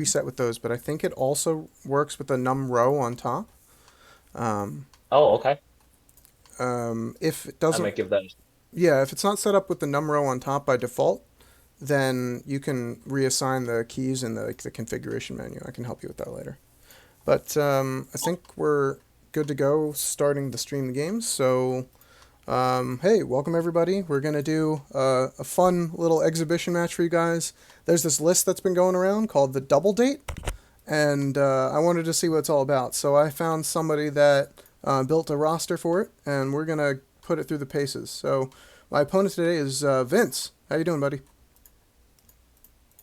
preset with those, but I think it also works with the num row on top. Um, Oh, okay. if it I doesn't, might give that. yeah, if it's not set up with the num row on top by default, then you can reassign the keys in the configuration menu. I can help you with that later. But I think we're good to go starting to stream the games. So, hey, welcome everybody. We're going to do a fun little exhibition match for you guys. There's this list that's been going around called the Double Date, and I wanted to see what it's all about. So I found somebody that built a roster for it, and we're going to put it through the paces. So my opponent today is Vince. How you doing, buddy?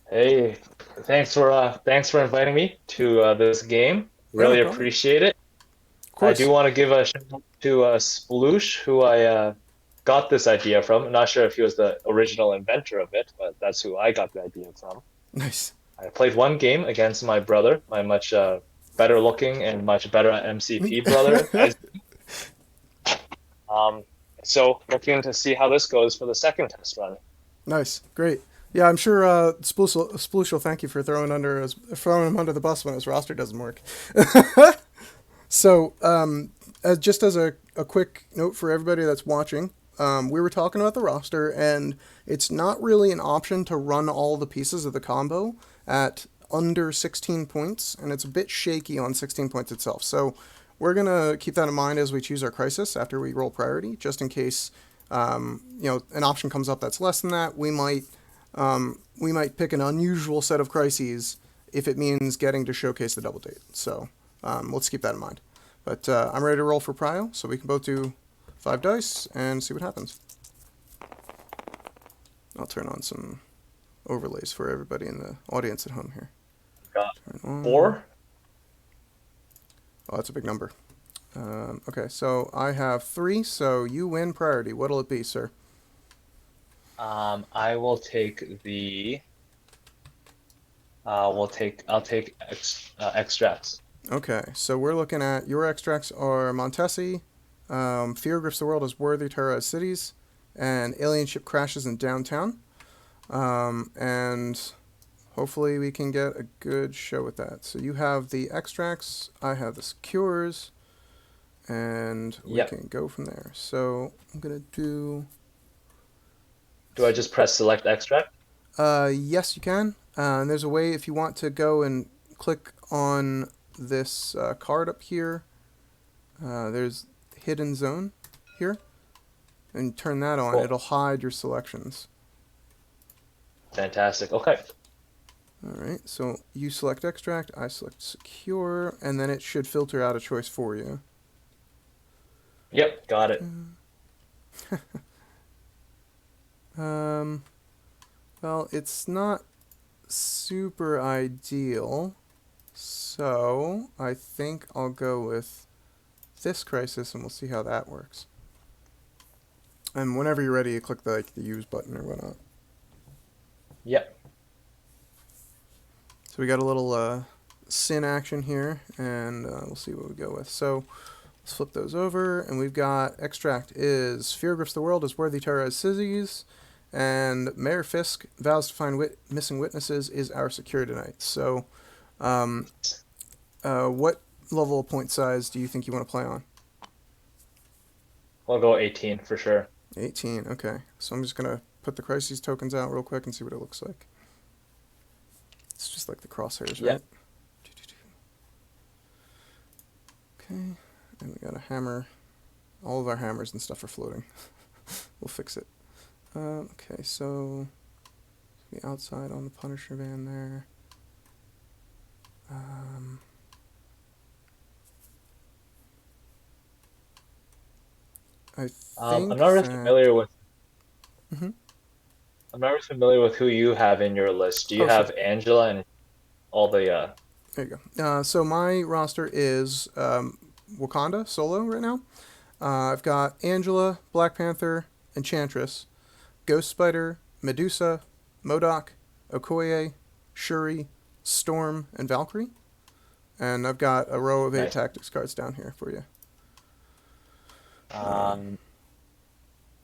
Hey, thanks for inviting me to this game. Yeah, no Really problem. appreciate it. Of I do course. want to give a shout out to Sploosh, who I got this idea from. I'm not sure if he was the original inventor of it, but that's who I got the idea from. Nice. I played one game against my brother, my much better looking and much better at MCP brother. Um, so looking to see how this goes for the second test run. Nice, great. Yeah, I'm sure Sploosh will thank you for throwing him under the bus when his roster doesn't work. So, just as a quick note for everybody that's watching, we were talking about the roster, and it's not really an option to run all the pieces of the combo at under 16 points, and it's a bit shaky on 16 points itself. So, we're gonna keep that in mind as we choose our crisis after we roll priority, just in case an option comes up that's less than that. We might pick an unusual set of crises if it means getting to showcase the double date. So let's keep that in mind. But I'm ready to roll for Prio, so we can both do 5 dice and see what happens. I'll turn on some overlays for everybody in the audience at home here. Got Turn on. four. Oh, that's a big number. Okay, so I have 3, so you win priority. What'll it be, sir? I will take I'll take extracts. Okay, so we're looking at your extracts are Montesi, Fear Grips the World as Worthy Terra as Cities, and Alien Ship Crashes in Downtown. And hopefully we can get a good show with that. So you have the extracts, I have the secures, and we Yep. can go from there. So I'm gonna do. Do I just press select extract? Yes, you can. And there's a way if you want to go and click on this card up here. There's hidden zone here, and turn that on. Cool. It'll hide your selections. Fantastic. Okay. All right. So you select extract. I select secure, and then it should filter out a choice for you. Yep, got it. Um. Well, it's not super ideal, so I think I'll go with this crisis, and we'll see how that works. And whenever you're ready, you click the use button or whatnot. Yep. So we got a little sin action here, and we'll see what we go with. So let's flip those over, and we've got extract is Fear Grips the World as Worthy Terra as Sizzies, and Mayor Fisk vows to find missing witnesses is our security tonight. So, um, what level of point size do you think you want to play on? I'll go 18 for sure. 18. Okay. So I'm just gonna put the crises tokens out real quick and see what it looks like. It's just like the crosshairs, right? Yep. Okay. And we got a hammer. All of our hammers and stuff are floating. We'll fix it. Okay, so the outside on the Punisher van there. Um, I I'm think not really that. familiar with Hmm. I'm not really familiar with who you have in your list. Do you Oh, sure. have Angela and all the There you go. So my roster is Wakanda solo right now. I've got Angela, Black Panther, Enchantress, Ghost Spider, Medusa, Modoc, Okoye, Shuri, Storm, and Valkyrie. And I've got a row of 8 nice. tactics cards down here for you. Um, Um,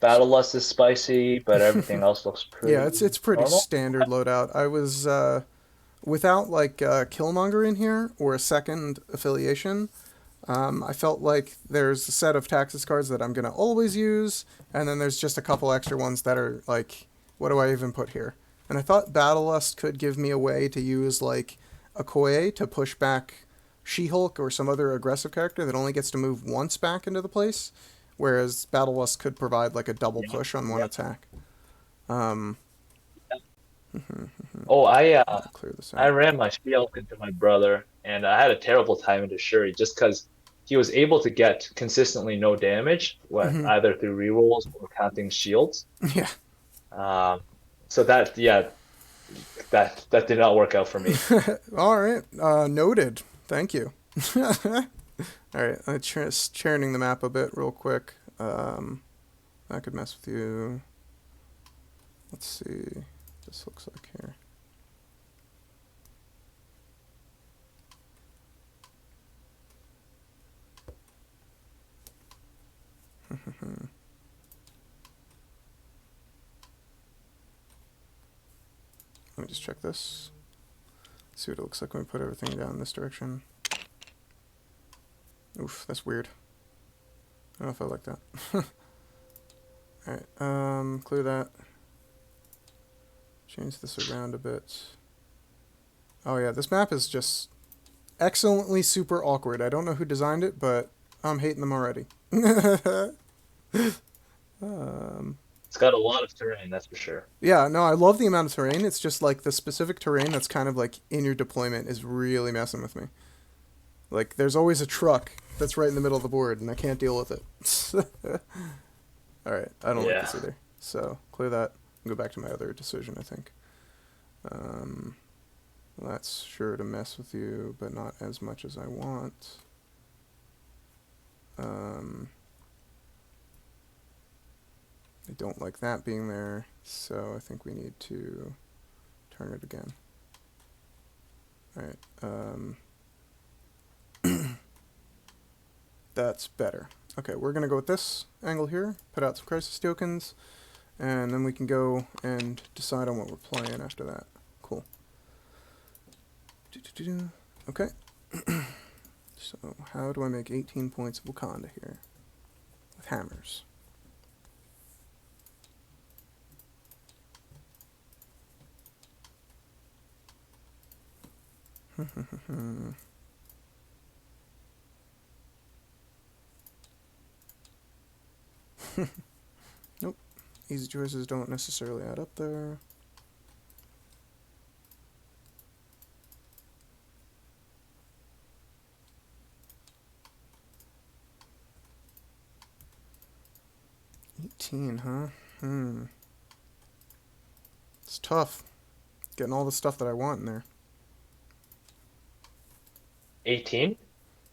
so Battle Lust is spicy, but everything else looks yeah, it's pretty pretty normal. standard loadout. I was without like Killmonger in here or a second affiliation, I felt like there's a set of Taxes cards that I'm gonna always use, and then there's just a couple extra ones that are like, what do I even put here? And I thought Battle Lust could give me a way to use like Okoye to push back She-Hulk or some other aggressive character that only gets to move once back into the place, whereas Battle Lust could provide like a double Yeah. push on one Yeah. attack. Um, Oh, clear this I out. ran my She-Hulk into my brother, and I had a terrible time into Shuri just because he was able to get consistently no damage, what Hmm. either through rerolls or counting shields. Yeah. Um, so that yeah, that did not work out for me. All right. Noted. Thank you. All right. I'm just churning the map a bit real quick. I could mess with you. Let's see. What this looks like here. Let me just check this. See what it looks like when we put everything down in this direction. Oof, that's weird. I don't know if I like that. Alright, clear that. Change this around a bit. Oh yeah, this map is just excellently super awkward. I don't know who designed it, but I'm hating them already. um, It's got a lot of terrain, that's for sure. yeah, no, I love the amount of terrain. It's just like the specific terrain that's kind of like in your deployment is really messing with me. Like, there's always a truck that's right in the middle of the board, and I can't deal with it. Alright, I don't like Yeah. this either. So, clear that. Go back to my other decision, I think. Um, well, that's sure to mess with you, but not as much as I want. I don't like that being there, so I think we need to turn it again. Alright, that's better. Okay, we're gonna go with this angle here, put out some crisis tokens, and then we can go and decide on what we're playing after that. Cool. Do-do-do-do. Okay. So, how do I make 18 points of Wakanda here? With hammers. Nope. Easy choices don't necessarily add up there. $18, huh? It's tough. Getting all the stuff that I want in there. 18?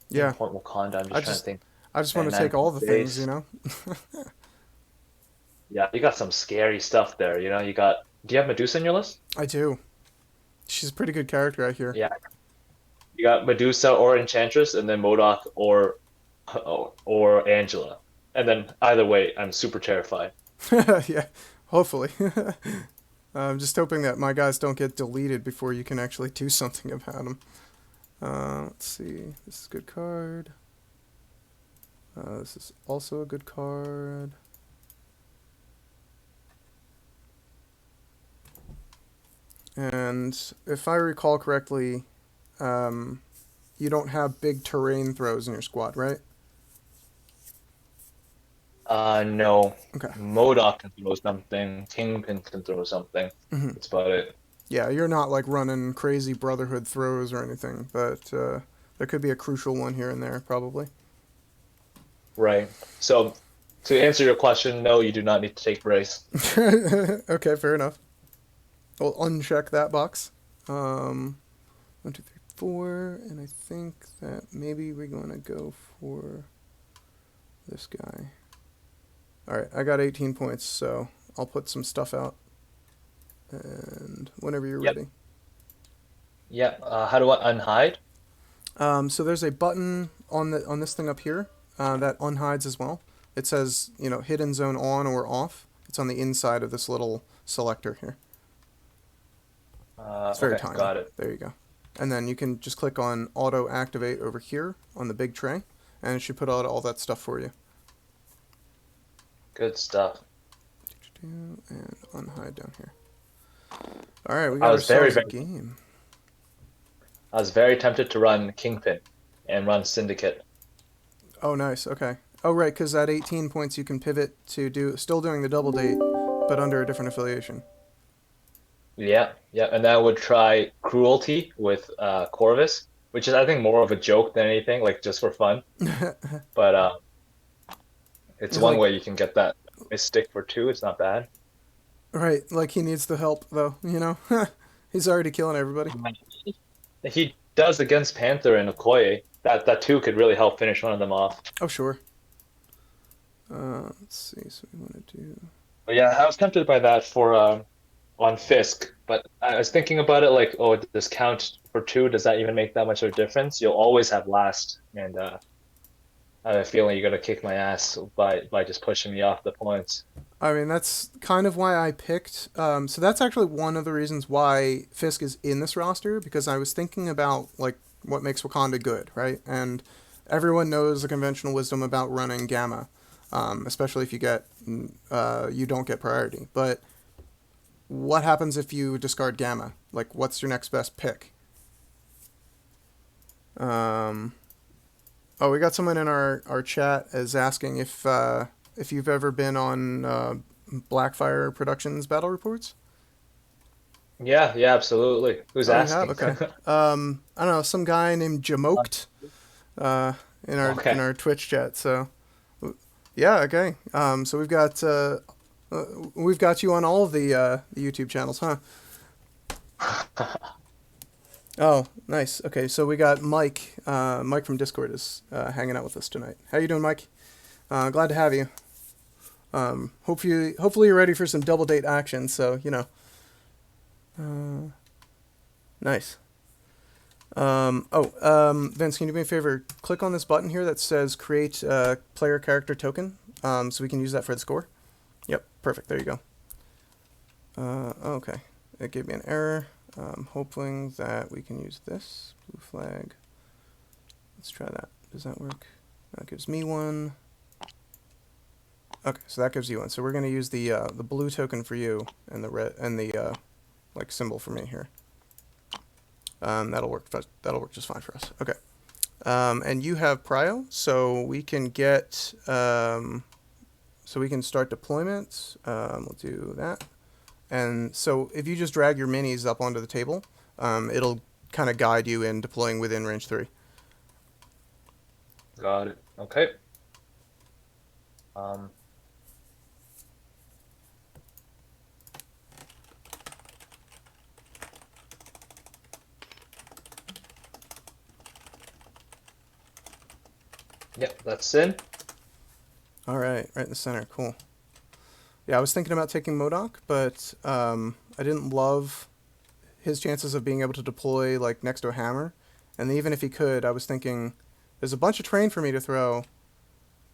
Yeah. Point Wakanda, I'm I just trying to just think. I just want And to then take all the things, you base. know? Yeah, you got some scary stuff there. You got. Do you have Medusa in your list? I do. She's a pretty good character, I hear. Yeah, you got Medusa or Enchantress, and then MODOK or Angela. And then either way, I'm super terrified. Yeah, hopefully. I'm just hoping that my guys don't get deleted before you can actually do something about them. Let's see. This is a good card. This is also a good card. And if I recall correctly, you don't have big terrain throws in your squad, right? No. Okay. MODOK can throw something. Kingpin can throw something. Hmm. That's about it. Yeah, you're not like running crazy Brotherhood throws or anything, but there could be a crucial one here and there, probably. Right. So, to answer your question, no, you do not need to take brace. Okay, fair enough. We'll uncheck that box. 1, 2, 3, 4, and I think that maybe we're gonna go for this guy. All right, I got 18 points, so I'll put some stuff out, and whenever you're Yep. ready. Yeah. How do I unhide? So there's a button on this thing up here that unhides as well. It says hidden zone on or off. It's on the inside of this little selector here. It's very Okay, tiny. got it. There you go. And then you can just click on auto activate over here on the big tray, and it should put out all that stuff for you. Good stuff. And unhide down here. All right, we I got was very, ourselves a very, game. I was very tempted to run Kingpin and run Syndicate. Oh, nice. Okay. Oh, right, because at 18 points you can pivot to still doing the double date, but under a different affiliation. Yeah, yeah, and then I would try Cruelty with Corvus, which is I think more of a joke than anything, like just for fun. But it's It's one like, way you can get that Mystic for two. It's not bad. right, like he needs the help, though, you know? He's already killing everybody. He does against Panther and Okoye. That two could really help finish one of them off. Oh, sure. Let's see, so we want to do... But yeah, I was tempted by that for on Fisk, but I was thinking about it like, oh, does count for two? Does that even make that much of a difference? You'll always have last, and I have a feeling you're gonna kick my ass by just pushing me off the points. I mean, that's kind of why I picked. So that's actually one of the reasons why Fisk is in this roster, because I was thinking about like what makes Wakanda good, right? And everyone knows the conventional wisdom about running Gamma, especially if you don't get priority. But what happens if you discard Gamma? Like, what's your next best pick? Um, oh, we got someone in our chat is asking if you've ever been on Blackfire Productions battle reports. Yeah, yeah, absolutely. Who's Oh, you have? asking? Okay. I don't know, some guy named Jamoked uh, in Okay. our Twitch chat. So, yeah, okay. So we've got you on all of the YouTube channels, huh? Oh, nice. Okay, so we got Mike. Mike from Discord is hanging out with us tonight. How you doing, Mike? Glad to have you. Hopefully you're ready for some double date action. So you know, nice. Vince, can you do me a favor? Click on this button here that says create player character token, so we can use that for the score. Yep, perfect. There you go. Okay, it gave me an error. Hoping that we can use this blue flag. Let's try that. Does that work? That gives me one. Okay, so that gives you one. So we're gonna use the blue token for you and the red and the like symbol for me here. That'll work. That'll work just fine for us. Okay. And you have prio, so we can get so we can start deployment. We'll do that. And so if you just drag your minis up onto the table, it'll kind of guide you in deploying within range 3. Got it. Okay. Um, yep, that's in. All right in the center. Cool. Yeah, I was thinking about taking MODOK, but I didn't love his chances of being able to deploy like next to a hammer. And even if he could, I was thinking there's a bunch of terrain for me to throw,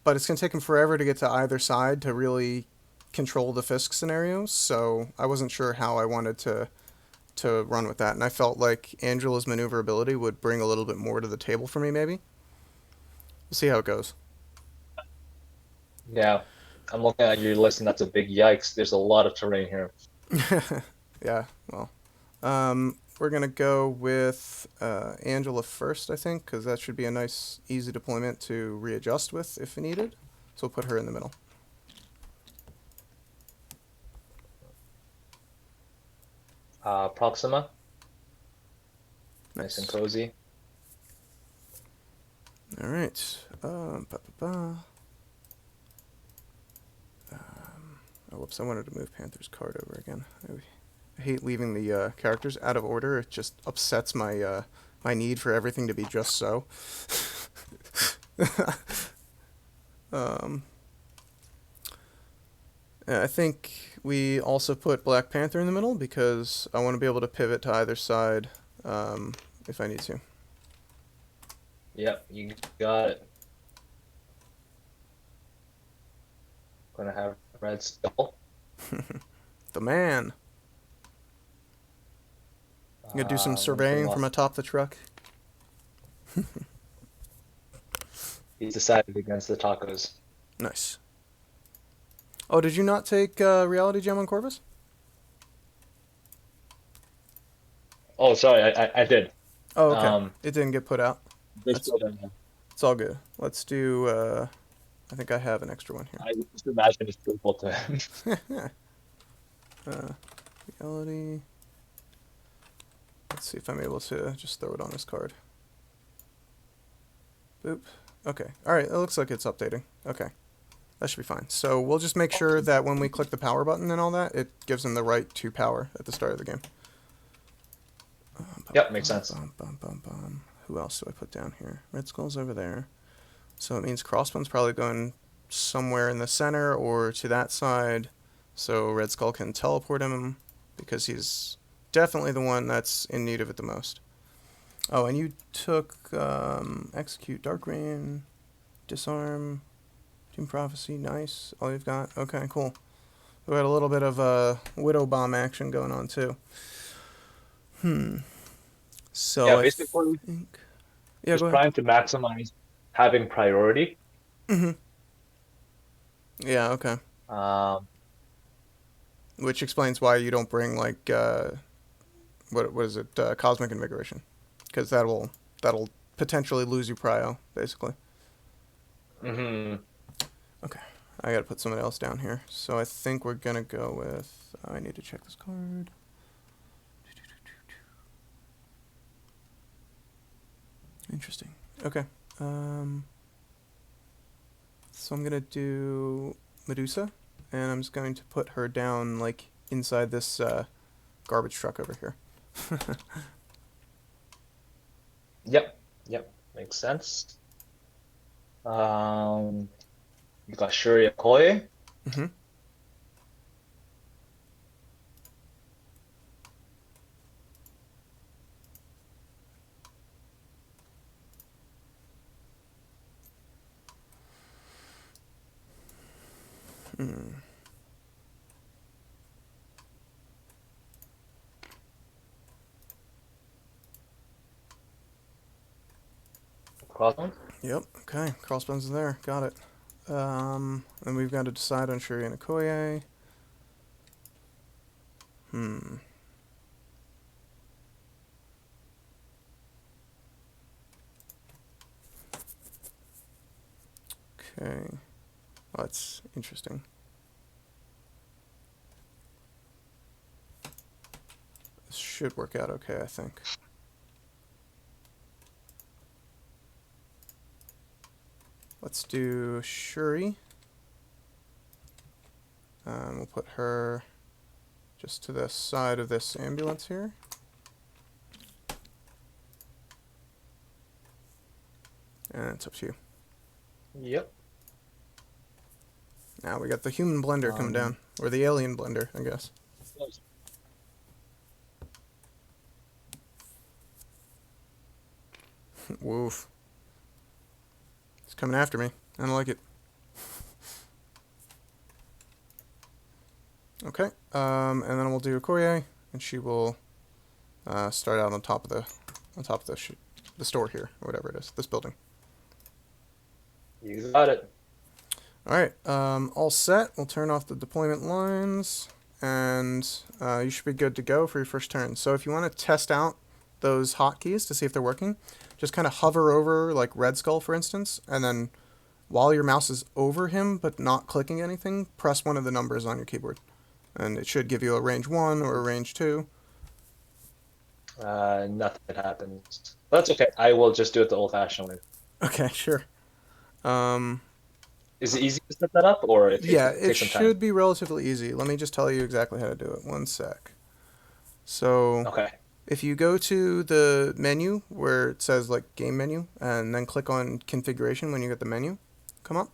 but it's going to take him forever to get to either side to really control the Fisk scenarios. So I wasn't sure how I wanted to run with that. And I felt like Angela's maneuverability would bring a little bit more to the table for me, maybe. We'll see how it goes. Yeah, I'm looking at your list, and that's a big yikes. There's a lot of terrain here. Yeah, well. We're going to go with Angela first, I think, because that should be a nice, easy deployment to readjust with if needed. So we'll put her in the middle. Proxima, nice and Nice. cozy. All right. Oh, whoops, I wanted to move Panther's card over again. I hate leaving the characters out of order. It just upsets my my need for everything to be just so. um, I think we also put Black Panther in the middle because I want to be able to pivot to either side if I need to. Yep, you got it. Gonna have Red Skull. The man. You gonna do some Anything surveying from else? atop the truck? He's decided against the tacos. Nice. Oh, did you not take Reality Gem on Corvus? Oh, sorry, I did. Oh, okay. Um, It didn't get put out. this That's building, it's all good. Let's do. I think I have an extra one I just imagine it's truthful to him. here. Reality. Let's see if I'm able to just throw it on this card. Boop. Okay. All right. It looks like it's updating. Okay. That should be fine. So we'll just make sure that when we click the power button and all that, it gives them the right to power at the start of the game. Yep, makes sense. Who else do I put down here? Red Skull's over there. So it means Crossbone's probably going somewhere in the center or to that side. So Red Skull can teleport him because he's definitely the one that's in need of it the most. Oh, and you took Execute, Dark Rain, Disarm, Doom Prophecy. Nice. All you've got. Okay, cool. We had a little bit of Widow Bomb action going on too. So Yeah, I basically, think. Yeah, just go ahead. trying to maximize having priority. Yeah, okay. Um, Which explains why you don't bring like what is it? Cosmic Invigoration, because that'll potentially lose you prio basically. mhm. Okay, I gotta put somebody else down here. So I think we're gonna go with. I need to check this card. Interesting. Okay. So I'm gonna do Medusa, and I'm just going to put her down like inside this garbage truck over here. Yep, yep, makes sense. Um, you got Shuri Okoye. Mm-hmm. Mm. Crossbones. Yep. Okay. Crossbones is there. Got it. And we've got to decide on Shuri and Okoye. Hmm. Okay. Well, that's interesting. This should work out okay, I think. Let's do Shuri. We'll put her just to the side of this ambulance here. And it's up to you. Yep. Now we got the human blender coming Um, down. Or the alien blender, I guess. Woof. It's coming after me. I don't like it. Okay. And then we'll do Okoye, and she will start out on top of the store here, or whatever it is, this building. You got it. All right. All set. We'll turn off the deployment lines, and you should be good to go for your first turn. So if you want to test out those hotkeys to see if they're working, just kind of hover over like Red Skull, for instance, and then while your mouse is over him but not clicking anything, press one of the numbers on your keyboard, and it should give you a range 1 or a range 2. Nothing happens. That's okay. I will just do it the old-fashioned way. Okay, sure. Um, Is it easy to set that up, or it yeah, it takes some time? should be relatively easy. Let me just tell you exactly how to do it. One sec. So Okay. if you go to the menu where it says like game menu and then click on configuration when you get the menu come up,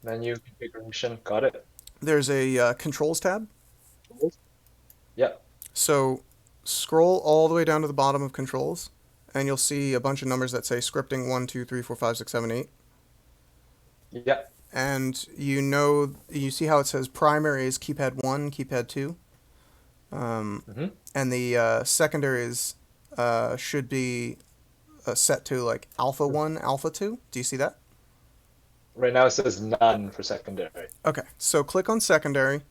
Menu configuration. Got it. there's a controls tab. Yeah. So scroll all the way down to the bottom of controls and you'll see a bunch of numbers that say scripting 1, 2, 3, 4, 5, 6, 7, 8. Yeah. And you see how it says primary is keypad 1, keypad 2. Hmm. And the secondaries should be set to like alpha 1, alpha 2. Do you see that? Right now it says none for secondary. Okay, so click on secondary,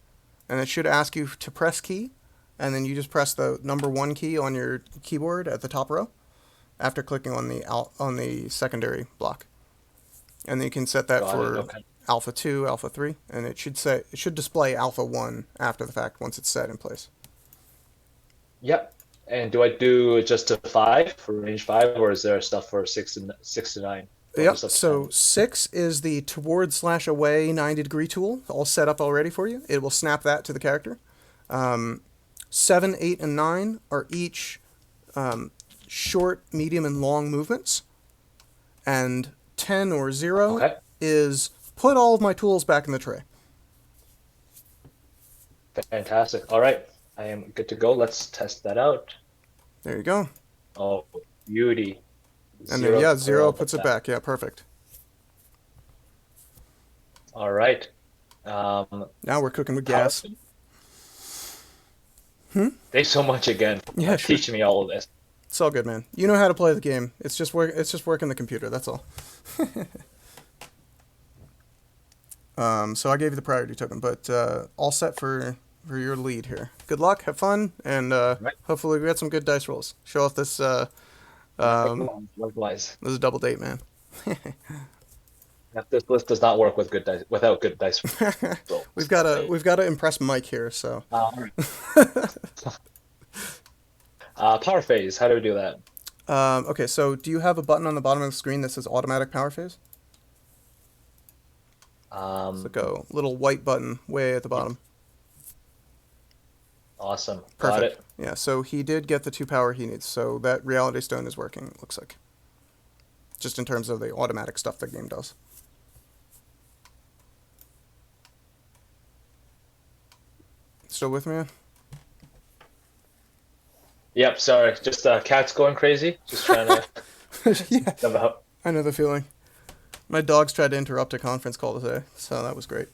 and it should ask you to press key, and then you just press the number 1 key on your keyboard at the top row after clicking on the secondary block. And then you can set that Got it. for Okay. alpha 2, alpha 3, and it should display alpha 1 after the fact once it's set in place. Yep. And do I do it just to five for range five, or is there stuff for six to nine, or Yep, just up to so 10? 6 is the toward slash away 90-degree tool, all set up already for you. It will snap that to the character. 7, 8, and 9 are each short, medium, and long movements. And 10 or 0 Okay. is put all of my tools back in the tray. Fantastic. All right. I am good to go. Let's test that out. There you go. Oh, beauty. And then, Zero yeah, clear 0 all the puts it back. back. Yeah, perfect. All right. Um, Now we're cooking with power. gas. Hmm? Thanks so much again for Yeah, sure. teaching me all of this. It's all good, man. You know how to play the game. It's just working the computer. That's all. So I gave you the priority token, but all set for your lead here. Good luck, have fun, and Right. hopefully we get some good dice rolls. Show off this. Um, Likewise. this is a double date, man. This list does not work with good dice without good dice rolls. We've got to impress Mike here. So All right. Power phase. How do we do that? okay, so do you have a button on the bottom of the screen that says automatic power phase? So Um, go little white button way at the bottom. awesome. Got Perfect. it. Yeah, so he did get the 2 power he needs. So that reality stone is working. It looks like, just in terms of the automatic stuff the game does. Still with me? Yep. Sorry. Just cats going crazy. Just trying to Yeah, about. I know the feeling. My dogs tried to interrupt a conference call today, so that was great.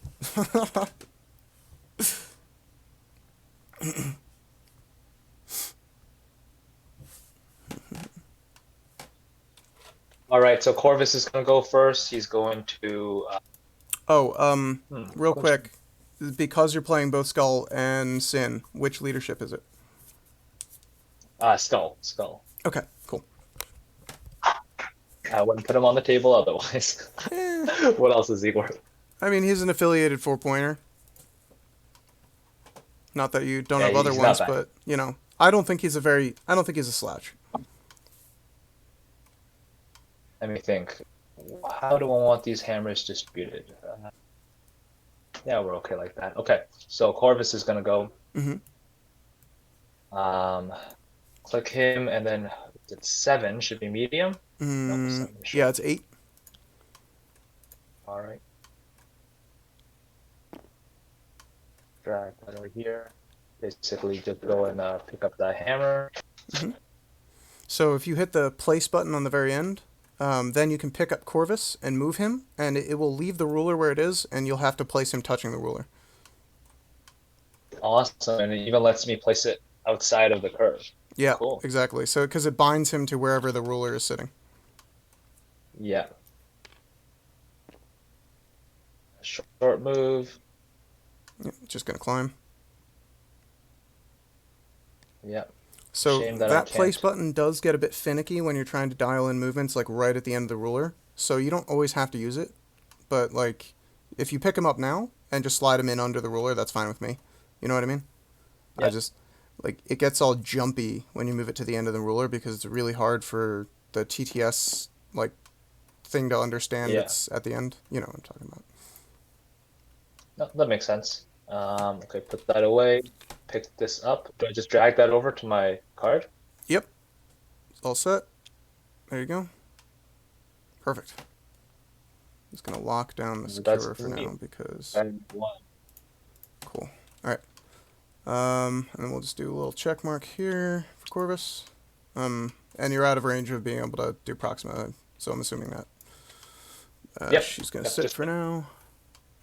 All right. So Corvus is gonna go first. He's going to. Oh, real Question. quick, because you're playing both Skull and Sin, which leadership is it? Skull. Skull. Okay, cool. I wouldn't put him on the table otherwise. Eh, What else is he worth? I mean, he's an affiliated 4-pointer. Not that you don't Yeah, have other he's not ones, bad. but you know, I don't think he's a slouch. Let me think. How do I want these hammers distributed? Yeah, we're okay like that. Okay, so Corvus is gonna go. Hmm. Um, click him, and then it's 7 should be medium. No, 7 is Yeah, short. it's 8. All right. Drag that over here. Basically, just go and pick up the hammer. Hmm. So if you hit the place button on the very end, then you can pick up Corvus and move him, and it will leave the ruler where it is, and you'll have to place him touching the ruler. Awesome, and it even lets me place it outside of the curve. Yeah, Cool. exactly. So because it binds him to wherever the ruler is sitting. Yeah. Short move. Yeah, just gonna climb. Yeah. So Shame that I that place can't. button does get a bit finicky when you're trying to dial in movements like right at the end of the ruler. So you don't always have to use it, but like if you pick him up now and just slide him in under the ruler, that's fine with me. You know what I mean? I Yeah. just like it gets all jumpy when you move it to the end of the ruler because it's really hard for the TTS like thing to understand Yeah. it's at the end. You know what I'm talking about. No, that makes sense. Okay, put that away. Pick this up. Do I just drag that over to my card? Yep, it's all set. There you go. Perfect. Just gonna lock down the That's secure for me. now because And one. cool. All right. And then we'll just do a little check mark here for Corvus. And you're out of range of being able to do Proxima, so I'm assuming that. Yep. She's gonna Yep. sit Just for now.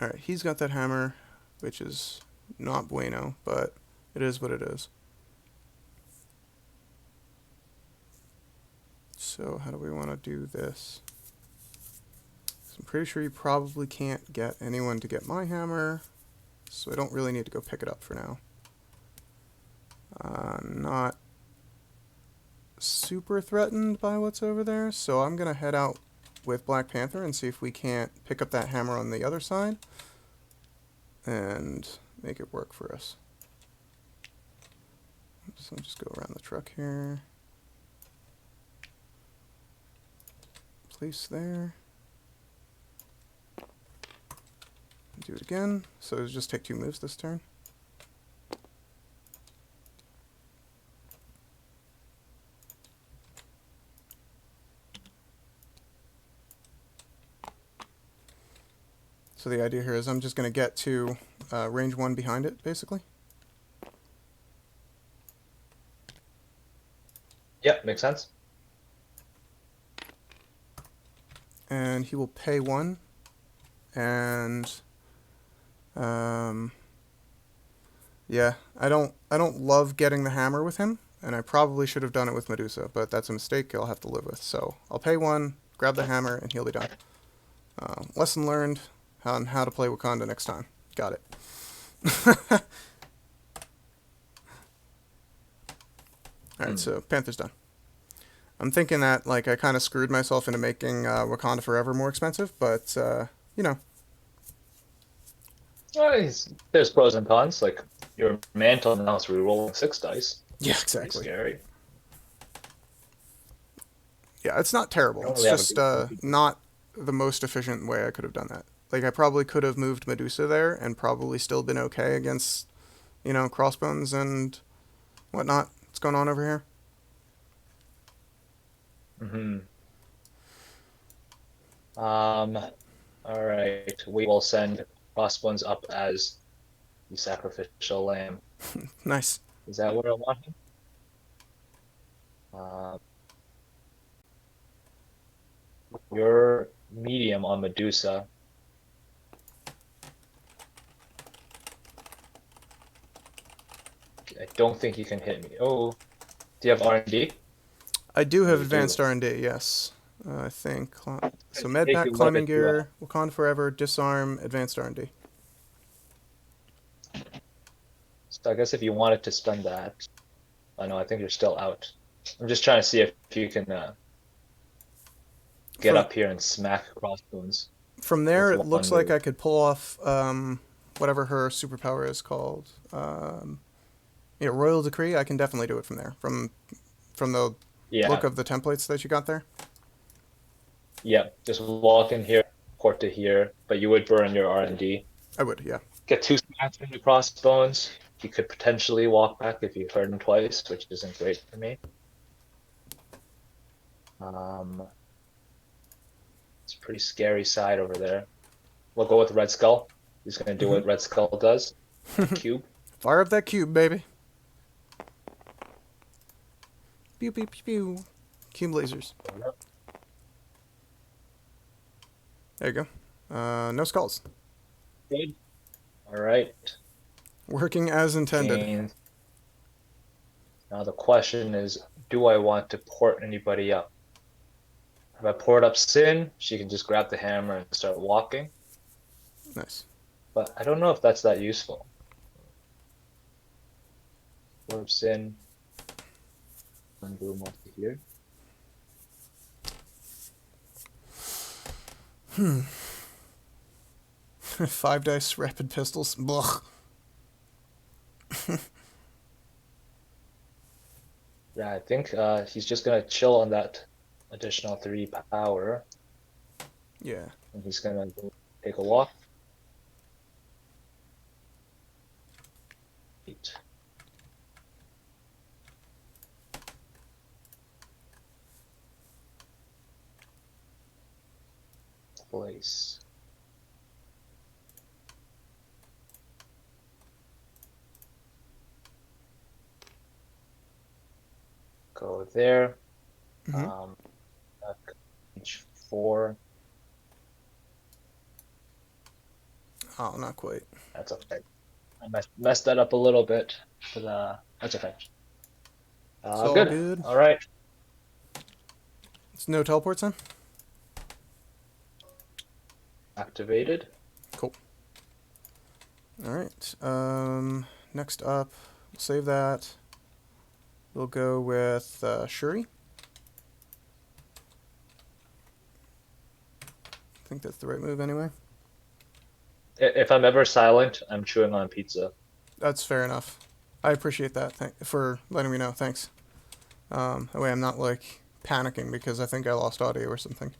All right, he's got that hammer, which is not bueno, but It is what it is. So how do we want to do this? So I'm pretty sure you probably can't get anyone to get my hammer, so I don't really need to go pick it up for now. Not super threatened by what's over there, so I'm gonna head out with Black Panther and see if we can't pick up that hammer on the other side and make it work for us. So I'll just go around the truck here. Place there. Do it again. So it'll just take 2 moves this turn. So the idea here is I'm just going to get to range 1 behind it, basically. Yep, makes sense. And he will pay 1. And yeah, I don't love getting the hammer with him, and I probably should have done it with Medusa, but that's a mistake I'll have to live with. So I'll pay 1, grab the hammer, and he'll be done. Lesson learned on how to play Wakanda next time. Got it. Alright, so Panther's done. I'm thinking that, like, I kind of screwed myself into making Wakanda Forever more expensive, but, you know. There's pros and cons. Like, your mantle now is rerolling 6 dice. Yeah, Pretty exactly. scary. Yeah, it's not terrible. Don't It's really have just not the most efficient way I could have done that. Like, I probably could have moved Medusa there and probably still been okay against, you know, crossbones and whatnot. What's going on over here? All right. We will send Crossbones up as the sacrificial lamb. Nice. Is that what I want him? Your medium on Medusa. I don't think you can hit me. Oh, do you have R&D? I do have You advanced do. R&D, yes. I think. So Take medpack, your climbing weapon to gear, Wakanda Forever, disarm, advanced R&D. So I guess if you wanted to spend that, I know I think you're still out. I'm just trying to see if you can get From up here and smack Crossbones from there, with it one looks like move. I could pull off whatever her superpower is called. Yeah, Royal Decree. I can definitely do it from there. From the look Yeah, of the templates that you got there. yeah. Just walk in here, port to here, but you would burn your R&D. I would, yeah. Get 2 smacks from the Crossbones. You could potentially walk back if you heard him twice, which isn't great for me. It's a pretty scary side over there. We'll go with Red Skull. He's going to do Mm-hmm. what Red Skull does. Cube. Fire up that cube, baby. Pew pew pew pew. Cube lasers. There you go. No skulls. Good. All right. Working as intended. And now the question is, do I want to port anybody up? If I port up Sin, she can just grab the hammer and start walking. Nice. But I don't know if that's that useful. Port up Sin. Undo most of here. 5 dice rapid pistols. Blech. Yeah, I think he's just gonna chill on that additional 3 power, Yeah. and he's gonna go take a walk. 8. Place. Go there. Mm-hmm. Page 4. Oh, not quite. That's okay. I messed that up a little bit, but that's okay. It's all Good. good. All right. It's no teleports then? Activated. Cool. Alright. Next up, we'll save that. We'll go with Shuri. I think that's the right move anyway. If I'm ever silent, I'm chewing on pizza. That's fair enough. I appreciate that for letting me know. Thanks. That way I'm not like panicking because I think I lost audio or something.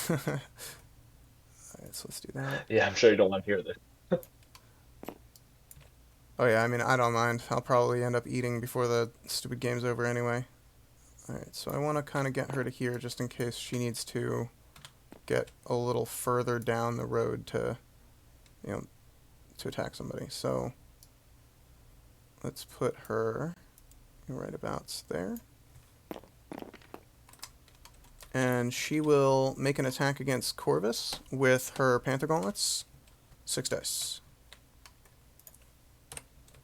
Alright, so let's do that. Yeah, I'm sure you don't want to hear this. Oh yeah, I mean, I don't mind. I'll probably end up eating before the stupid game's over anyway. Alright, so I want to kind of get her to here just in case she needs to get a little further down the road to, you know, to attack somebody. So let's put her right about there. And she will make an attack against Corvus with her Panther Gauntlets. 6 dice.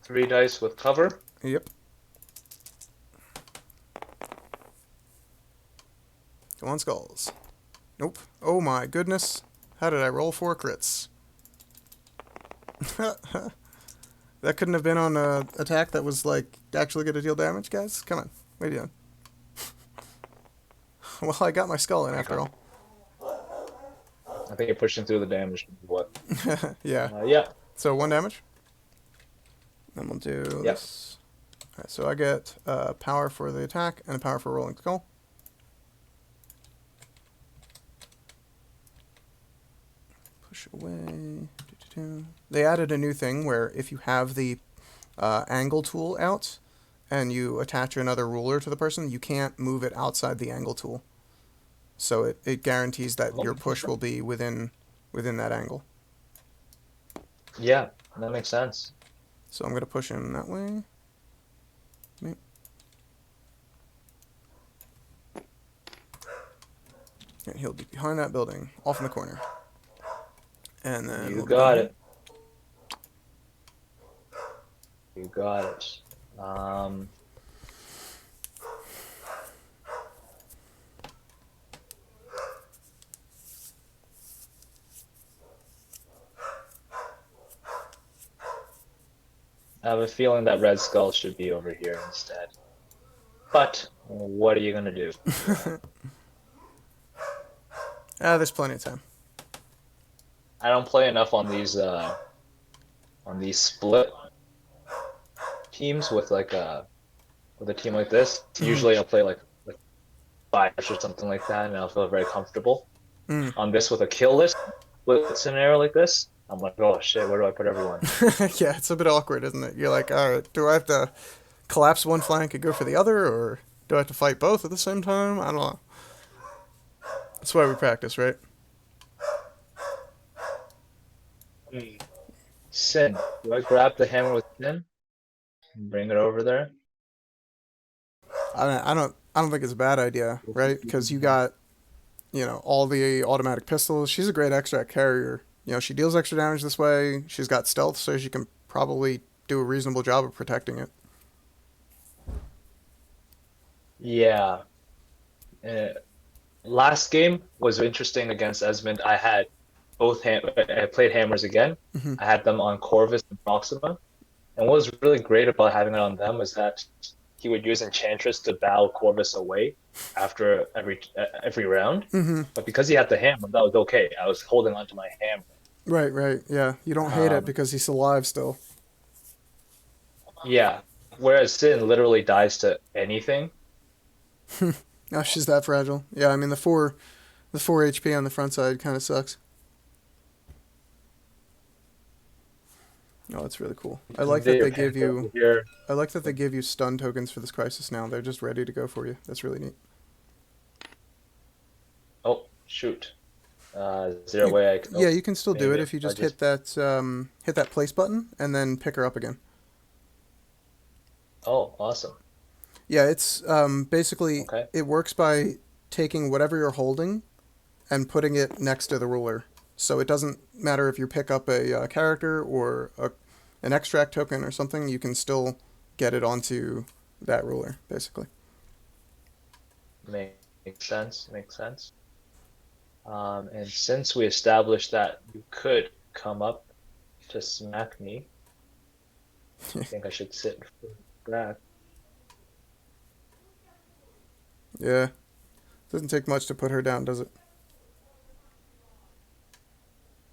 3 dice with cover. Yep. Come on, skulls. Nope. Oh my goodness. How did I roll 4 crits? That couldn't have been on a attack that was like actually going to deal damage, guys. Come on. What are you doing? Well, I got my skull in after all. I think you're pushing through the damage. What? Yeah. Yeah. So 1 damage. Then we'll do Yep. this. Alright, so I get power for the attack and a power for rolling skull. Push away. They added a new thing where if you have the angle tool out and you attach another ruler to the person, you can't move it outside the angle tool. So it guarantees that your push will be within that angle. Yeah, that makes sense. So I'm going to push him that way. And he'll be behind that building, off in the corner. And then You we'll got go it. You got it. I have a feeling that Red Skull should be over here instead. But what are you gonna do? there's plenty of time. I don't play enough on these split teams with like with a team like this. Usually I'll play like five or something like that, and I'll feel very comfortable. Mm. On this with a kill list with a scenario like this, I'm like, oh shit, where do I put everyone? Yeah, it's a bit awkward, isn't it? You're like, all right, do I have to collapse one flank and go for the other, or do I have to fight both at the same time? I don't know. That's why we practice, right? Sin. Do I grab the hammer with Sin and bring it over there? I don't think it's a bad idea, right? Because you got, all the automatic pistols. She's a great extract carrier. She deals extra damage this way. She's got stealth, so she can probably do a reasonable job of protecting it. Yeah. Last game was interesting against Esmond. I had I played hammers again. Mm-hmm. I had them on Corvus and Proxima. And what was really great about having it on them is that he would use Enchantress to bow Corvus away after every round. Mm-hmm. But because he had the hammer, that was okay. I was holding onto my hammer. Right. Yeah, you don't hate it because he's alive still. Yeah. Whereas Sin literally dies to anything. Oh, she's that fragile. Yeah, I mean the four HP on the front side kind of sucks. Oh, that's really cool. I like that they give you. I like that they give you stun tokens for this crisis now. They're just ready to go for you. That's really neat. Oh shoot! Is there a way I can? Yeah, you can still do it maybe if you just hit that place button and then pick her up again. Oh, awesome. Yeah, it's basically Okay. it works by taking whatever you're holding and putting it next to the ruler. So it doesn't matter if you pick up a character or an extract token or something, you can still get it onto that ruler, basically. Makes sense. Makes sense. And since we established that you could come up to smack me, I think I should sit for that. Yeah, doesn't take much to put her down, does it?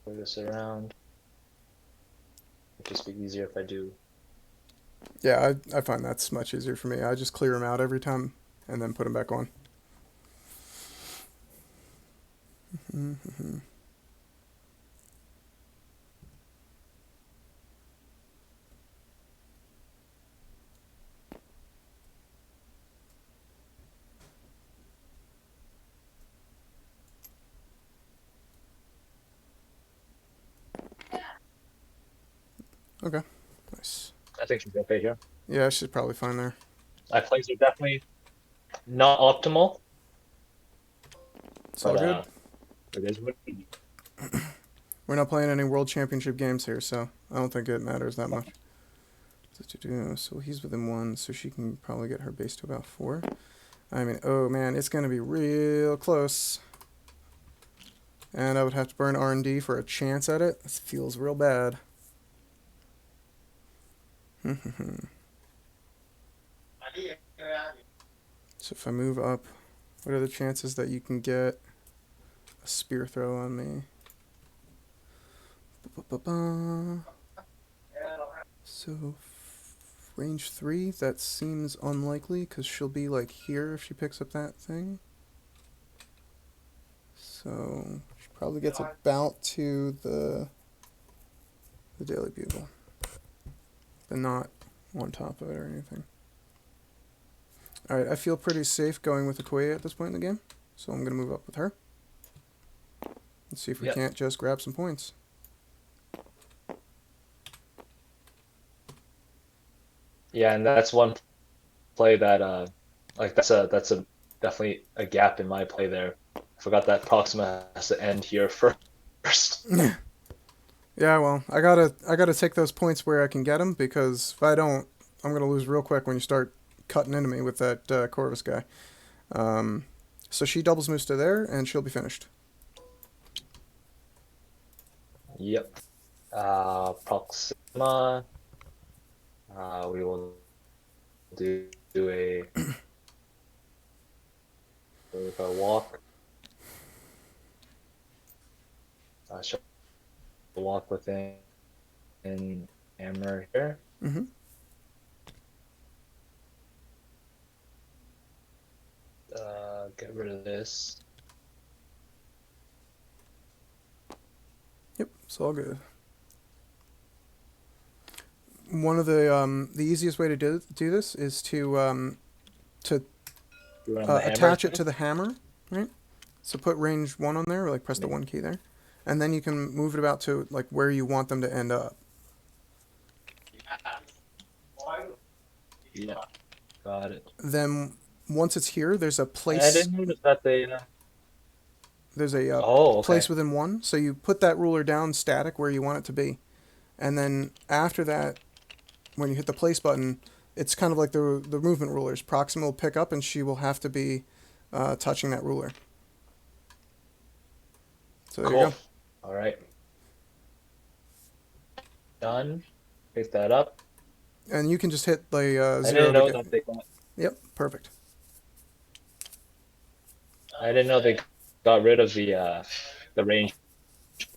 Move this around. It'd just be easier if I do. Yeah, I find that's much easier for me. I just clear them out every time and then put them back on. Okay, nice. I think she's okay here. Yeah, she's probably fine there. My plays are definitely not optimal, It's all but good. it is what it is. We're not playing any World Championship games here, so I don't think it matters that much. So he's within 1, so she can probably get her base to about 4. I mean, oh man, it's going to be real close. And I would have to burn R&D for a chance at it. This feels real bad. So if I move up, what are the chances that you can get a spear throw on me? Ba-ba-ba-ba. So range 3, that seems unlikely because she'll be like here if she picks up that thing. So she probably gets about to the Daily Bugle, but not on top of it or anything. Alright, I feel pretty safe going with Okoye at this point in the game, so I'm going to move up with her. Let's see if we Yep. can't just grab some points. Yeah, and that's one play that like that's a definitely a gap in my play there. I forgot that Proxima has to end here first. Yeah, well, I gotta take those points where I can get them because if I don't, I'm gonna lose real quick when you start cutting into me with that Corvus guy. So she doubles moves to there, and she'll be finished. Yep. Proxima. We will do a walk. She'll walk within hammer here. Mm-hmm. Get rid of this. Yep, it's all good. One of the easiest way to do this is to You want the hammer attach it thing? to the hammer, right? So put range 1 on there, or like press the 1 key there, and then you can move it about to like where you want them to end up. Yeah. Got it. Then once it's here, there's a I place. didn't notice that they. There's a Oh, okay. place within 1, so you put that ruler down static where you want it to be, and then after that, when you hit the place button, it's kind of like the movement rulers. Proxima will pick up, and she will have to be touching that ruler. So there you Cool. go. All right. Done. Pick that up. And you can just hit the I 0 didn't to know get. that they got. Yep, perfect. I didn't know they got rid of the range.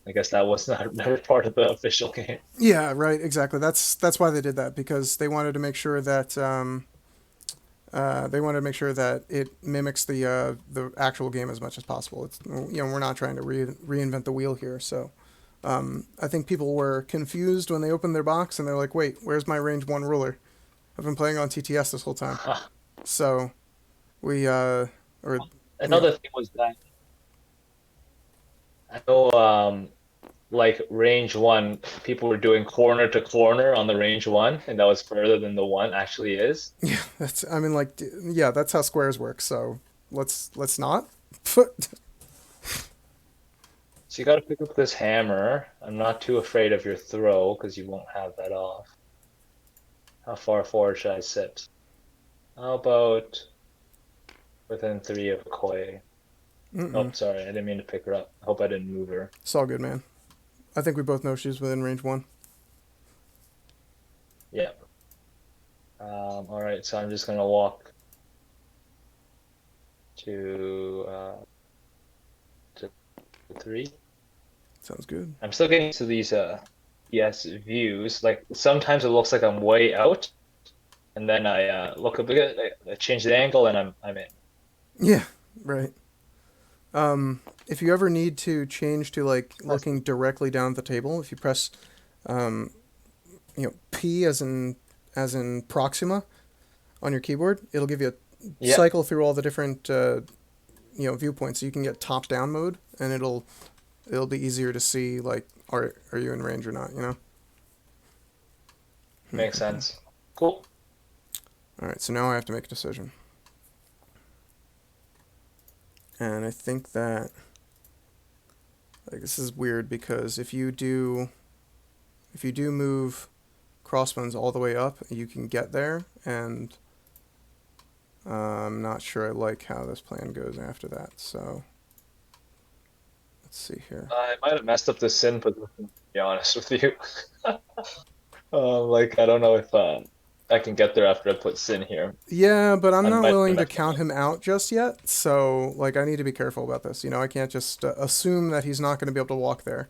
I guess that was not never part of the official game. Yeah, right. Exactly. That's why they did that because they wanted to make sure that it mimics the actual game as much as possible. It's we're not trying to reinvent the wheel here. So I think people were confused when they opened their box and they're like, wait, where's my range 1 ruler? I've been playing on TTS this whole time. So we Another thing was that I know like range 1, people were doing corner to corner on the range 1, and that was further than the 1 actually is. yeah, that's how squares work. So let's not. So So you got to pick up this hammer. I'm not too afraid of your throw because you won't have that off. How far forward should I sit? How about within three of Koi? Oh, Mm-mm. sorry, I didn't mean to pick her up. I hope I didn't move her. It's all good, man. I think we both know she's within range 1. Yeah. All right, so I'm just gonna walk to three. Sounds good. I'm still getting to these yes views. Like sometimes it looks like I'm way out, and then I look a bit, I change the angle, and I'm in. Yeah, right. If you ever need to change to like That's- looking directly down at the table, if you press, um, P as in Proxima on your keyboard, it'll give you a Yeah, cycle through all the different viewpoints. So you can get top down mode, and it'll be easier to see like are you in range or not. makes sense. Cool. All right, so now I have to make a decision, and I think that like this is weird because if you do move crossbones all the way up, you can get there, and I'm not sure I like how this plan goes after that. So let's see here. I might have messed up the sin position, to be honest with you. Like I don't know if I can get there after I put sin here. Yeah, but I'm I not might have willing to messed count up. him out just yet. So like I need to be careful about this. I can't just assume that he's not going to be able to walk there.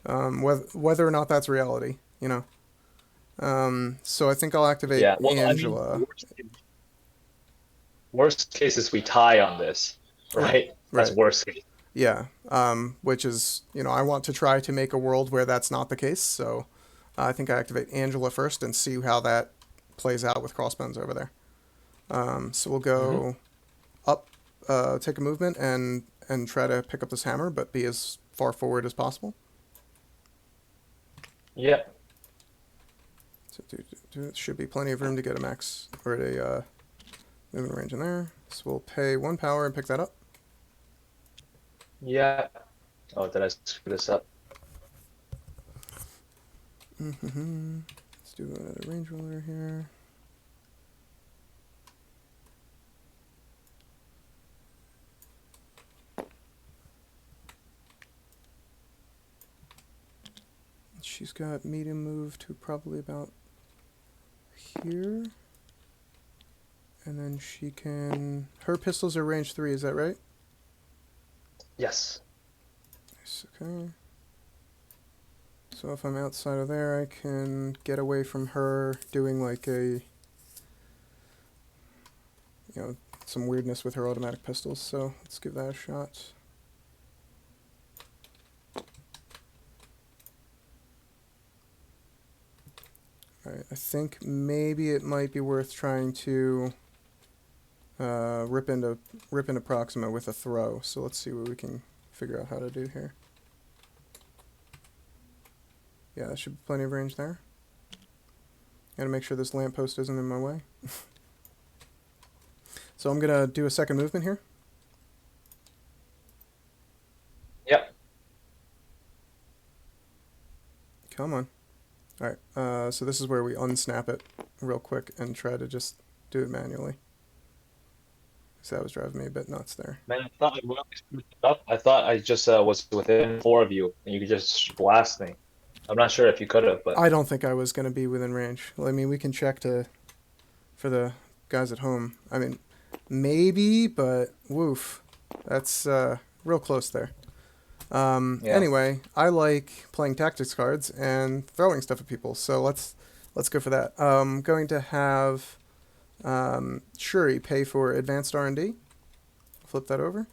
Whether or not that's reality. So I think I'll activate Yeah. Well, I mean, Angela. worst case is we tie on this, Right. right? That's Right. worst case. Yeah. Which is, I want to try to make a world where that's not the case. So I think I activate Angela first and see how that plays out with crossbones over there. So we'll Hmm. go up, take a movement, and try to pick up this hammer, but be as far forward as possible. Yeah. So should be plenty of room to get a max or a movement range in there. So we'll pay 1 power and pick that up. Yeah. Oh, did I screw this up? Let's do another range roller here. She's got medium move to probably about here. And then she can... Her pistols are range 3, is that right? Yes. Nice, okay. So if I'm outside of there, I can get away from her doing like some weirdness with her automatic pistols. So let's give that a shot. Alright, I think maybe it might be worth trying to rip into Proxima with a throw. So let's see what we can figure out how to do here. Yeah, that should be plenty of range there. Gotta make sure this lamppost isn't in my way. So I'm gonna do a second movement here. Yep. Come on. Alright, so this is where we unsnap it real quick and try to just do it manually. So that was driving me a bit nuts there. Man, I thought I really screwed it up. I thought I just was within four of you, and you could just blast me. I'm not sure if you could have, but I don't think I was gonna be within range. Well, I mean, we can check for the guys at home. I mean, maybe, but woof. That's real close there. yeah. Anyway, I like playing tactics cards and throwing stuff at people, so let's go for that. Going to have Shuri pay for advanced R&D. Flip that over.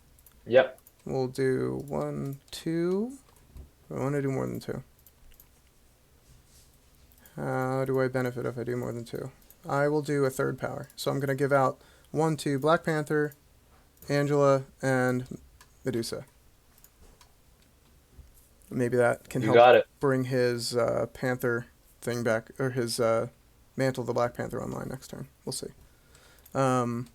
Yep. We'll do 1, 2. I want to do more than 2. How do I benefit if I do more than 2? I will do a third power. So I'm going to give out 1 to Black Panther, Angela, and Medusa. Maybe that can You help got it. bring his Panther thing back, or his Mantle of the Black Panther online next turn. We'll see. After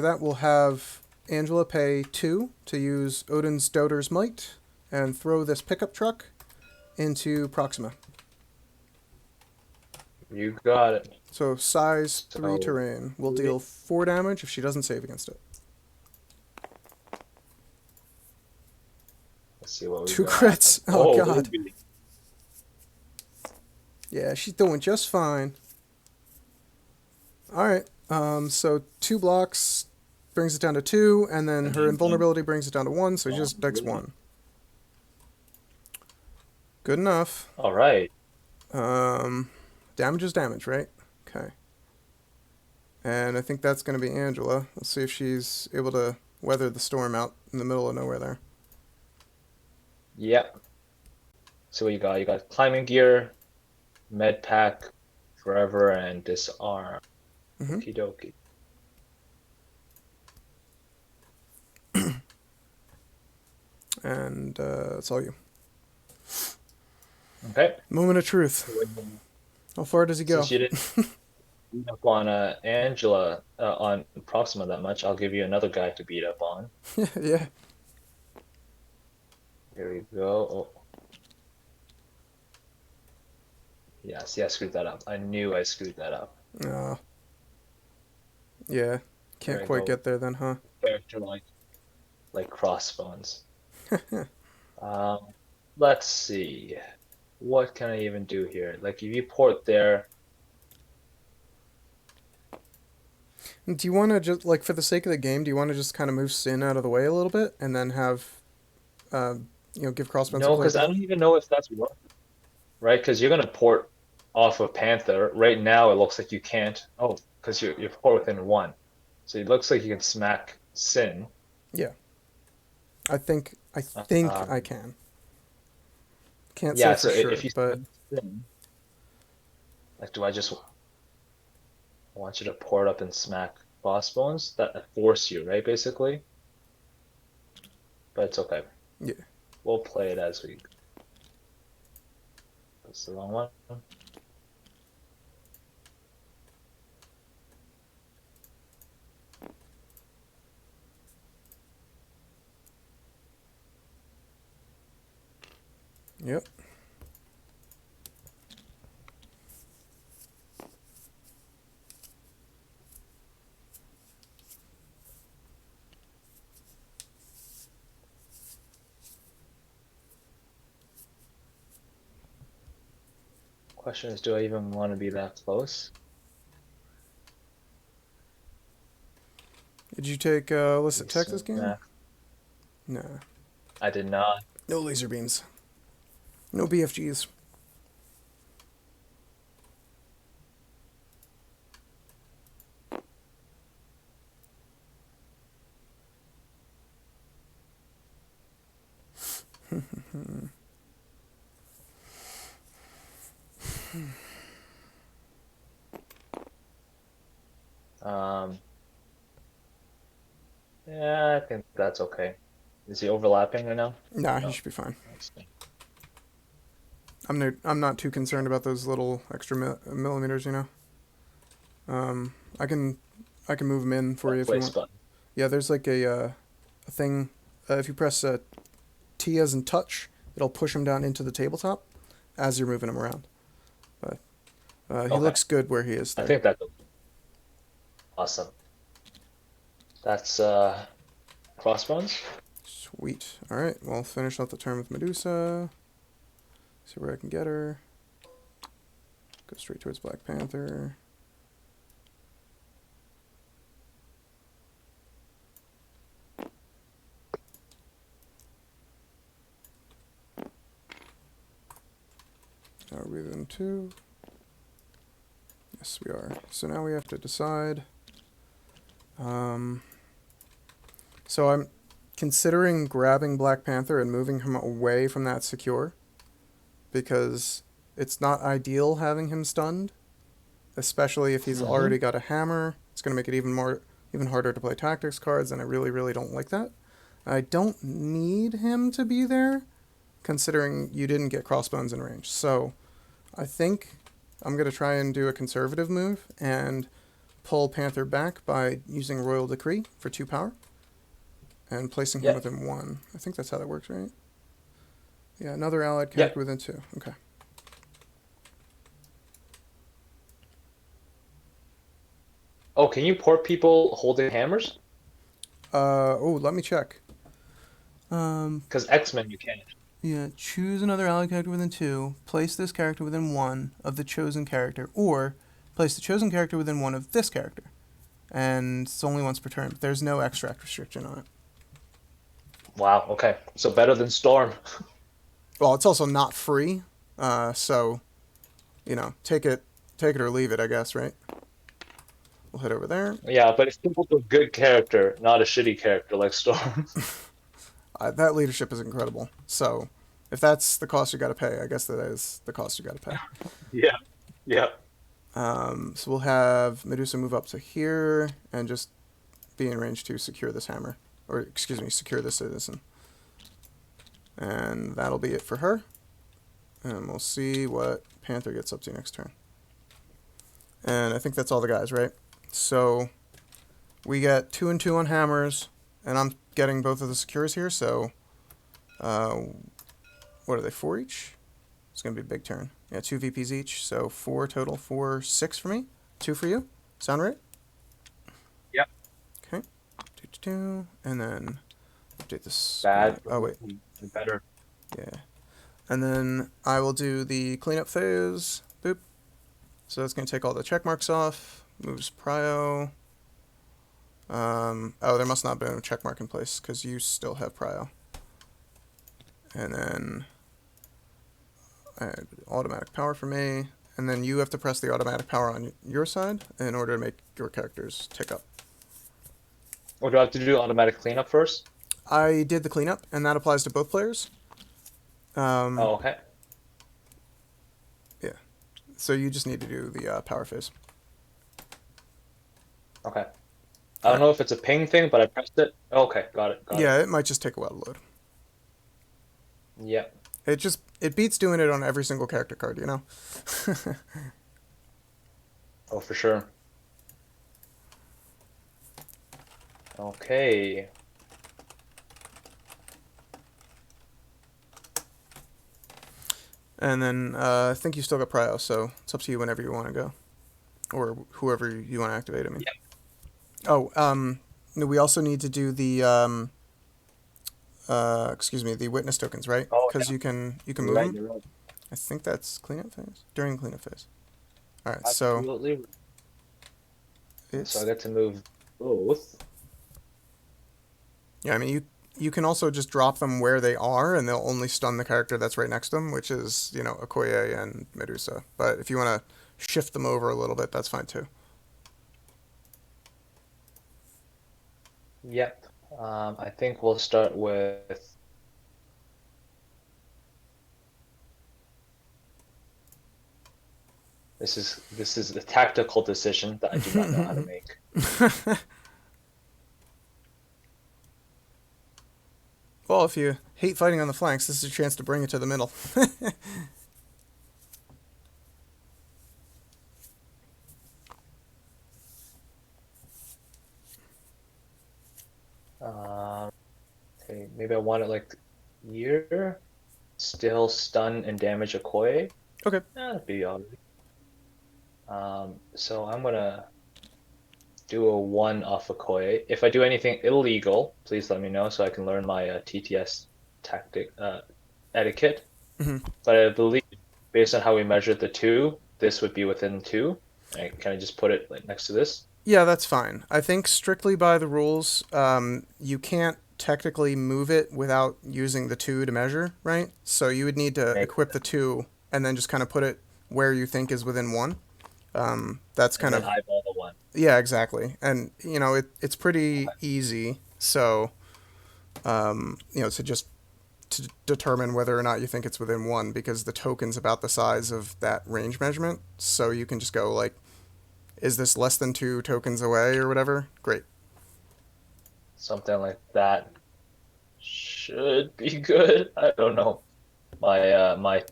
that, we'll have Angela pay 2 to use Odin's Doter's Might and throw this pickup truck into Proxima. You got it. So size 3 So terrain will deal 4 damage if she doesn't save against it. let's see what we 2 got. crits. Oh, God. Ruby. Yeah, she's doing just fine. Alright, so 2 blocks brings it down to 2, and then her invulnerability brings it down to 1, so he just dex 1. Good enough. All right. Damage is damage, right? Okay. And I think that's going to be Angela. Let's see if she's able to weather the storm out in the middle of nowhere there. Yep. So what you got? You got climbing gear, med pack, forever, and disarm. Mhm. Okie dokie. And that's all you. Okay. Moment of truth. How far does he go? Since you didn't beat up on Angela on Proxima that much, I'll give you another guy to beat up on. Yeah. Here we go. Oh. Yeah, see, I screwed that up. I knew I screwed that up. Yeah. Can't There I quite go. get there then, huh? Character like Crossbones. Let's see. What can I even do here? Like if you port there, Do you want to just, like, for the sake of the game, do you want to just kind of move Sin out of the way a little bit and then have, give Crossbones no, a because I playability? don't even know if that's worth it, right? Because you're gonna port off of Panther. Right now, it looks like you can't. Oh, because you're port within 1, so it looks like you can smack Sin. Yeah. I think I Um, can. Can't say yeah. for So sure, if you but smack Sin, like, do I just want you to port up and smack Crossbones? That force you, right? Basically, but it's okay. yeah. We'll play it as we. That's the wrong one. Yep. Question is, do I even want to be that close? Did you take illicit tech this game? Smack. Nah. I did not. No laser beams. No BFGs. Um, yeah, I think that's okay. Is he overlapping right now? Nah, he No. should be fine. Let's see. I'm not too concerned about those little extra millimeters, you know. I can move him in for you if you Place want. button. Yeah, there's like a thing. If you press T as in touch, it'll push him down into the tabletop as you're moving him around. But he Okay. looks good where he is I there. think that's awesome. That's Crossbones. Sweet. All right, well, finish out the turn with Medusa. See where I can get her. Go straight towards Black Panther. Are we then two? Yes, we are. So now we have to decide. So I'm considering grabbing Black Panther and moving him away from that secure, because it's not ideal having him stunned, especially if he's already got a hammer. It's going to make it even harder to play tactics cards, and I really, really don't like that. I don't need him to be there, considering you didn't get Crossbones in range. So I think I'm going to try and do a conservative move and pull Panther back by using Royal Decree for 2 power and placing him Yeah. within 1. I think that's how that works, right? Yeah, another allied character Yep. within 2. Okay. Oh, can you port people holding hammers? Oh, let me check. Um, Because X-Men you can't. yeah, choose another allied character within 2. Place this character within 1 of the chosen character, or place the chosen character within 1 of this character. And it's only once per turn. But there's no extract restriction on it. Wow. Okay. So better than Storm. Well, it's also not free, so take it or leave it, I guess, right? We'll head over there. Yeah, but it's still a good character, not a shitty character like Storm. That leadership is incredible. So, if that's the cost you got to pay, I guess that is the cost you got to pay. Yeah. Yeah. So we'll have Medusa move up to here and just be in range to secure this hammer, or excuse me, secure this citizen. And that'll be it for her. And we'll see what Panther gets up to next turn. And I think that's all the guys, right? So we get 2 and 2 on hammers, and I'm getting both of the secures here. So, what are they? 4 each. It's gonna be a big turn. Yeah, 2 VPs each, so 4 total. 4, 6 for me. 2 for you. Sound right? Yep. Okay. 2, 2, 2, and then update this. Bad. Oh wait. Better. Yeah. And then I will do the cleanup phase. Boop. So that's going to take all the check marks off. Moves prio. Oh, there must not have been a check mark in place because you still have prio. And then automatic power for me. And then you have to press the automatic power on your side in order to make your characters tick up. Or do I have to do automatic cleanup first? I did the cleanup, and that applies to both players. Oh, okay. Yeah. So you just need to do the power phase. Okay. I don't know if it's a ping thing, but I pressed it. Okay, got it. Got it. Yeah, it might just take a while to load. Yep. It beats doing it on every single character card, you know? Oh, for sure. Okay. And then I think you still got prio, so it's up to you whenever you want to go. Or whoever you want to activate, I mean. Yep. Oh, no, we also need to do the excuse me, the witness tokens, right? Oh, Because yeah. you can You're move right. them. You're right. I think that's cleanup phase. During cleanup phase. All right, so Absolutely. So I it's get to move both. yeah. I mean, you can also just drop them where they are, and they'll only stun the character that's right next to them, which is Okoye and Medusa. But if you want to shift them over a little bit, that's fine too. Yep. I think we'll start with. This is a tactical decision that I do not know how to make. Well, if you hate fighting on the flanks, this is a chance to bring it to the middle. Um, okay, maybe I want it like here. Still stun and damage Okoye. Okay. That'd be alright. So I'm gonna do a one off Okoye. If I do anything illegal, please let me know so I can learn my TTS tactic etiquette. hmm But I believe based on how we measured the two, this would be within two. Can I just put it like next to this? Yeah, that's fine. I think strictly by the rules, you can't technically move it without using the 2 to measure, right? So you would need to Make equip the 2 and then just kind of put it where you think is within 1. That's and kind then of eyeball the one. yeah, exactly. And it's pretty easy. So to just to determine whether or not you think it's within 1 because the token's about the size of that range measurement. So you can just go like, is this less than 2 tokens away or whatever? Great. Something like that should be good. I don't know. My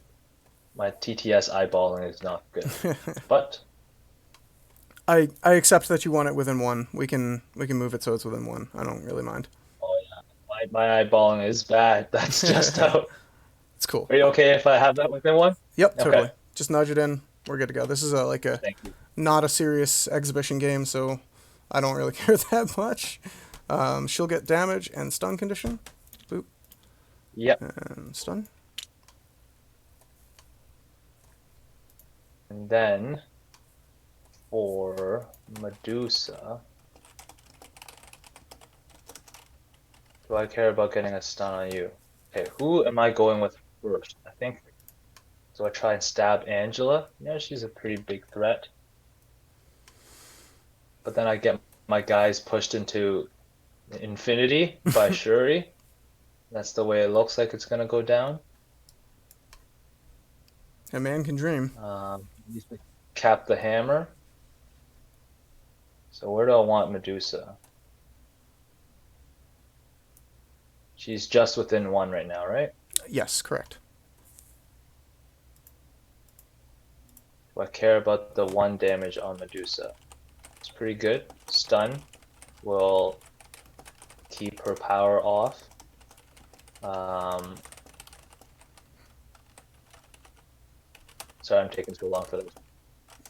TTS eyeballing is not good. But I accept that you want it within 1. We can move it so it's within 1. I don't really mind. oh yeah, my eyeballing is bad. That's just how. It's cool. Are you okay if I have that within one? Yep, Okay. totally. Just nudge it in. We're good to go. This is like a Thank you. not a serious exhibition game, so I don't really care that much. She'll get damage and stun condition. Boop Yep. and stun. And then for Medusa, do I care about getting a stun on you? Okay, who am I going with first? I think, so I try and stab Angela. Yeah, she's a pretty big threat. But then I get my guys pushed into infinity by Shuri. That's the way it looks like it's gonna go down. A man can dream. Needs to cap the hammer. So where do I want Medusa? She's just within one right now, right? Yes, correct. Do I care about the one damage on Medusa? It's pretty good. Stun will keep her power off. Sorry, I'm taking too long for this.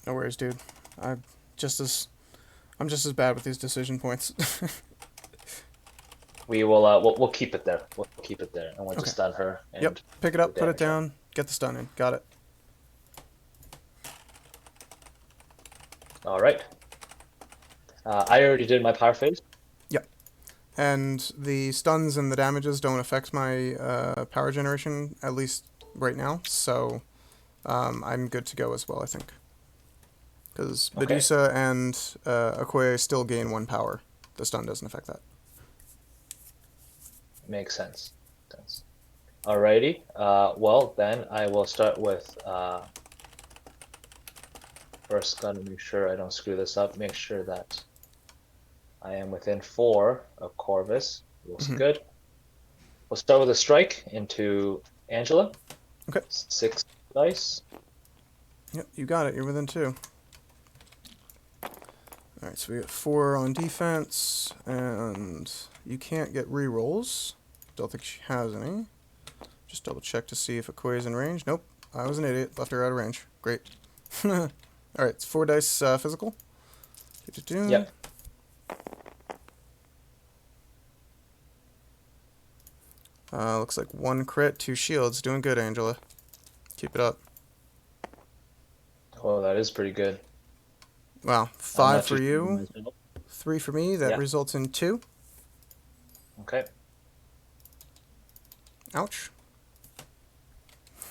No worries, dude. I'm just as I'm just as bad with these decision points. We will we'll keep it there. We'll keep it there, and we'll Okay. just stun her Yep. and Pick it up, the put it damage on. down, get the stun in. Got it. All right. I already did my power phase. Yep. And the stuns and the damages don't affect my power generation, at least right now. So I'm good to go as well, I think. Because Okay. Medusa and Okoye still gain 1 power. The stun doesn't affect that. Makes sense. Alrighty. Well, then I will start with first, gotta make sure I don't screw this up. Make sure that I am within 4 of Corvus. Looks Mhm. good. We'll start with a strike into Angela. Okay. 6 dice. Yep, you got it. You're within 2. Alright, so we got 4 on defense, and you can't get rerolls. Don't think she has any. Just double check to see if Okoye's in range. Nope, I was an idiot. Left her out of range. Great. Alright, it's 4 dice physical. Do-do-do. Yep. Looks like 1 crit, 2 shields. Doing good, Angela. Keep it up. Oh, that is pretty good. Wow, I'm 5 not for too you, myself. 3 for me. That Yeah. results in 2. Okay. Ouch.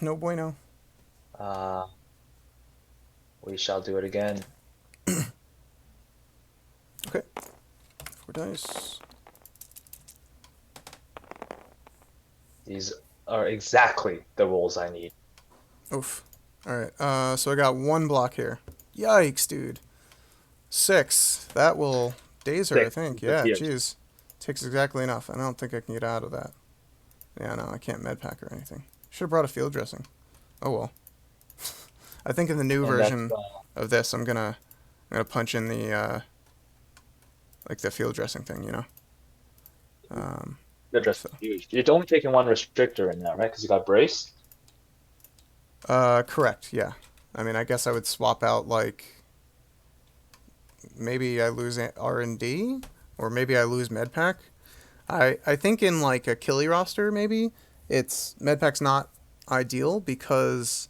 No bueno. Uh, we shall do it again. Okay. 4 dice. These are exactly the rolls I need. Oof. Alright, so I got 1 block here. Yikes, dude. 6. That will daze her, I 6 think. is Yeah, the jeez. Takes exactly enough. I don't think I can get out of that. Yeah, no, I can't medpack or anything. Should have brought a field dressing. Oh well. I think in the new And that's version of this, I'm gonna punch in the like the field dressing thing, you know. they're just So huge. You're only taking 1 restrictor in now, right? Because you got brace. correct. Yeah. I mean, I guess I would swap out like maybe I lose R&D or maybe I lose medpack. I think in like a Killy roster maybe it's medpack's not ideal because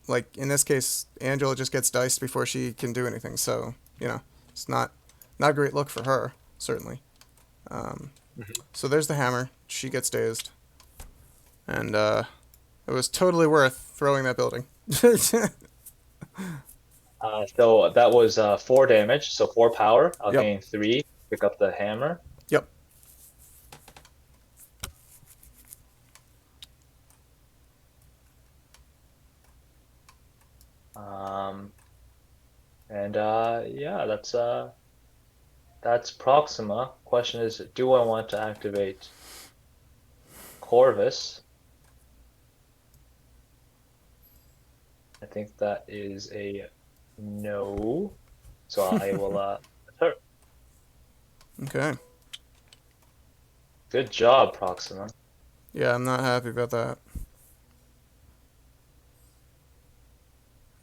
like in this case Angela just gets diced before she can do anything. So, you know, it's not a great look for her, certainly. Um, Mhm. so there's the hammer. She gets dazed. And it was totally worth throwing that building. So that was 4 damage, so 4 power. I'll Yep. gain 3. Pick up the hammer. Yep. And yeah, that's Proxima. Question is, do I want to activate Corvus? I think that is a no. So I will her. Okay. Good job, Proxima. Yeah, I'm not happy about that.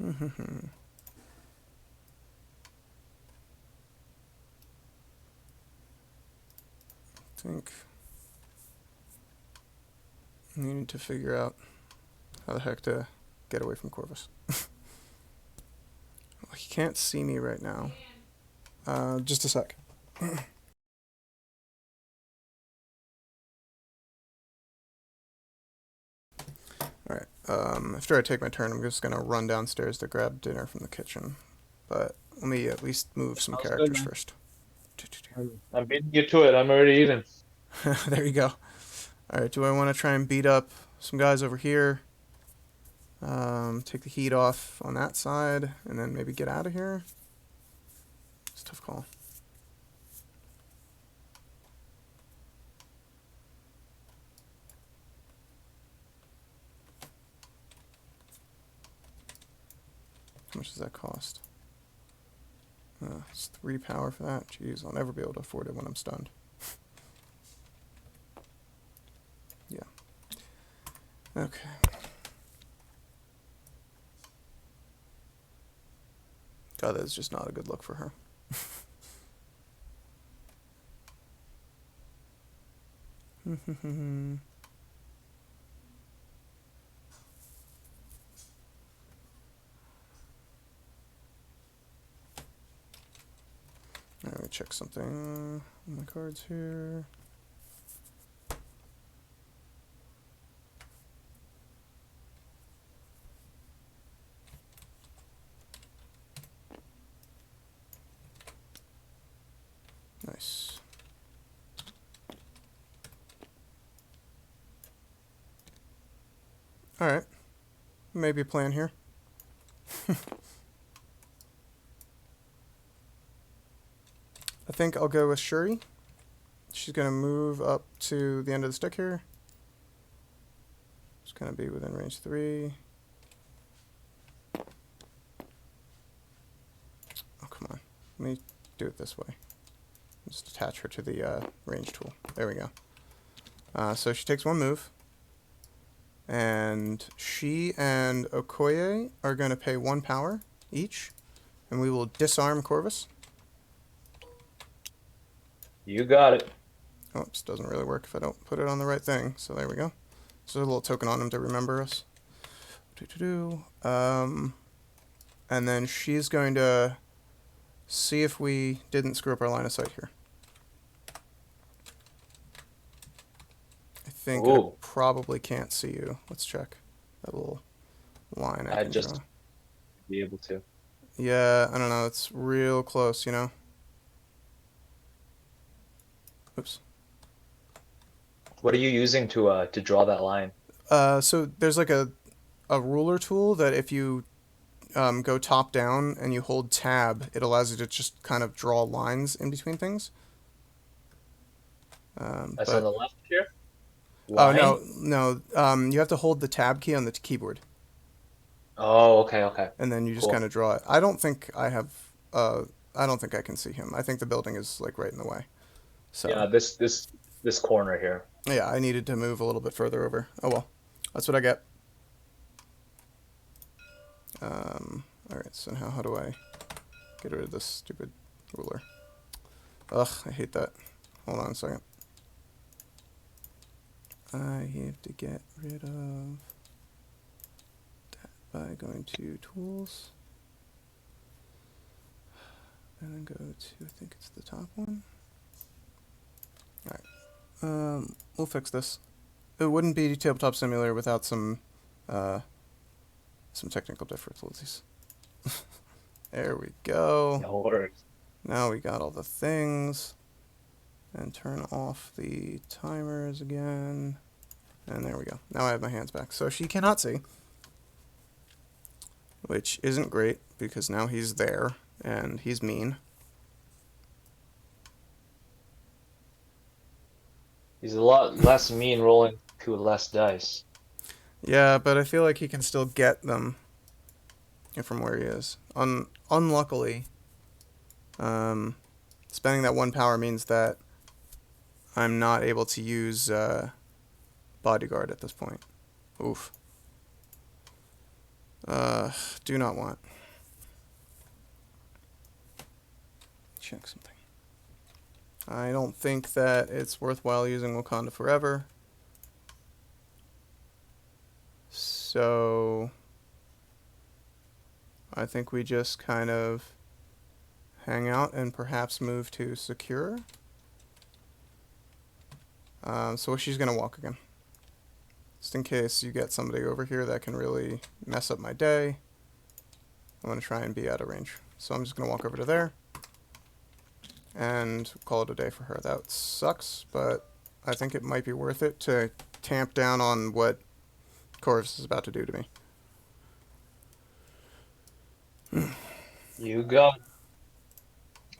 I think we need to figure out how the heck to get away from Corvus. Well, he can't see me right now. Just a sec. Alright, after I take my turn, I'm just gonna run downstairs to grab dinner from the kitchen. But let me at least move some Sounds good, characters man. first. I'm beating you to it. I'm already eating. There you go. Alright, do I want to try and beat up some guys over here? Take the heat off on that side, and then maybe get out of here? It's a tough call. How much does that cost? It's 3 power for that. Jeez, I'll never be able to afford it when I'm stunned. Yeah. Okay. God, that's just not a good look for her. Let me check something on my cards here. Nice. Alright. Maybe a plan here. I think I'll go with Shuri. She's going to move up to the end of the stick here. It's going to be within range 3. Oh, come on. Let me do it this way. Just attach her to the range tool. There we go. So she takes 1 move. And she and Okoye are going to pay 1 power each. And we will disarm Corvus. You got it. Oops, doesn't really work if I don't put it on the right thing. So there we go. So a little token on him to remember us. And then she's going to see if we didn't screw up our line of sight here. I think I probably can't see you. Let's check that little line I can just draw. be able to. Yeah, I don't know. It's real close, you know? Oops. What are you using to draw that line? So there's like a ruler tool that if you go top down and you hold tab, it allows you to just kind of draw lines in between things. That's on the left here? Oh, Line? no. You have to hold the tab key on the keyboard, Oh, okay, okay. and then you just Cool. kind of draw it. I don't think I have. I don't think I can see him. I think the building is like right in the way. So Yeah, this corner here. yeah, I needed to move a little bit further over. Oh well, that's what I get. All right. So now how do I get rid of this stupid ruler? Ugh, I hate that. Hold on a second. I have to get rid of that by going to tools and then go to, I think it's the top one. Alright, we'll fix this. It wouldn't be Tabletop Simulator without some technical difficulties. There we go. No worries. Now we got all the things. And turn off the timers again. And there we go. Now I have my hands back. So she cannot see. Which isn't great, because now he's there, and he's mean. He's a lot less mean rolling 2 less dice. Yeah, but I feel like he can still get them from where he is. Unluckily, spending that 1 power means that I'm not able to use Bodyguard at this point. Oof. Do not want. Check something. I don't think that it's worthwhile using Wakanda Forever. So I think we just kind of hang out and perhaps move to secure. So she's gonna walk again. Just in case you get somebody over here that can really mess up my day. I'm gonna try and be out of range. So I'm just gonna walk over to there and call it a day for her. That sucks, but I think it might be worth it to tamp down on what Corvus is about to do to me. You go.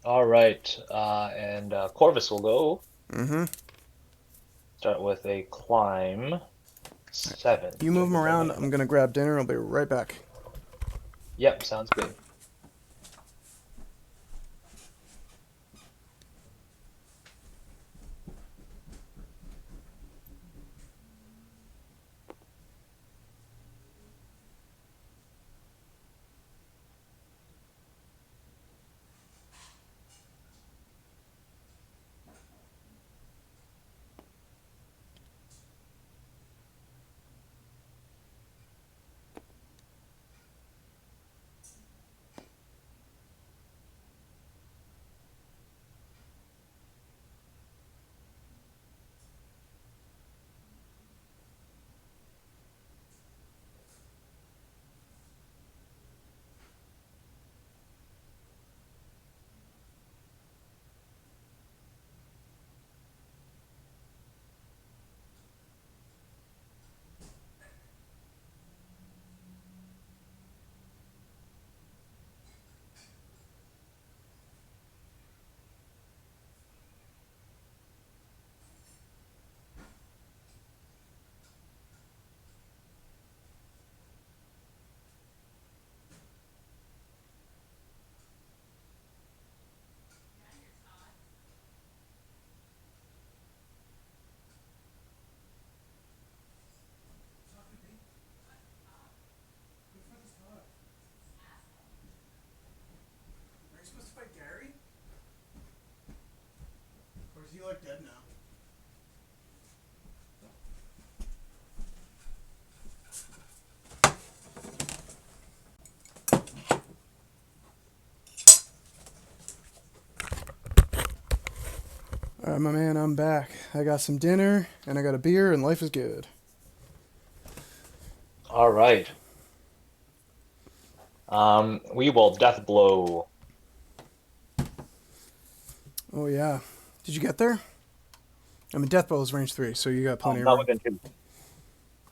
All right. And Corvus will go. Mm-hmm. Start with a climb. 7. You move him around. I'm gonna grab dinner. I'll be right back. Yep, sounds good. Are you supposed to fight Gary? Or is he like dead now? Alright, my man, I'm back. I got some dinner, and I got a beer, and life is good. All right. We will death blow. Oh, yeah. Did you get there? I mean, Death Bow is range 3, so you got plenty of Not room. within 2.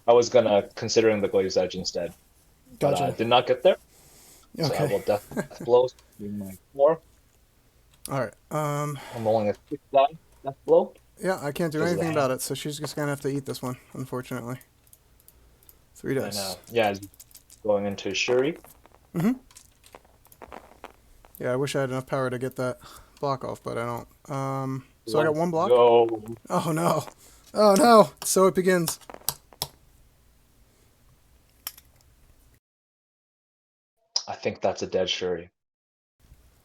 I was gonna considering the Glazed Edge instead, but I Gotcha. did not get there, so I Okay. will death blow. My 4. Alright, I'm rolling a 6 die death blow yeah, I can't do because of the anything hand. about it, so she's just gonna have to eat this one, unfortunately. 3 And dice. yeah, it's going into Shuri. Mm-hmm. Yeah, I wish I had enough power to get that block off, but I don't. So I got Let's one block? go. Oh, no. Oh, no! So it begins. I think that's a dead Shuri.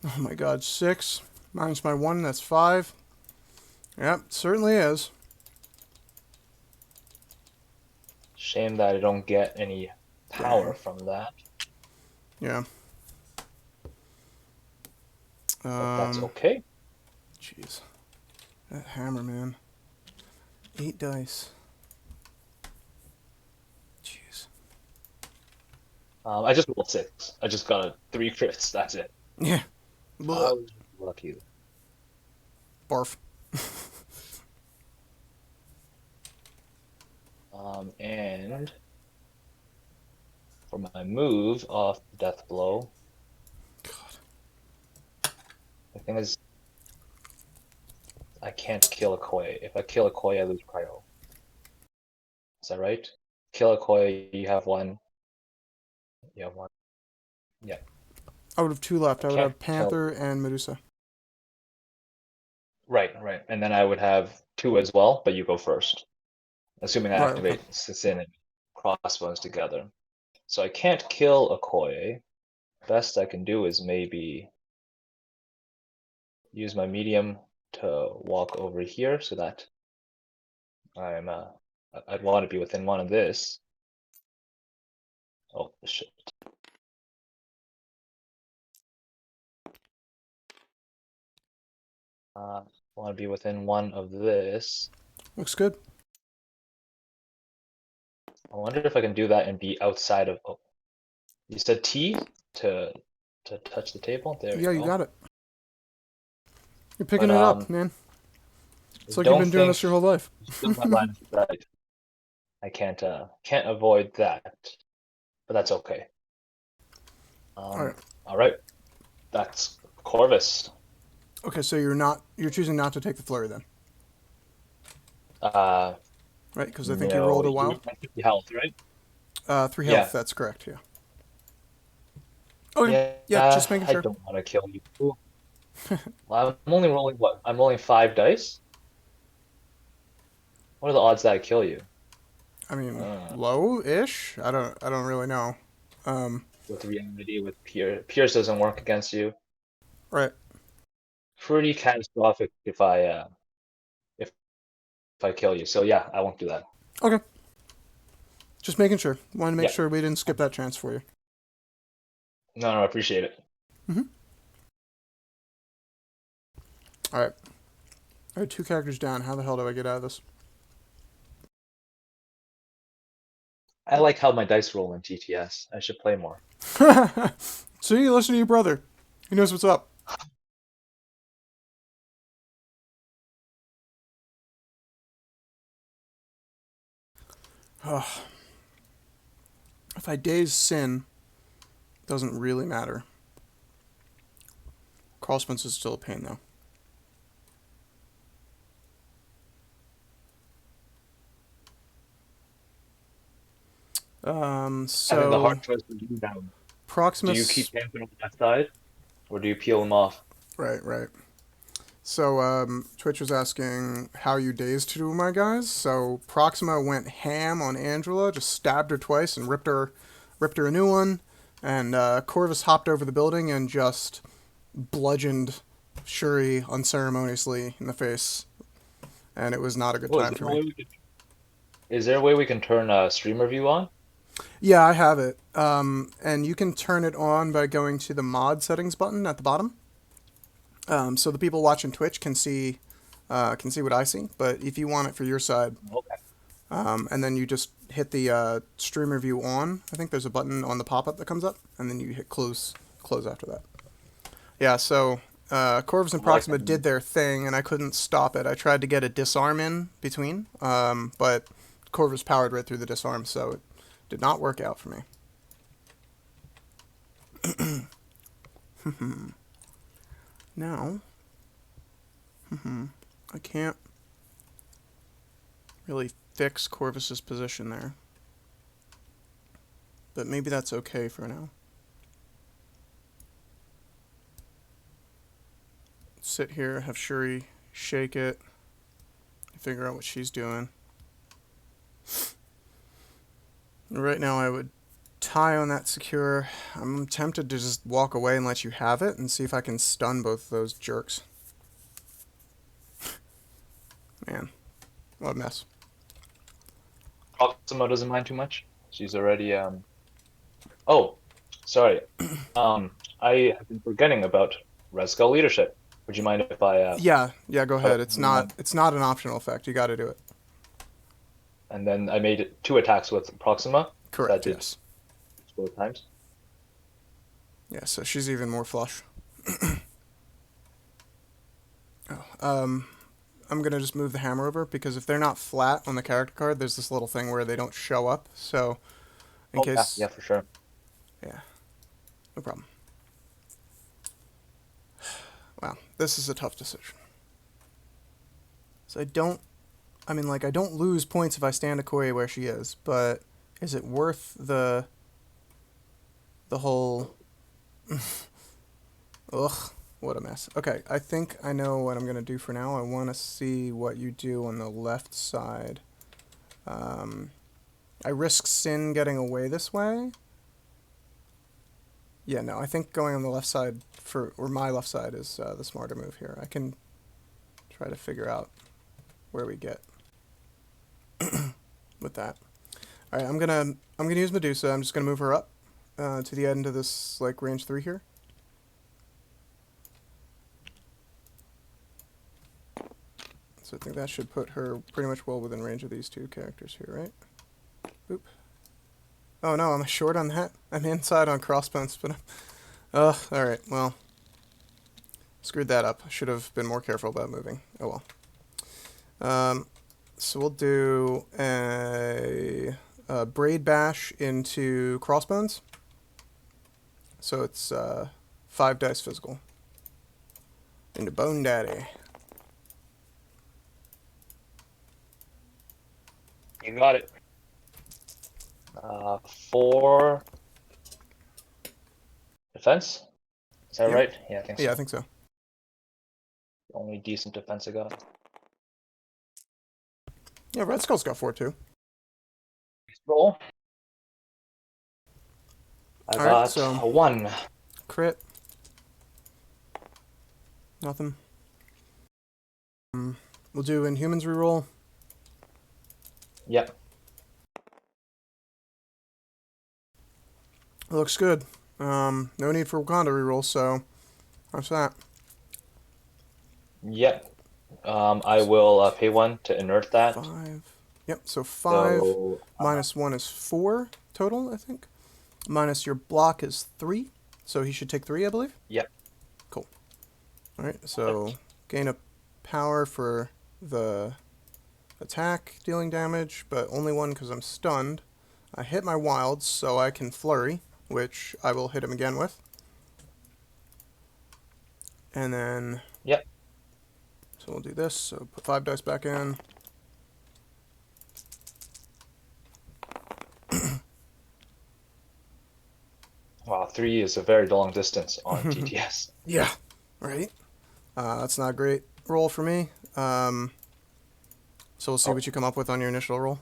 Oh, my God. 6 minus my 1, that's 5. Yep, certainly is. Shame that I don't get any power Dang. from that, Yeah. but that's okay. Jeez. That hammer, man. 8 dice. Jeez. I just rolled 6. I just got 3 crits. That's it. Yeah. I Blah. was lucky. Barf. And for my move off death blow, God. the thing is, I can't kill Okoye. If I kill Okoye, I lose cryo. Is that right? Kill Okoye, you have 1. You have 1. Yeah. I would have 2 left. I I would can't have kill. Panther and Medusa. Right, right. And then I would have 2 as well, but you go first. Assuming I Right, okay. activate Sin and Crossbones together. So I can't kill Okoye. Best I can do is maybe use my medium to walk over here so that I'm I'd want to be within one of this. Oh shit. Want to be within one of this. Looks good. I wonder if I can do that and be outside of. Oh, you said T to touch the table. There we Yeah, you go. got it. You're But picking it up, man. It's I like you've don't been doing think this your whole life. still my line of sight. I can't avoid that, but that's okay. All right. All right, that's Corvus. Okay, so you're choosing not to take the flurry then, Uh, right? Because I think you no, rolled a you wild. have 50 health, right? 3 Yeah. health. That's correct. Yeah. Okay. Yeah, Yep. Just making I sure. don't want to kill you. Well, I'm only rolling what? I'm rolling 5 dice. What are the odds that I kill you? I mean, Uh, low-ish. I don't really know. Um. with reality, with Pierce doesn't work against you. Right. Pretty catastrophic if I kill you. So yeah, I won't do that. Okay. Just making sure. Wanted to make Yeah, sure we didn't skip that chance for you. no, I appreciate it. Mm-hmm. All right. All right. 2 characters down. How the hell do I get out of this? I like how my dice roll in TTS. I should play more. So you listen to your brother. He knows what's up. Ugh. If I daze Sin, doesn't really matter. Carl Spence is still a pain though. I think the So hard choice is you down. Do you Proximus, keep Panther on that side, or do you peel him off? right, right. So Twitch was asking how you dazed two of my guys. So Proxima went ham on Angela, just stabbed her twice and ripped her a new one. And Corvus hopped over the building and just bludgeoned Shuri unceremoniously in the face. And it was not a good Oh, time for me. is there a way we can turn streamer view on? Yeah, I have it. And you can turn it on by going to the mod settings button at the bottom. So the people watching Twitch can see what I see. But if you want it for your side, Okay. and then you just hit the streamer view on. I think there's a button on the pop-up that comes up, and then you hit close after that. Yeah. So Corvus and Proxima did their thing, and I couldn't stop it. I tried to get a disarm in between, but Corvus powered right through the disarm, so it did not work out for me. Now, I can't really fix Corvus's position there. But maybe that's okay for now. Sit here, have Shuri shake it, figure out what she's doing. Right now I would tie on that secure. I'm tempted to just walk away and let you have it and see if I can stun both of those jerks. Man, what a mess. Proxima doesn't mind too much. She's already Oh, sorry. I have been forgetting about Red Skull leadership. Would you mind if I Yeah, go ahead. It's not an optional effect. You got to do it. and then I made 2 attacks with Proxima. Correct. That did Yes. both times. Yeah, so she's even more flush. I'm gonna just move the hammer over because if they're not flat on the character card, there's this little thing where they don't show up. So, in case, Yeah, for sure. yeah, no problem. Wow, this is a tough decision. So I don't lose points if I stand Okoye where she is, but is it worth the whole? Ugh. What a mess. Okay, I think I know what I'm going to do for now. I want to see what you do on the left side. I risk Sin getting away this way, Yeah, no, I think going on the left side or my left side is the smarter move here. I can try to figure out where we get with that. All right, I'm gonna use Medusa. I'm just gonna move her up to the end of this like range 3 here. So I think that should put her pretty much well within range of these two characters here, right? Oop. Oh no, I'm short on that. I'm inside on crossbones, but alright, well. Screwed that up. I should have been more careful about moving. Oh well. So we'll do a Braid Bash into Crossbones. So it's 5 dice physical. Into Bone Daddy. You got it. 4 defense. Is that Yep. right? Yeah, I think so. Yeah, I think so. Only decent defense I got. Yeah, Red Skull's got 4 too. Roll. I Alright, got so a 1. crit. Nothing. We'll do Inhumans reroll. Yep. Looks good. No need for Wakanda reroll, so that's that. Yep. I will pay 1 to inert that. 5. Yep, so 5 So, minus 1 is 4 total, I think. Minus your block is 3, so he should take 3, I believe. Yep. Cool. Alright, so gain a power for the attack dealing damage, but only 1 because I'm stunned. I hit my wilds, so I can flurry, which I will hit him again with. And then... Yep. So we'll do this, so put 5 dice back in. Wow, 3 is a very long distance on TTS. Yeah, right. That's not a great roll for me. So we'll see what you come up with on your initial roll.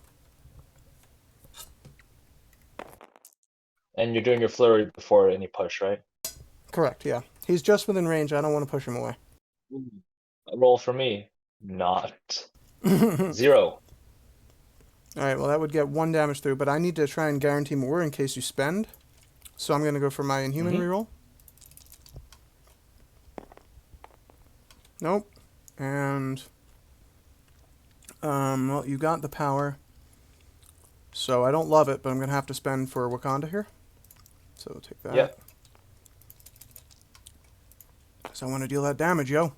And you're doing your flurry before any push, right? Correct, yeah. He's just within range. I don't want to push him away. A roll for me. Not. 0. Alright, well that would get 1 damage through, but I need to try and guarantee more in case you spend. So I'm going to go for my Inhuman reroll. Nope. And... well, you got the power. So I don't love it, but I'm going to have to spend for Wakanda here. So take that. Yep. Because I want to deal that damage, yo.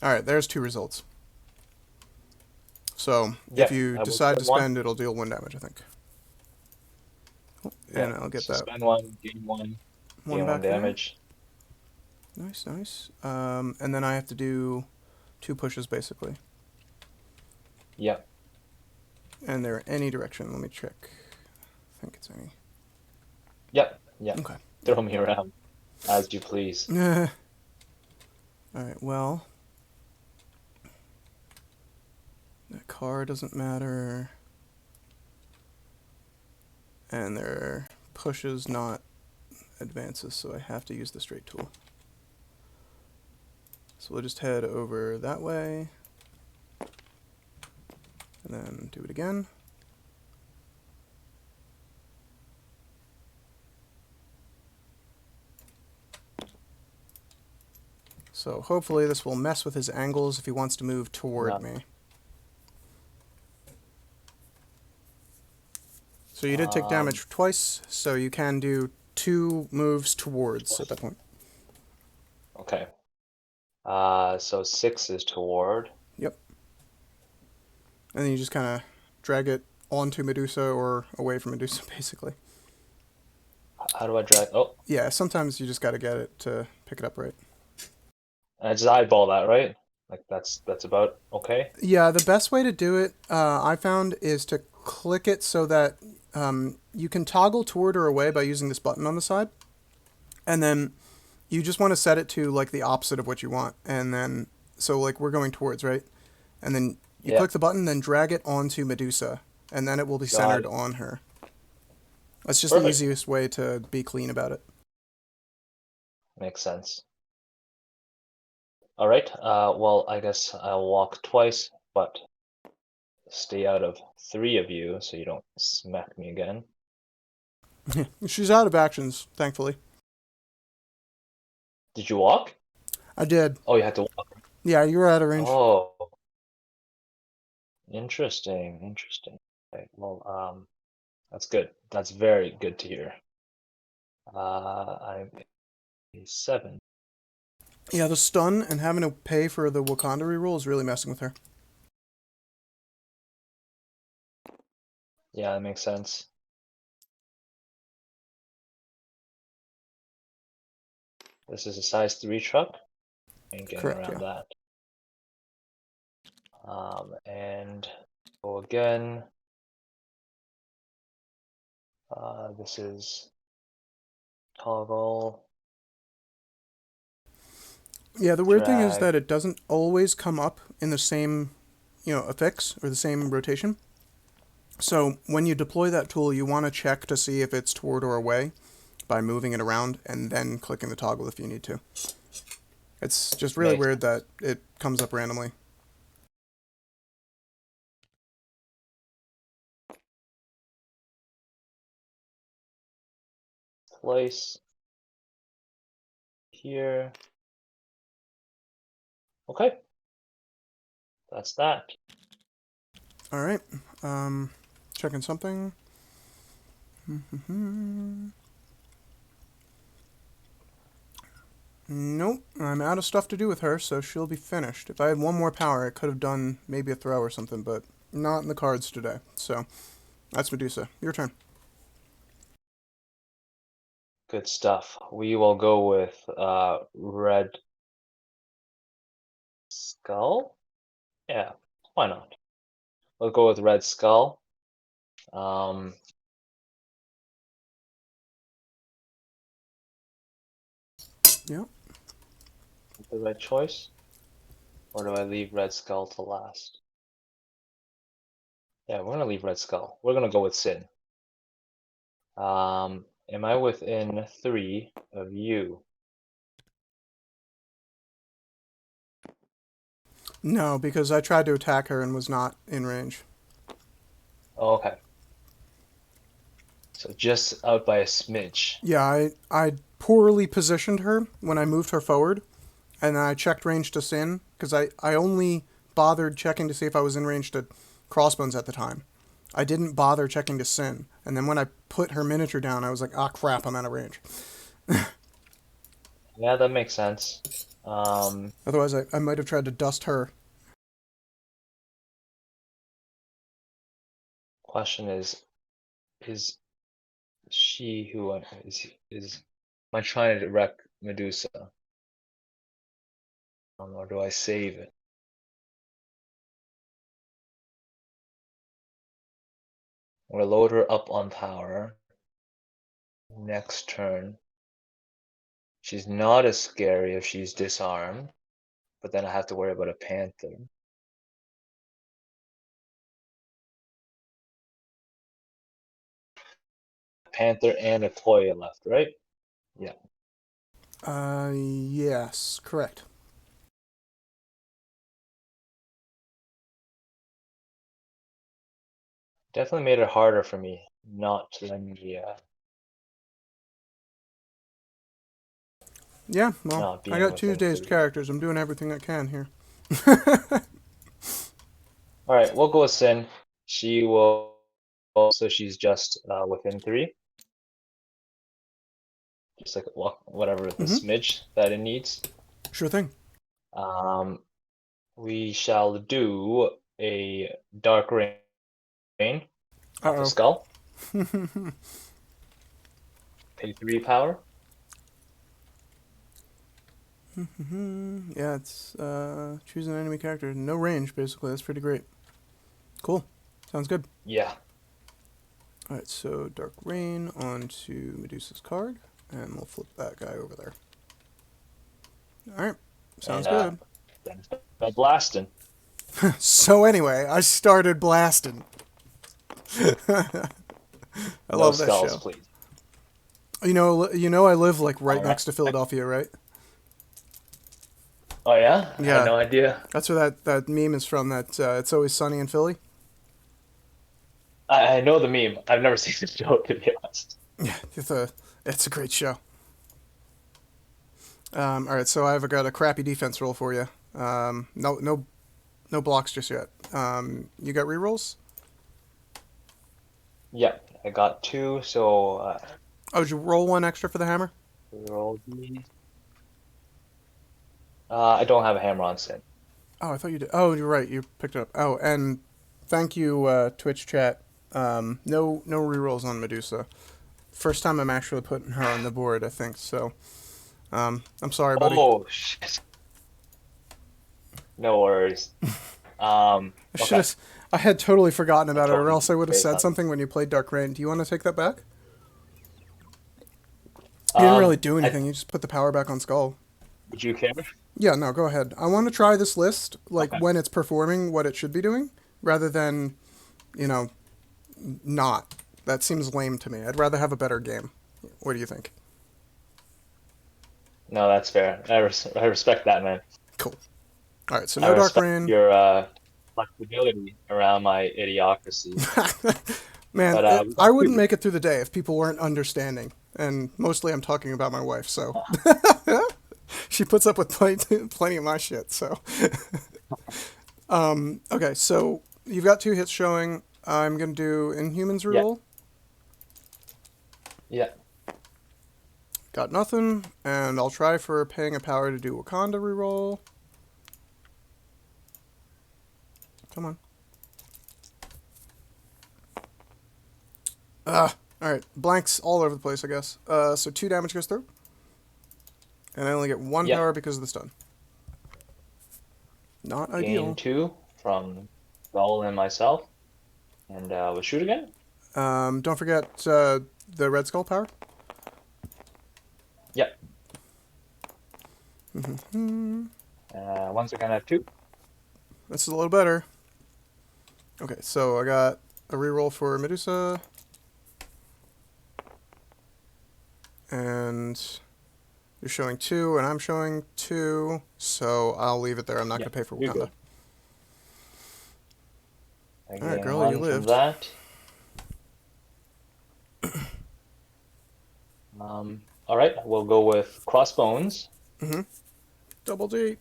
Alright, there's 2 results. So, Yep, if you I will decide to spend 1. spend, it'll deal 1 damage, I think. And I'll get So that spend 1, gain 1, gain 1 back there. damage. Nice, nice. And then I have to do 2 pushes, basically. Yep. And they're any direction. Let me check. I think it's any. Yep. Yep. Okay. Throw me around as you please. Alright, well. That car doesn't matter. And their pushes, not advances, so I have to use the straight tool. So we'll just head over that way. And then do it again. So hopefully this will mess with his angles if he wants to move toward me. So you did take damage twice, so you can do 2 moves towards at that point. Okay. So 6 is toward. Yep. And then you just kind of drag it onto Medusa or away from Medusa, basically. How do I drag? Oh. Yeah, sometimes you just got to get it to pick it up right. I just eyeball that, right? Like that's about okay. Yeah, the best way to do it, I found, is to click it so that you can toggle toward or away by using this button on the side. And then you just want to set it to like the opposite of what you want. And then, so like we're going towards, right? And then you click the button, then drag it onto Medusa. And then it will be centered on her. That's just the easiest way to be clean about it. Makes sense. All right. Well, I guess I'll walk twice, but stay out of 3 of you so you don't smack me again. She's out of actions, thankfully. Did you walk? I did. Oh, you had to walk. Yeah, you were out of range. Oh, interesting, interesting. Okay, well, that's good. That's very good to hear. I'm a 7. Yeah, the stun and having to pay for the Wakanda reroll is really messing with her. Yeah, that makes sense. This is a size 3 truck. Ain't getting Correct, around yeah. that. And go again. This is toggle, Yeah, the weird thing is drag. that it doesn't always come up in the same, affix or the same rotation. So when you deploy that tool, you want to check to see if it's toward or away by moving it around and then clicking the toggle if you need to. It's just really Makes weird that it comes up randomly. place here. Okay, that's that. All right. Checking something. Nope, I'm out of stuff to do with her, so she'll be finished. If I had one more power, I could have done maybe a throw or something, but not in the cards today. So that's Medusa. Your turn. Good stuff. We will go with Red Skull. Yeah, why not? We'll go with Red Skull. Yep. The right choice? Or do I leave Red Skull to last? Yeah, we're gonna leave Red Skull. We're gonna go with Sin. Am I within 3 of you? No, because I tried to attack her and was not in range. Oh, okay. So just out by a smidge. Yeah, I poorly positioned her when I moved her forward, and I checked range to Sin, because I only bothered checking to see if I was in range to Crossbones at the time. I didn't bother checking to Sin, and then when I put her miniature down, I was like, ah, crap, I'm out of range. Yeah, that makes sense. Otherwise, I might have tried to dust her. Question is she who is am I trying to wreck Medusa? Or do I save it? I'm gonna load her up on power. Next turn. She's not as scary if she's disarmed, but then I have to worry about a panther. Panther and a Toya left, right? Yeah. Yes, correct. Definitely made it harder for me not to let me Yeah, well, not I being got within Tuesday's 3. characters. I'm doing everything I can here. Alright, we'll go with Sin. She will so she's just within 3. Just like whatever the Mm-hmm. smidge that it needs. Sure thing. We shall do a Dark Rain off the Uh-oh. skull. Pay 3 power. Yeah, it's choose an enemy character. No range, basically. That's pretty great. Cool. Sounds good. Yeah. Alright, so Dark Rain onto Medusa's card, and we'll flip that guy over there. Alright, sounds And good. then start blasting. So anyway, I started blasting. I No love this skulls, show. please. I live like right All right. next to Philadelphia, right? Oh yeah, I had Yeah, no idea. that's where that meme is from. That it's always sunny in Philly. I know the meme. I've never seen the show to be honest. Yeah, it's a great show. All right, so I've got a crappy defense roll for you. No blocks just yet. You got rerolls? Yeah, I got two, so Oh, did you roll one extra for the hammer? roll these. I don't have a hammer on Sin. Oh, I thought you did. Oh, you're right. You picked it up. Oh, and thank you, Twitch chat. No rerolls on Medusa. First time I'm actually putting her on the board, I think. So, I'm sorry, buddy. Oh shit. No worries. I should Okay. have. I had totally forgotten I about it, or totally else I would have based said on. something when you played Dark Reign. Do you want to take that back? You didn't really do I anything. You just put the power back on Skull. would you care? Yeah, no, go ahead. I want to try this list, like Okay. when it's performing what it should be doing, rather than, you know, not. That seems lame to me. I'd rather have a better game. What do you think? No, that's fair. I respect that, man. Cool. All right, so I no Dark respect Reign. your flexibility around my idiocracy. Man, But we I got wouldn't two. make it through the day if people weren't understanding. And mostly I'm talking about my wife, so she puts up with plenty of my shit, so. Okay, so you've got two hits showing. I'm going to do Inhumans Yeah, reroll. yeah, Got nothing, and I'll try for paying a power to do Wakanda reroll. Come on. Alright, blanks all over the place, I guess. So 2 damage goes through, and I only get 1 yeah. power because of the stun. Not Gain ideal. two from Gull and myself, and we'll shoot again. Don't forget the Red Skull power. Yeah. Hmm. Once again, I have two. This is a little better. Okay, so I got a reroll for Medusa, and you're showing 2, and I'm showing 2, so I'll leave it there. I'm not Yeah, going to pay for you're Wakanda. good. I Alright, gain girl, you one from lived. that. All right, we'll go with Crossbones. Mm-hmm. Double D.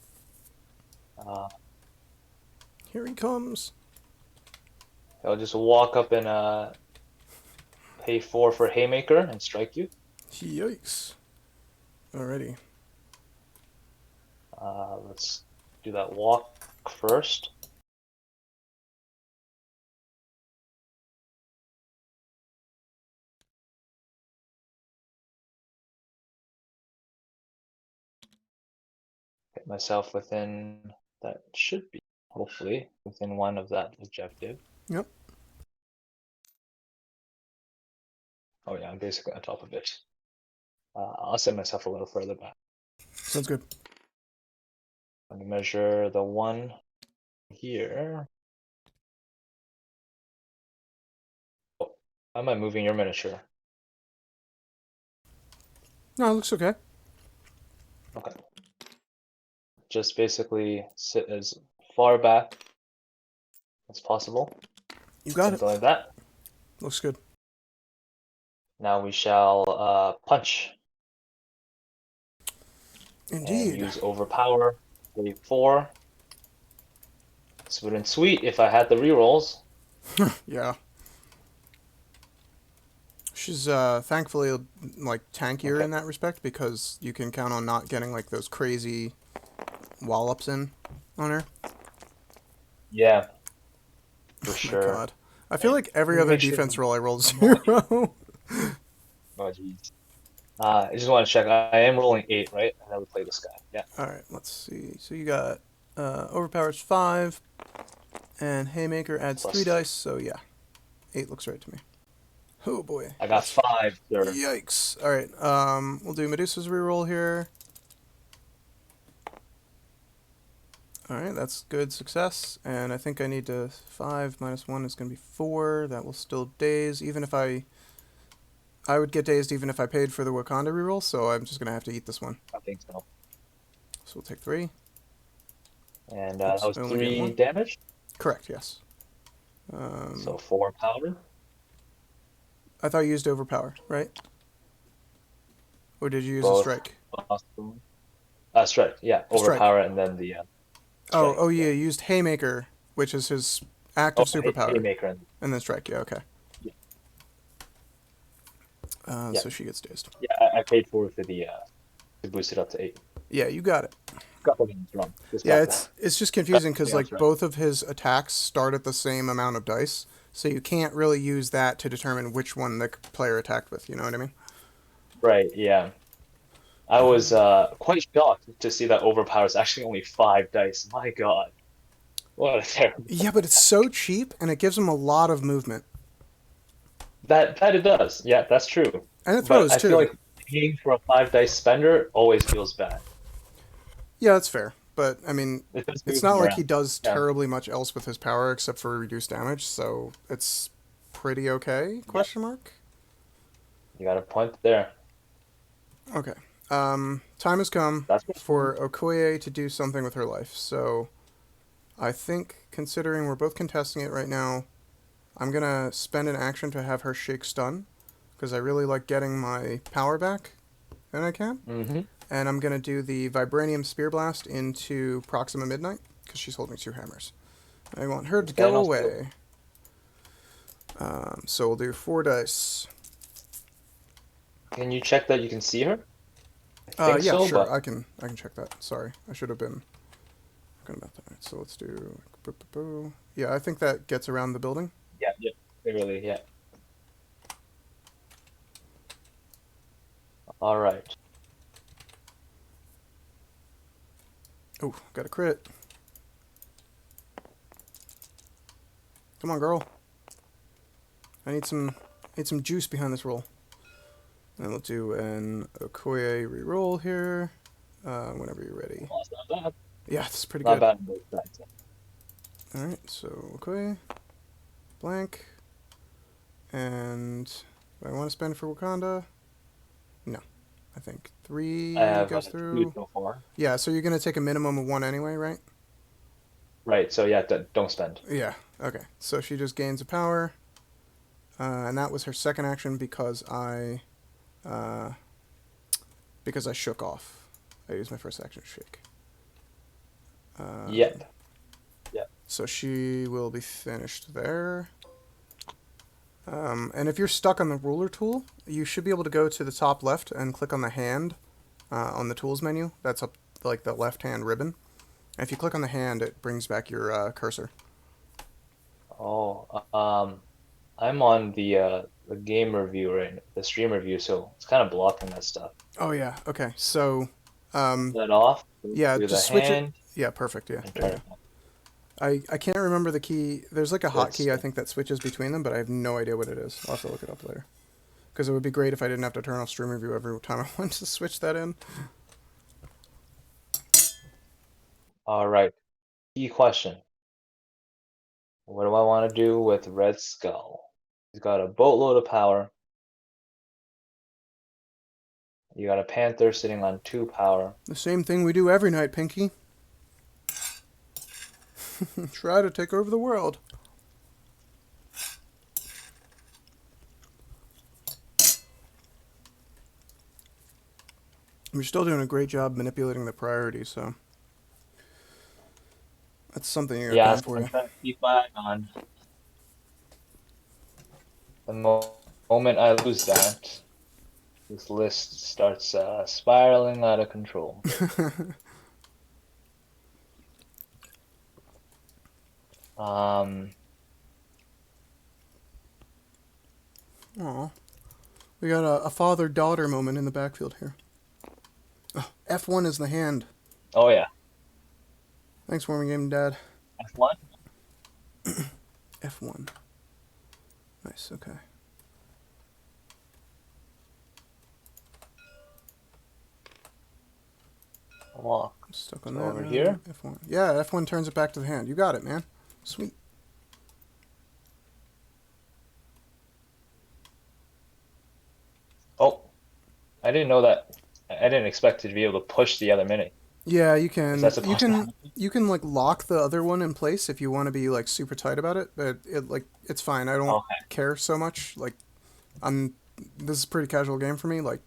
Uh, Here he comes. I'll just walk up and pay four for Haymaker and strike you. Yikes. Alrighty. Let's do that walk first. Get myself within, that should be, hopefully, within one of that objective. Yep. Oh yeah, I'm basically on top of it. I'll set myself a little further back. Sounds good. I'm gonna measure the one here. Oh, how am I moving your miniature? No, it looks okay. Okay. Just basically sit as far back as possible. You got it. Something like that. Looks good. Now we shall punch and Indeed. use overpower. Wave 4. This would have been sweet if I had the rerolls. Yeah. She's thankfully like tankier Okay. in that respect because you can count on not getting like those crazy wallops in on her. Yeah, for Oh my sure. god. I feel like every Let me other make sure defense roll I rolled I'm not. 0. Oh, jeez. I just want to check. I am rolling 8, right? I never played this guy. Yeah. Alright, let's see. So you got overpowers 5, and Haymaker adds 3 Plus, dice, so yeah. 8 looks right to me. Oh boy. I got 5, sir. Yikes. Alright, we'll do Medusa's reroll here. Alright, that's good success. And I think I need to 5 minus 1 is going to be 4. That will still daze, even if I I would get dazed even if I paid for the Wakanda reroll, so I'm just gonna have to eat this one. I think so. So we'll take 3. And that Oops, was I only get 3 1. damage. Correct, yes. So 4 power. I thought you used overpower, right? Or did you use a Both strike? possible. Strike. Yeah, Strike. overpower and then the strike. Oh yeah, Yeah. you used Haymaker, which is his Oh, active superpower, haymaker. and then strike. Yeah, okay. Yeah. Yeah. So she gets dazed. Yeah. I paid for the to boost it up to 8. Yeah, you got it. Couple games wrong. Just Yeah, got it's just confusing couple because games like right. both of his attacks start at the same amount of dice, so you can't really use that to determine which one the player attacked with. You know what I mean? Right. Yeah. I was quite shocked to see that overpower is actually only 5 dice. My God, what a terrible Yeah, but it's so cheap and it gives him a lot of movement, that it does. Yeah, that's true. and it But throws I feel too. like paying for a 5 dice spender always feels bad. Yeah, that's fair. But I mean, It does it's move not him like he around. does Yeah, terribly much else with his power except for reduced damage, so it's pretty okay? yeah. Question mark. You got a point there. Okay. Time has come That's what. for Okoye to do something with her life. So I think, considering we're both contesting it right now, I'm gonna spend an action to have her shake stun because I really like getting my power back, and I can. Mm-hmm. And I'm gonna do the Vibranium Spear Blast into Proxima Midnight because she's holding 2 hammers. I want her to go away. So we'll do 4 dice. Can you check that you can see her? I think Yeah, so, sure. but I can check that. Sorry, I should have been talking about that. So let's do. Yeah, I think that gets around the building. yeah, yeah, really, yeah. All right. Oh, got a crit. Come on, girl. I need some juice behind this roll. And we'll do an Okoye reroll here. Whenever you're ready. Well, it's not bad. Yeah, this is pretty Not good. bad on both sides. All right, so Okoye, blank, and do I want to spend for Wakanda? No, I think 3 I have goes 2 through. so far. Yeah, so you're gonna take a minimum of 1 anyway, right? Right. So yeah, don't spend. Yeah. Okay. So she just gains a power, and that was her second action uh, because I shook off. I used my first action to shake. Yep. Yep. So she will be finished there. And if you're stuck on the ruler tool, you should be able to go to the top left and click on the hand on the tools menu. That's up like the left hand ribbon. And if you click on the hand, it brings back your cursor. Oh, I'm on the game review right, the stream review, so it's kind of blocking that stuff. Oh yeah. Okay. So Let off. Go yeah, through the just switch it. hand Yeah, perfect. Yeah. and There turn you it go. on. I can't remember the key. There's like a Let's hotkey I think that switches between them, but I have no idea what it is. I'll have to look it up later. Because it would be great if I didn't have to turn off stream review every time I wanted to switch that in. All right. Key question. What do I want to do with Red Skull? He's got a boatload of power. You got a Panther sitting on 2 power. The same thing we do every night, Pinky. Try to take over the world. You're still doing a great job manipulating the priorities, so that's something you're Yeah, going for I'm you. trying to keep my eye on. The moment I lose that, this list starts spiraling out of control. Um, Aw. We got a father-daughter moment in the backfield here. Oh, F1 is the hand. oh yeah, Thanks, Warming Game Dad. F1. F1. Nice, okay. Walk I'm stuck on So that. over here? F1. Yeah, F1 turns it back to the hand. You got it, man. Sweet. I didn't know that. I didn't expect it to be able to push the other mini. Yeah, you Is can. that You supposed to can. happen? You can like lock the other one in place if you want to be like super tight about it. But it like it's fine. I don't Okay, care so much. Like I'm. This is a pretty casual game for me. Like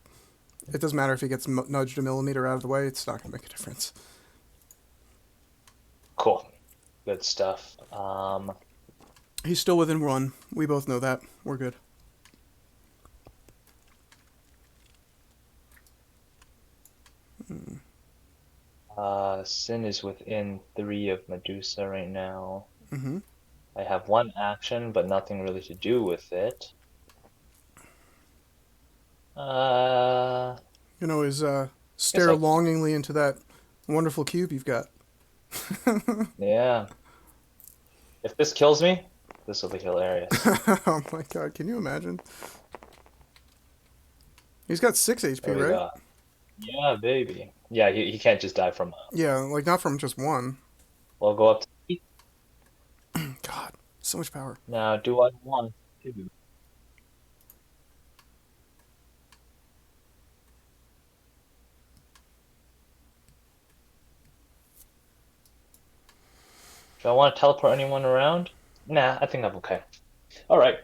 it doesn't matter if he gets nudged a millimeter out of the way. It's not gonna make a difference. cool. Good stuff. He's still within one. We both know that. We're good. Sin is within three of Medusa right now. Mm-hmm. I have one action, but nothing really to do with it. Uh, You know, is guess stare I, longingly into that wonderful cube you've got. yeah. If this kills me, this will be hilarious. Oh my god, can you imagine? He's got 6 There HP, we right? go. Yeah, baby. Yeah, he can't just die from. Yeah, like not from just one. We'll go up to eight. God, so much power. Now, do I want to? Do I want to teleport anyone around? Nah, I think I'm okay. All right,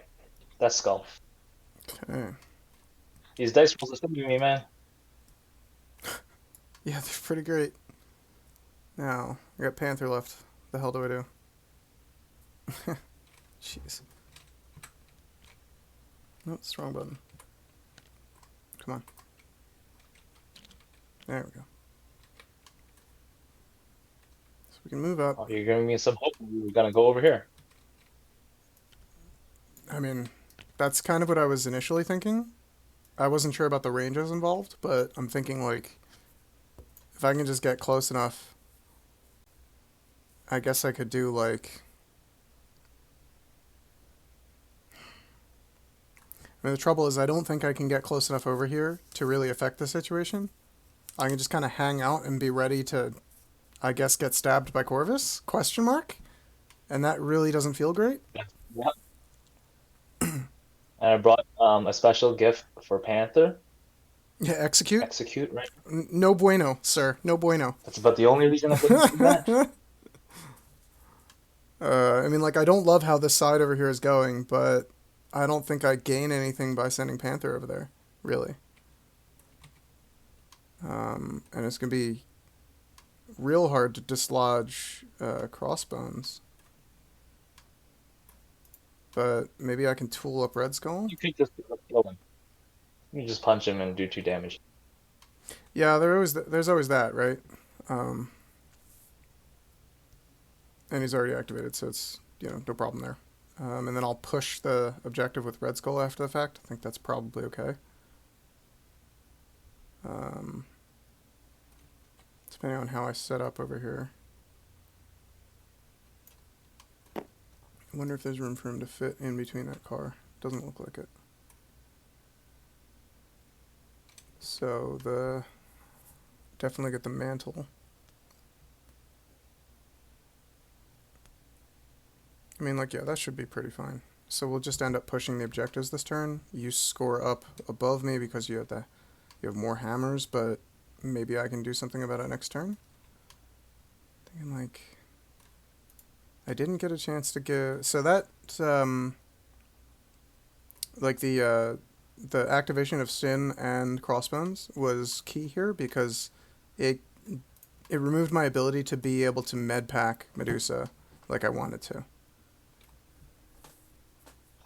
that's Skull. Okay. These dice rolls are still giving me, man. Yeah, they're pretty great. Now, I got Panther left. The hell do I do? Jeez. No, it's the wrong button. Come on. There we go. So we can move up. Oh, you're giving me some hope. We're gonna go over here. I mean, that's kind of what I was initially thinking. I wasn't sure about the ranges involved, but I'm thinking like if I can just get close enough, I guess I could do like. I mean, the trouble is I don't think I can get close enough over here to really affect the situation. I can just kind of hang out and be ready to, I guess, get stabbed by Corvus? Question mark. And that really doesn't feel great. Yep. And I brought a special gift for Panther. Yeah, execute. Execute, right? No bueno, sir. No bueno. That's about the only reason I'm going to do that. I mean, like, I don't love how this side over here is going, but I don't think I gain anything by sending Panther over there, really. And it's going to be real hard to dislodge Crossbones. But maybe I can tool up Red Skull? You could just kill him. You just punch him and do 2 damage. Yeah, there's always that, right? Um, and he's already activated, so it's, no problem there. And then I'll push the objective with Red Skull after the fact. I think that's probably okay. Um, depending on how I set up over here. I wonder if there's room for him to fit in between that car. Doesn't look like it. So definitely get the mantle. I mean, like, yeah, that should be pretty fine. So we'll just end up pushing the objectives this turn. You score up above me because you have more hammers, but maybe I can do something about it next turn. Thinking like I didn't get a chance to give so that like the activation of Sin and Crossbones was key here because it it removed my ability to be able to med pack Medusa like I wanted to.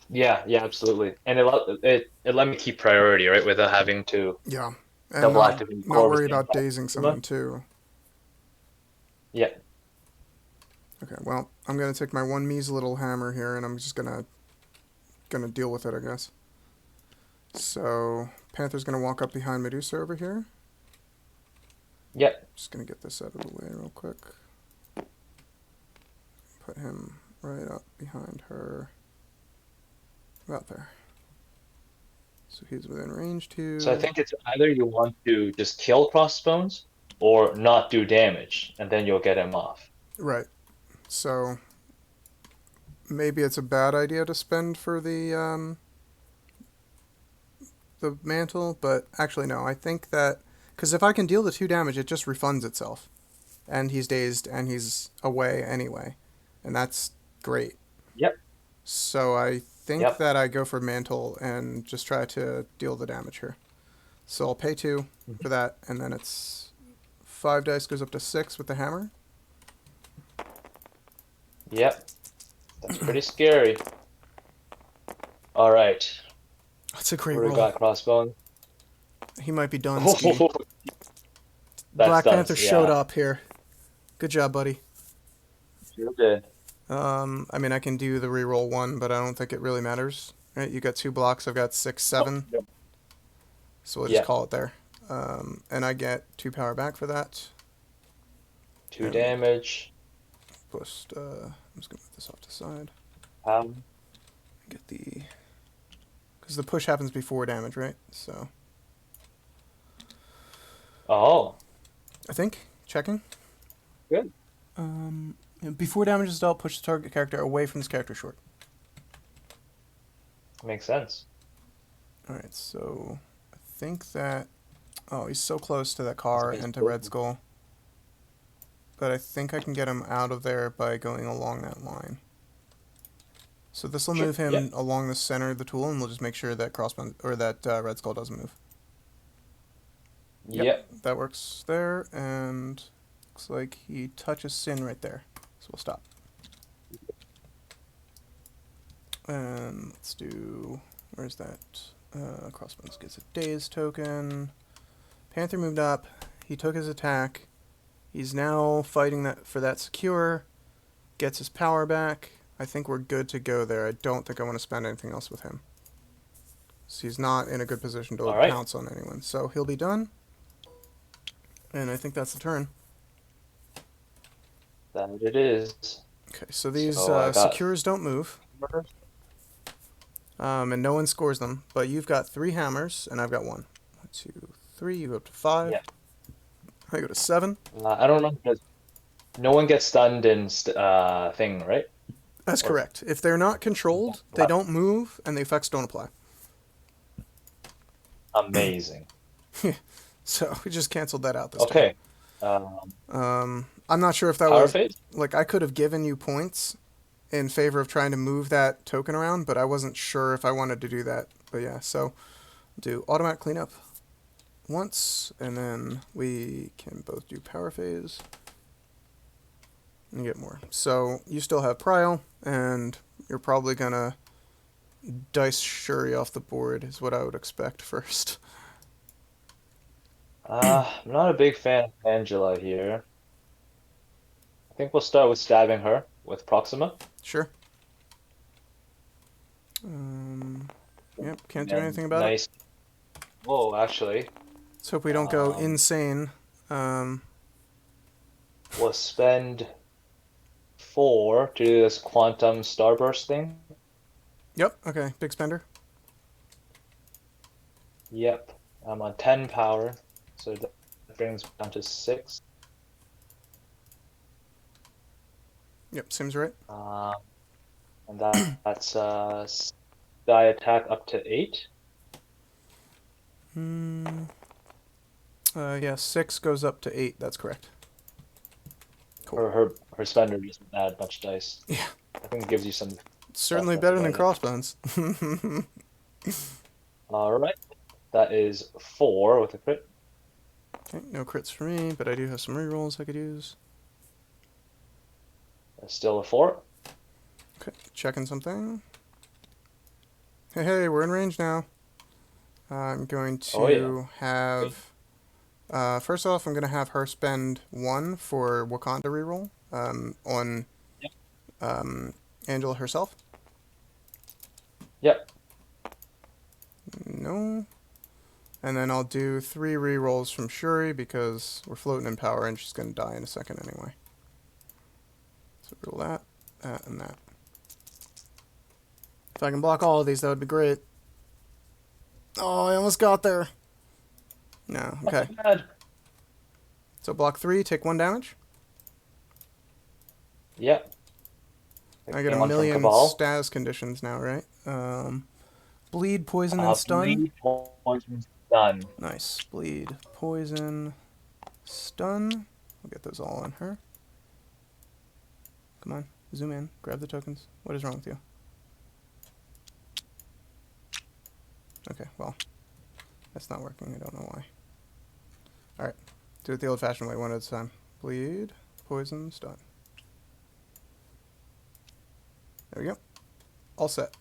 Yeah, absolutely. And it let me keep priority, right, without having to Yeah, and double not activate not Corvus worry and about dazing someone too. Yeah. Okay, well, I'm gonna take my one measly little hammer here, and I'm just gonna deal with it, I guess. So Panther's gonna walk up behind Medusa over here. Yeah. Just gonna get this out of the way real quick. Put him right up behind her. About there. So he's within range too. So I think it's either you want to just kill Crossbones or not do damage, and then you'll get him off. Right. So maybe it's a bad idea to spend for the the mantle, but actually no. I think that because if I can deal the 2 damage, it just refunds itself, and he's dazed and he's away anyway, and that's great. Yep. So I think Yep. that I go for mantle and just try to deal the damage here. So I'll pay 2 for that, and then it's 5 dice goes up to 6 with the hammer. Yep. That's pretty scary. All right. That's a great What do we roll. got? Crossbones. He might be done ski. Oh, that's Black done. Panther showed Yeah. up here. Good job, buddy. Sure did. I mean, I can do the reroll 1, but I don't think it really matters. Right? You got 2 blocks. I've got 6, 7. Yep. So we'll just Yeah. call it there. And I get 2 power back for that. 2 And damage. Post. I'm just gonna move this off to the side. Um, Get the. Because the push happens before damage, right? So. oh, I think. Checking. good. Before damage is dealt, push the target character away from this character short. Makes sense. Alright, so. I think that. Oh, he's so close to that car and to Red Skull. But I think I can get him out of there by going along that line. So this will Sure, move him yeah. along the center of the tool, and we'll just make sure that Crossbones or that Red Skull doesn't move. Yep. That works there, and looks like he touches Sin right there. So we'll stop. And let's do. Where's that? Crossbones gets a Daze token. Panther moved up. He took his attack. He's now fighting that for that secure. Gets his power back. I think we're good to go there. I don't think I want to spend anything else with him. So he's not in a good position to All right. pounce on anyone. So he'll be done. And I think that's the turn. That it is. Okay, so these So I got- secures don't move. And no one scores them. But you've got 3 hammers, and I've got 1. 1, 2, 3. You go up to 5. Yeah. I go to 7. I don't know because no one gets stunned in thing, right? That's Or- correct. If they're not controlled, they don't move, and the effects don't apply. Amazing. So we just canceled that out this Okay. time. I'm not sure if that Power was phase. like I could have given you points in favor of trying to move that token around, but I wasn't sure if I wanted to do that. But yeah, so do automatic cleanup once, and then we can both do power phase and get more. So you still have prio, and you're probably gonna dice Shuri off the board is what I would expect first. I'm not a big fan of Angela here. I think we'll start with stabbing her with Proxima. Sure. Yep, can't do anything about it. Nice. Whoa, actually, Let's hope we don't go Um, insane. we'll spend 4 to do this quantum starburst thing. Yep, okay, big spender. Yep, I'm on 10 power, so that brings me down to 6. Yep, seems right. And that's die attack up to 8. Yeah, 6 goes up to 8, that's correct. Cool. Her spender doesn't add much dice. Yeah. I think it gives you some. It's certainly that's better than right. crossbones. All right, that is 4 with a crit. Okay, no crits for me, but I do have some rerolls I could use. That's still a 4. Okay, checking something. Hey, we're in range now. I'm going to Oh, yeah. have... first off, I'm going to have her spend 1 for Wakanda reroll on Angela herself. Yep. No. And then I'll do 3 rerolls from Shuri because we're floating in power and she's going to die in a second anyway. So roll that, and that. If I can block all of these, that would be great. Oh, I almost got there. No, okay. Not bad. So block 3, take 1 damage. Yep. I get a One from million Cabal. stas conditions now, right? Bleed, poison, and stun. Bleed, Poison's done. Nice. Bleed, poison, stun. We'll get those all on her. Come on, zoom in, grab the tokens. What is wrong with you? Okay, well, that's not working. I don't know why. Alright, do it the old-fashioned way, one at a time. Bleed, poison, stun. There we go. All set.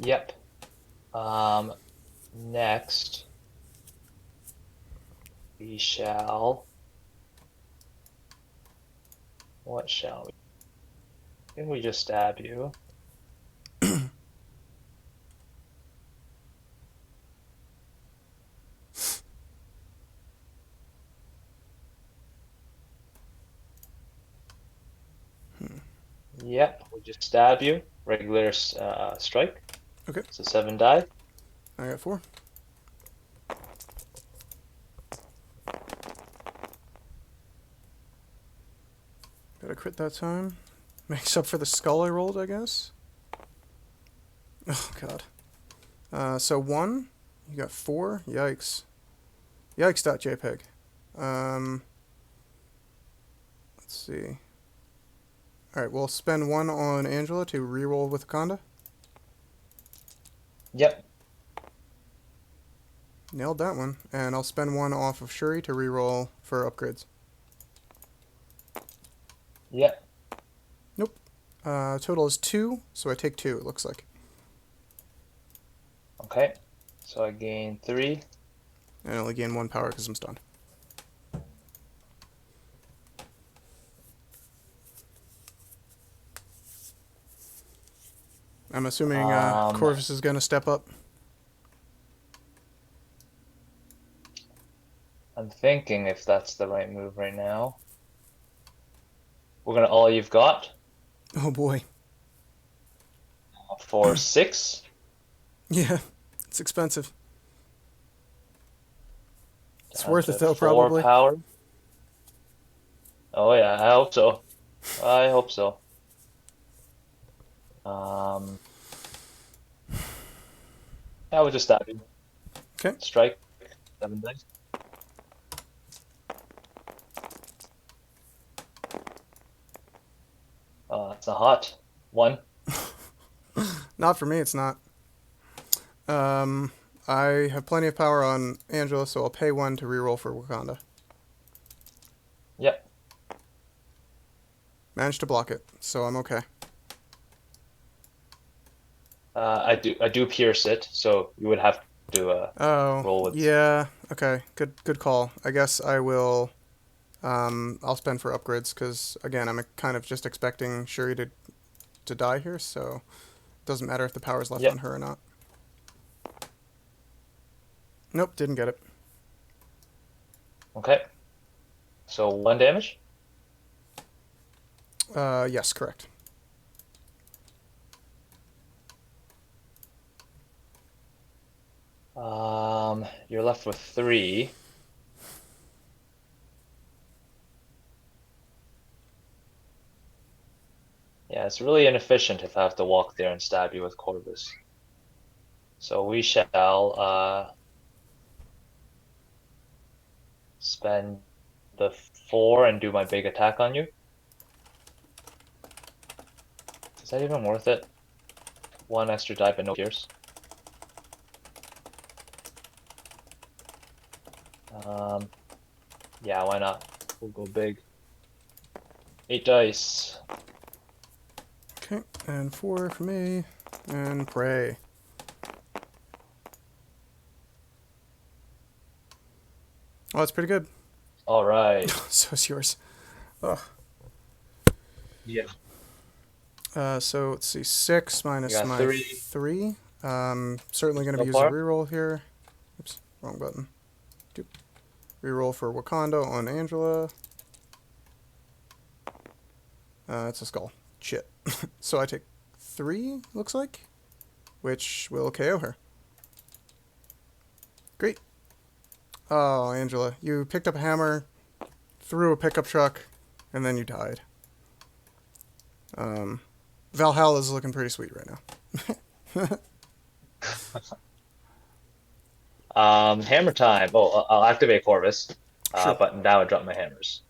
Yep. Next, we shall. What shall we? I think we just stab you. Yep, we just stab you. Regular strike. Okay. So 7 die. I got 4. Got a crit that time. Makes up for the skull I rolled, I guess. Oh, God. So 1. You got 4. Yikes. Yikes.jpg. Let's see. Alright, we'll spend 1 on Angela to reroll with Wakanda. Yep. Nailed that one. And I'll spend 1 off of Shuri to reroll for upgrades. Yep. Nope. Total is 2, so I take 2, it looks like. Okay. So I gain 3. And I only gain 1 power because I'm stunned. I'm assuming Corvus is going to step up. I'm thinking if that's the right move right now. We're gonna all you've got Oh boy. for 6. Yeah, it's expensive. It's Down worth to it though, 4 probably. power. Oh yeah, I hope so. I hope so. I would just stab you. Okay. Strike. 7 dice. That's a hot 1. Not for me, it's not. I have plenty of power on Angela, so I'll pay 1 to reroll for Wakanda. Yep. Managed to block it, so I'm okay. I do pierce it, so you would have to Oh, roll with. yeah. Okay, good call. I guess I will. I'll spend for upgrades because again, I'm kind of just expecting Shuri to die here, so it doesn't matter if the power's left Yep. on her or not. Nope, didn't get it. Okay. So 1 damage. Yes, correct. You're left with 3. Yeah, it's really inefficient if I have to walk there and stab you with Corvus. So we shall spend the 4 and do my big attack on you. Is that even worth it? 1 extra die but no pierce. Yeah, why not? We'll go big. 8 dice. Okay, and 4 for me, and pray. Oh, that's pretty good. All right. So is yours. Ugh. Yeah. So let's see, 6 minus got my 3. 3. Certainly going to So use a far? reroll here. Oops, wrong button. Doop. Reroll for Wakanda on Angela. It's a skull. Shit. So I take 3, looks like, which will KO her. Great. Oh, Angela, you picked up a hammer, threw a pickup truck, and then you died. Valhalla is looking pretty sweet right now. Hammer time. Oh, I'll activate Corvus, Sure. but now I drop my hammers.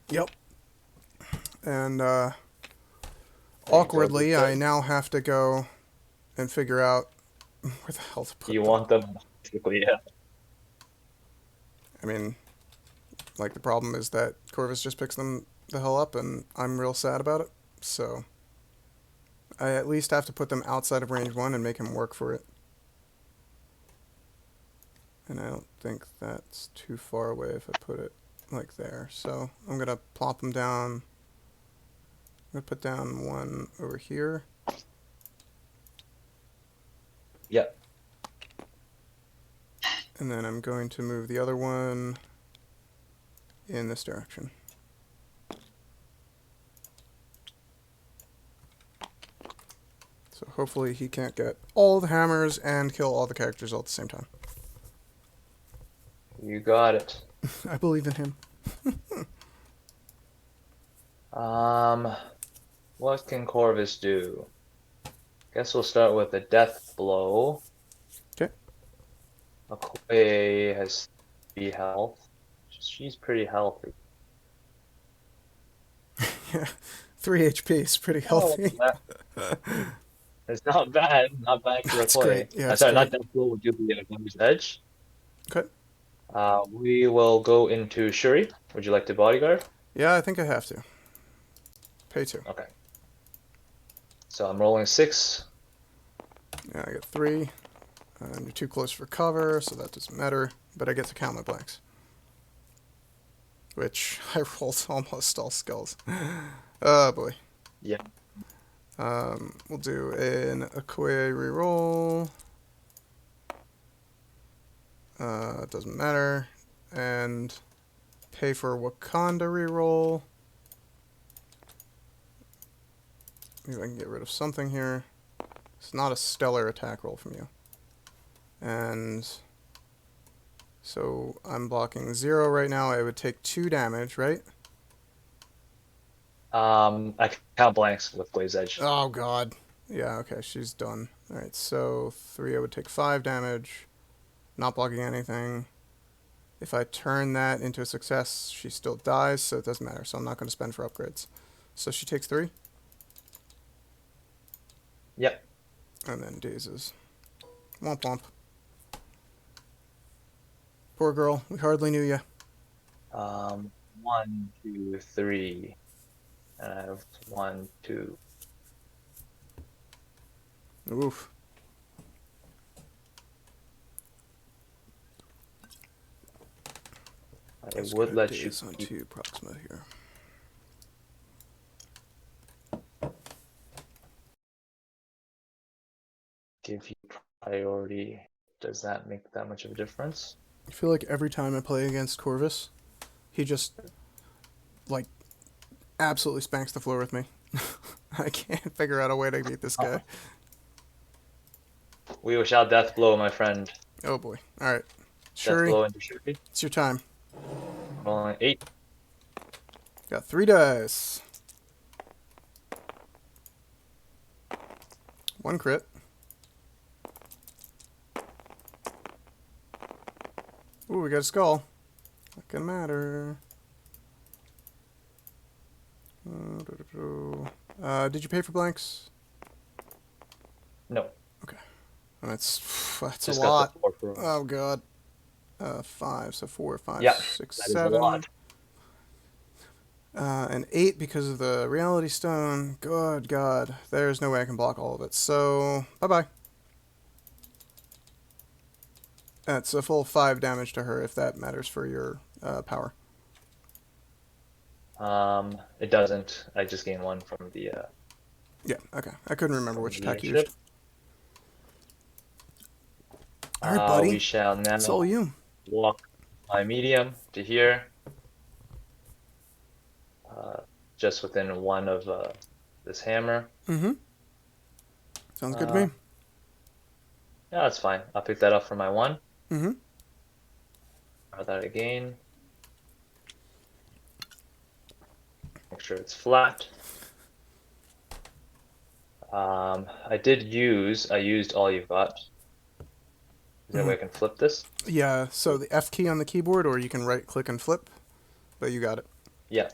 Yep. And Things will be awkwardly, I good. now have to go and figure out where the hell to You put them. want them basically, yeah. I mean, like the problem is that Corvus just picks them the hell up, and I'm real sad about it. So I at least have to put them outside of range one and make him work for it. And I don't think that's too far away if I put it like there. So I'm gonna plop them down. I'm gonna put down one over here. Yep. And then I'm going to move the other one in this direction. So hopefully he can't get all the hammers and kill all the characters all at the same time. You got it. I believe in him. Um, what can Corvus do? Guess we'll start with a death blow. Okay. Okoye has 3 health. She's pretty healthy. Yeah, 3 HP is pretty Oh, healthy. it's not bad. Not bad for That's Okoye. great. Yeah, it's Sorry, not great. death blow. Would do the Gunner's Edge. Okay. We will go into Shuri. Would you like to bodyguard? Yeah, I think I have to. Pay 2. Okay. So I'm rolling 6. Yeah, I get 3. And you're too close for cover, so that doesn't matter. But I get to count my blanks. Which I rolled almost all skulls. Oh boy. Yeah. We'll do an Okoye reroll. Doesn't matter. And pay for Wakanda reroll. Maybe I can get rid of something here. It's not a stellar attack roll from you. And so I'm blocking 0 right now. I would take 2 damage, right? I can count blanks with Blaze Edge. Oh god. Yeah, okay, she's done. Alright, so 3 I would take 5 damage. Not blocking anything. If I turn that into a success, she still dies, so it doesn't matter. So I'm not going to spend for upgrades. So she takes 3. Yep. And then dazes. Womp womp. Poor girl, we hardly knew you. 1, 2, 3. And I have 1, 2. Oof. I Let's would go let you daze on keep, 2 Proxima here. give you priority. Does that make that much of a difference? I feel like every time I play against Corvus, he just, like, absolutely spanks the floor with me. I can't figure out a way to beat this guy. We shall death blow, my friend. Oh boy. Alright. Death Shuri, blow into Shuri. it's your time. Rolling 8. Got 3 dice. 1 crit. Ooh, we got a skull. Not gonna matter. Did you pay for blanks? No. That's a Just got lot. the 4 for. Oh god. 5, so 4, 5, Yeah, 6, that is a 7. lot. And 8 because of the reality stone. Good god. There's no way I can block all of it. So, bye-bye. That's a full 5 damage to her if that matters for your power. It doesn't. I just gained 1 from the Yeah, okay. I couldn't remember which attack you leadership. used. Alright, buddy. We shall now It's all you. walk my medium to here. Just within 1 of this hammer. Mm-hmm. Sounds good to me. Yeah, that's fine. I'll pick that up for my 1. Mm-hmm. Try that again. Make sure it's flat. I used all you've got. That way I can flip this. Yeah, so the F key on the keyboard, or you can right click and flip, but you got it. Yeah,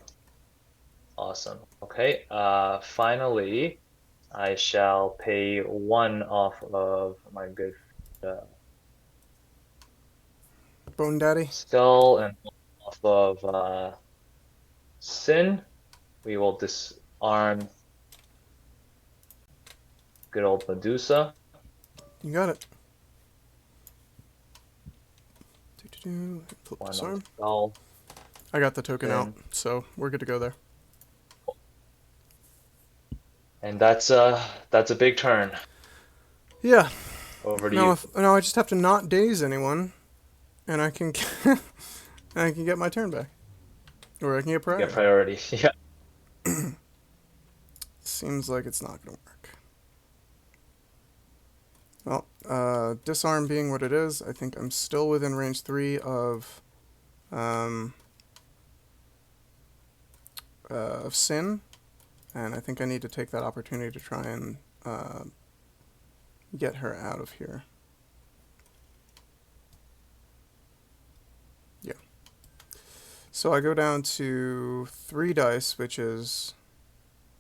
awesome. Okay, finally, I shall pay one off of my good uh, Bone Daddy. skull and off of Sin. We will disarm good old Medusa. You got it. Flip One this on arm. skull. I got the token out, Sin. so we're good to go there. And that's a big turn. Yeah. Over to you. Now I just have to not daze anyone, and I can and I can get my turn back, or I can get Get priority. priority. Yeah. Seems like it's not gonna work. Well, disarm being what it is, I think I'm still within range 3 of Sin, and I think I need to take that opportunity to try and get her out of here. Yeah. So I go down to 3 dice, which is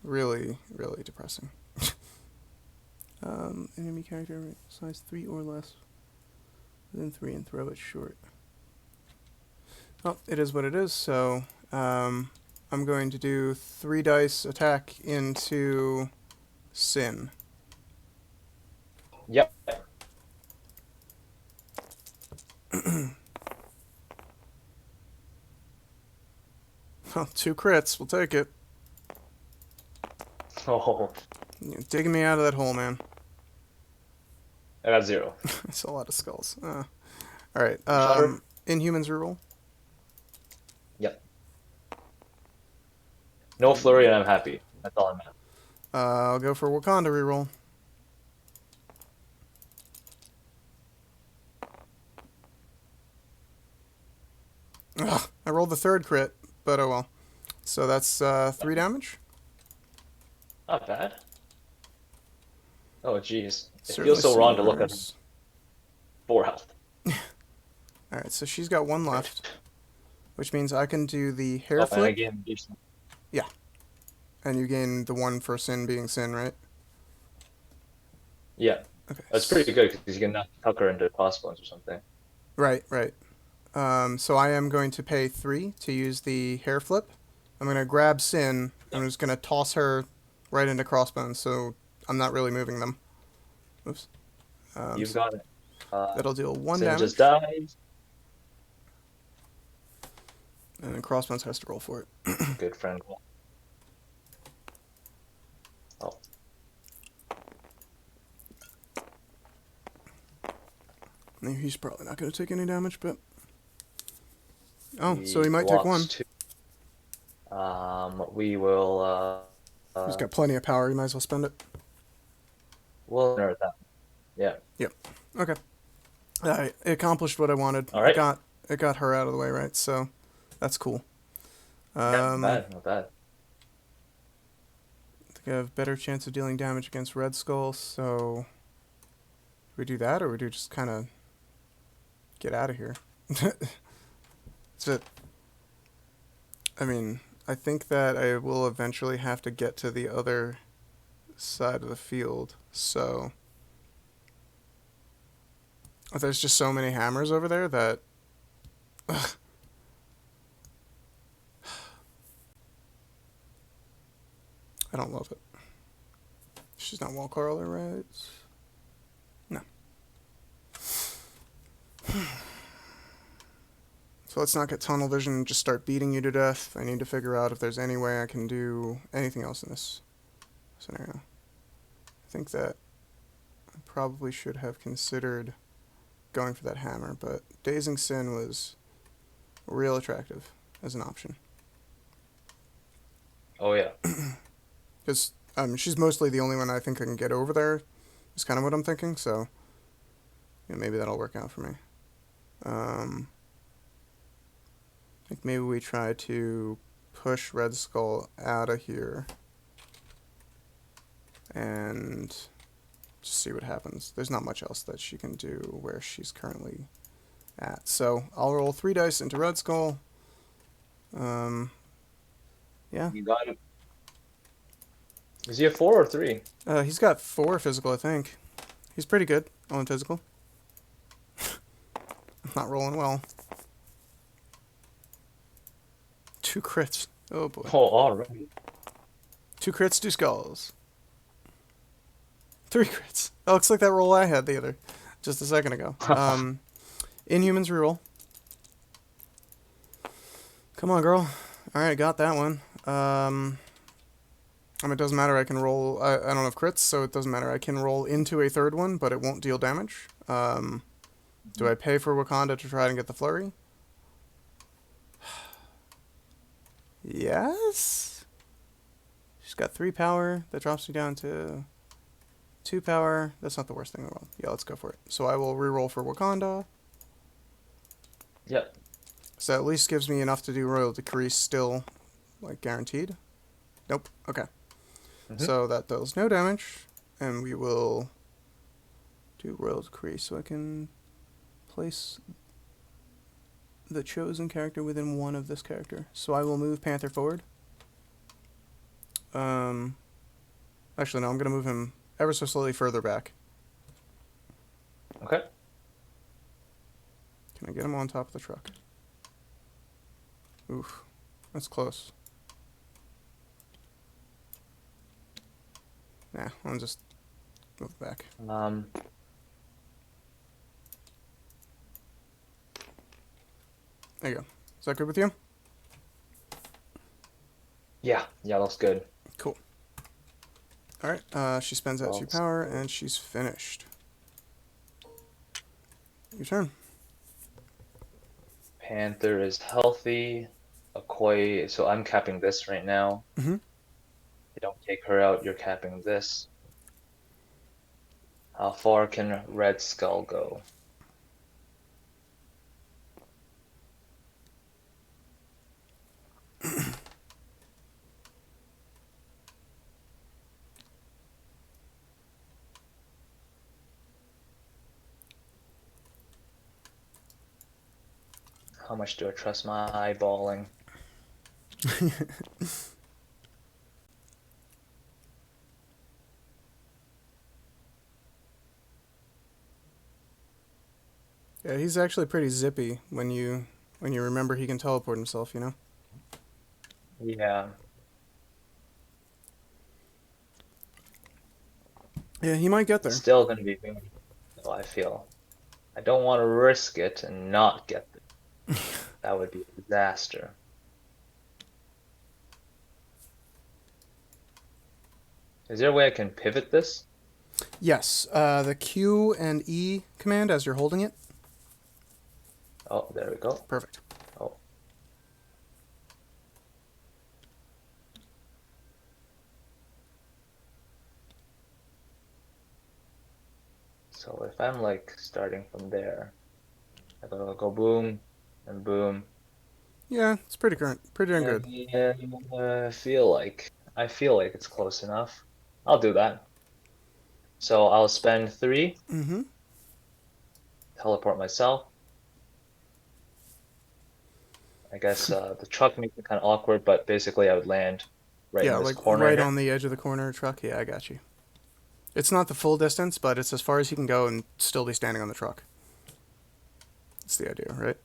really, really depressing. Enemy character size 3 or less within 3 and throw it short. Well, it is what it is, so I'm going to do 3 dice attack into Sin. Yep. Well, 2 crits, we'll take it. Oh, You're digging me out of that hole, man. I got 0. That's a lot of skulls. Alright, Shutter? Inhumans reroll. Yep. No flurry and I'm happy. That's all I'm at. I'll go for Wakanda reroll. Ugh, I rolled the 3rd crit, but oh well. So that's 3 damage. Not bad. Oh, jeez. It Certainly feels so wrong to look at seems- 4 health. Alright, so she's got 1 left, which means I can do the hair Oh, and flip, again, decent. and you gain the 1 for Sin being Sin, right? Yeah, Okay. that's pretty good because you can knock Tucker into crossbones or something. Right, right. So I am going to pay 3 to use the hair flip. I'm going to grab Sin. I'm just going to toss her right into crossbones, so I'm not really moving them. Oops. You've got it. That'll deal 1 Sin damage, just died. and then crossbones has to roll for it. Good friend. Oh, He's probably not going to take any damage, but... Oh, so he he might take 1. blocks 2. We will. He's got plenty of power, he might as well spend it. We'll nerf that. Yeah. Yep. Okay. Alright, it accomplished what I wanted. All right. It got her out of the way, right? So, that's cool. Yeah, not bad. Not bad. I think I have better chance of dealing damage against Red Skull, so... Do we do that, or we do just kind of... get out of here? That's it. I mean, I think that I will eventually have to get to the other side of the field, so... There's just so many hammers over there that... Ugh. I don't love it. She's not wall crawler, right? No. So let's not get tunnel vision and just start beating you to death. I need to figure out if there's any way I can do anything else in this scenario. I think that I probably should have considered going for that hammer, but Dazing Sin was real attractive as an option. Oh yeah. Because she's mostly the only one I think I can get over there, is kind of what I'm thinking, so maybe that'll work out for me. I think maybe we try to push Red Skull out of here and Just see what happens. There's not much else that she can do where she's currently at. So I'll roll 3 dice into Red Skull. Yeah. You got it. Is he a 4 or 3? He's got 4 physical, I think. He's pretty good on physical. I'm not rolling well. 2 crits. Oh boy. Oh, all right. 2 crits, 2 skulls. 3 crits. That looks like that roll I had just a second ago. Inhumans reroll. Come on, girl. Alright, got that one. It doesn't matter, I can roll, I don't have crits, so it doesn't matter. I can roll into a 3rd one, but it won't deal damage. Do I pay for Wakanda to try and get the flurry? Yes? She's got 3 power, that drops me down to 2 power. That's not the worst thing in the world. Yeah, let's go for it. So I will reroll for Wakanda. Yep. So that at least gives me enough to do Royal Decree still, like, guaranteed. Nope, okay. So that does no damage, and we will do Royal Decree so I can place the chosen character within one of this character. So I will move Panther forward. Actually, no, I'm going to move him ever so slightly further back. Okay. Can I get him on top of the truck? Oof, that's close. Nah, I'll just move back. There you go. Is that good with you? Yeah, that's good. Cool. Alright, she spends that 2 power, and she's finished. Your turn. Panther is healthy. Okoye, so I'm capping this right now. Mm-hmm. You don't take her out, you're capping this. How far can Red Skull go? How much do I trust my eyeballing? Yeah, he's actually pretty zippy when you remember he can teleport himself, you know? Yeah. Yeah, he might get there. It's still gonna be me, so I feel. I don't want to risk it and not get there. That would be a disaster. Is there a way I can pivot this? Yes, the Q and E command as you're holding it. Oh, there we go. Perfect. Oh. So if I'm like starting from there, I go boom and boom. Yeah, it's pretty darn good. Yeah, I feel like it's close enough. I'll do that. So I'll spend 3, Mm-hmm. teleport myself. I guess the truck makes it kind of awkward, but basically I would land right Yeah, in this like corner right here. on the edge of the corner truck. Yeah, I got you. It's not the full distance, but it's as far as he can go and still be standing on the truck. That's the idea, right?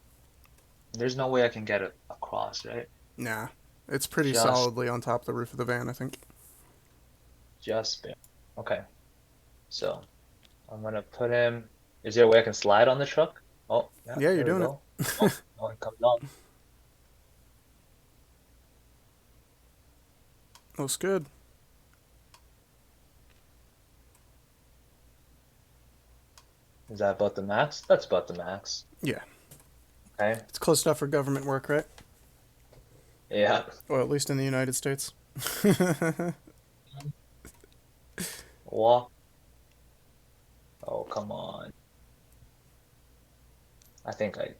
There's no way I can get it across, right? Nah, it's pretty Just solidly on top of the roof of the van, I think. barely. Okay. So I'm gonna put him. Is there a way I can slide on the truck? Oh, yeah, Yeah, you're there we doing go. it. Oh, no one comes on. Looks good. Is that about the max? That's about the max. Yeah, Okay. it's close enough for government work, right? Yeah. Or at least in the United States. Walk. Oh, come on. I think I.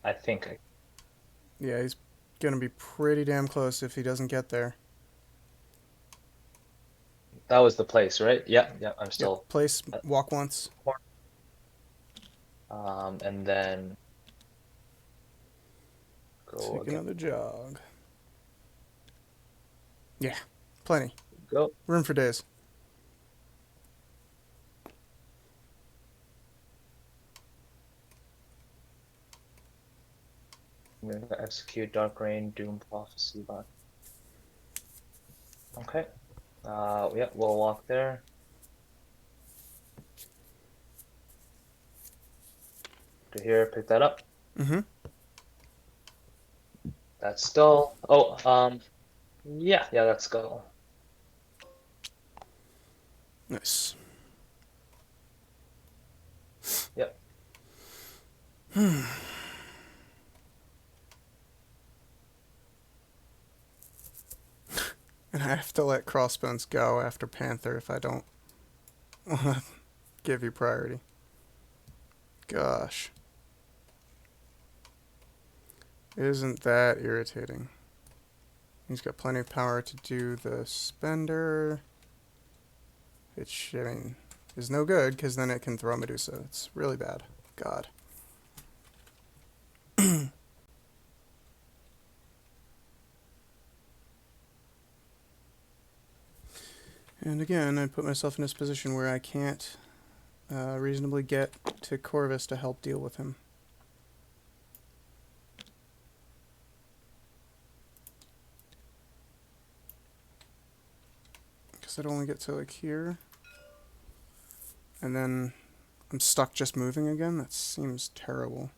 Yeah, he's gonna be pretty damn close if he doesn't get there. that was the place, right? Yeah, yeah. I'm Yep. still. Place, walk once. And then go Take again. another jog. Yeah, plenty. Go. Room for days. I'm gonna execute Dark Rain, Doom Prophecy. But okay. Yeah, we'll walk there. To here, pick that up. Mm-hmm. That's skull. Oh, yeah, that's skull. Nice. Yep. And I have to let Crossbones go after Panther if I don't want to give you priority. Gosh. Isn't that irritating? He's got plenty of power to do the spender. Which, I mean, is no good, because then it can throw Medusa. It's really bad. God. And again, I put myself in this position where I can't reasonably get to Corvus to help deal with him. Because I'd only get to, like, here. And then I'm stuck just moving again? That seems terrible.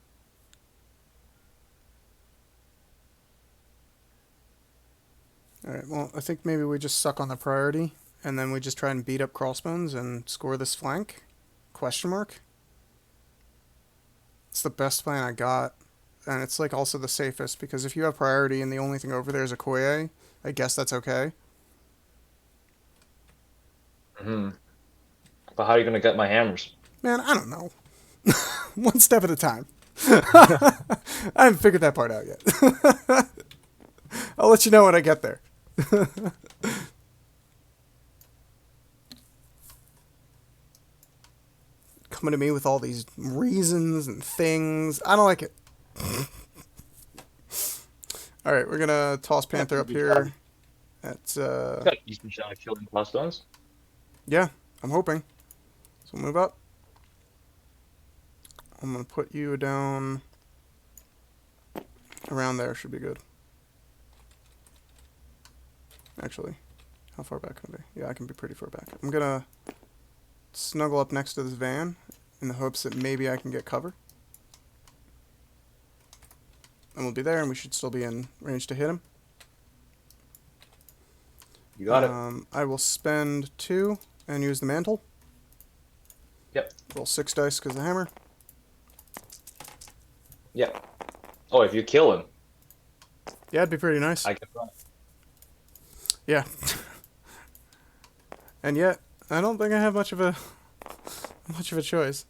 Alright, well, I think maybe we just suck on the priority, and then we just try and beat up Crossbones and score this flank? Question mark? It's the best plan I got, and it's, like, also the safest, because if you have priority and the only thing over there is a Koye, I guess that's okay. Hmm. But how are you gonna get my hammers? Man, I don't know. One step at a time. I haven't figured that part out yet. I'll let you know when I get there. Coming to me with all these reasons and things. I don't like it. Alright, we're gonna toss Panther up here. That's, Got a decent shot at killing crossbones. yeah, I'm hoping. So move up. I'm gonna put you down around there, should be good. Actually, how far back can I be? Yeah, I can be pretty far back. I'm gonna snuggle up next to this van in the hopes that maybe I can get cover. And we'll be there, and we should still be in range to hit him. You got it. I will spend 2 and use the mantle. Yep. Roll 6 dice because of the hammer. Yep. Oh, if you kill him, Yeah, it'd be pretty nice. I can run. Yeah. And yet, I don't think I have much of a choice.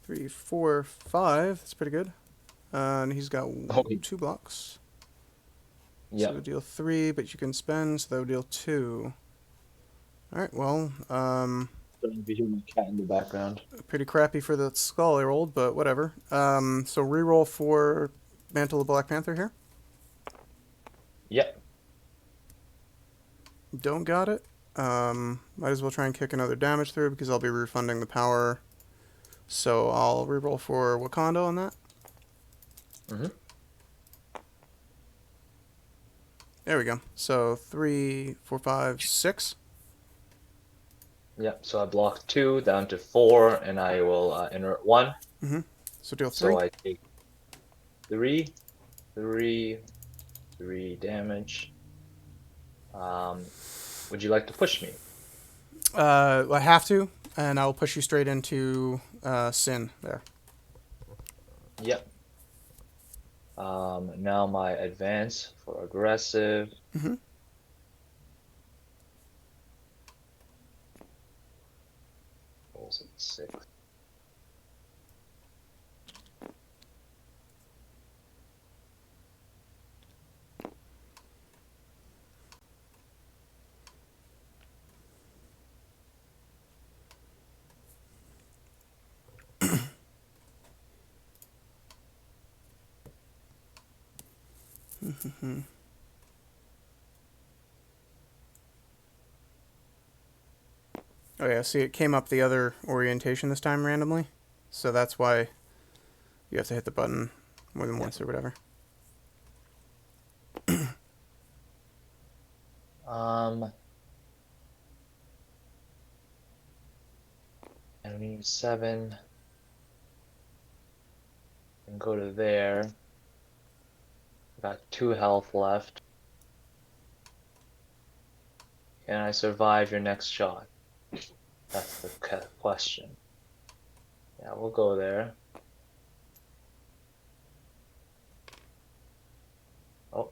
3, 4, 5. That's pretty good. And he's got 2 blocks. Yeah. So deal 3, but you can spend, so that would deal 2. Alright, well, Don't be hearing my cat in the background. pretty crappy for the skull I rolled, but whatever. So reroll for Mantle of Black Panther here. Yep. Don't got it. Might as well try and kick another damage through because I'll be refunding the power. So I'll reroll for Wakanda on that. Mm-hmm. There we go. So 3, 4, 5, 6. Yep. So I blocked 2 down to 4, and I will inert 1. So deal 3. So I take 3 damage. Would you like to push me? I have to, and I'll push you straight into Sin there. Yep. Now my advance for aggressive. Mm-hmm. Rolls at 6. Oh yeah, see, it came up the other orientation this time randomly, so that's why you have to hit the button more than once or whatever. Enemy 7. And go to there. Got 2 health left. Can I survive your next shot? That's the question. Yeah, we'll go there. Oh.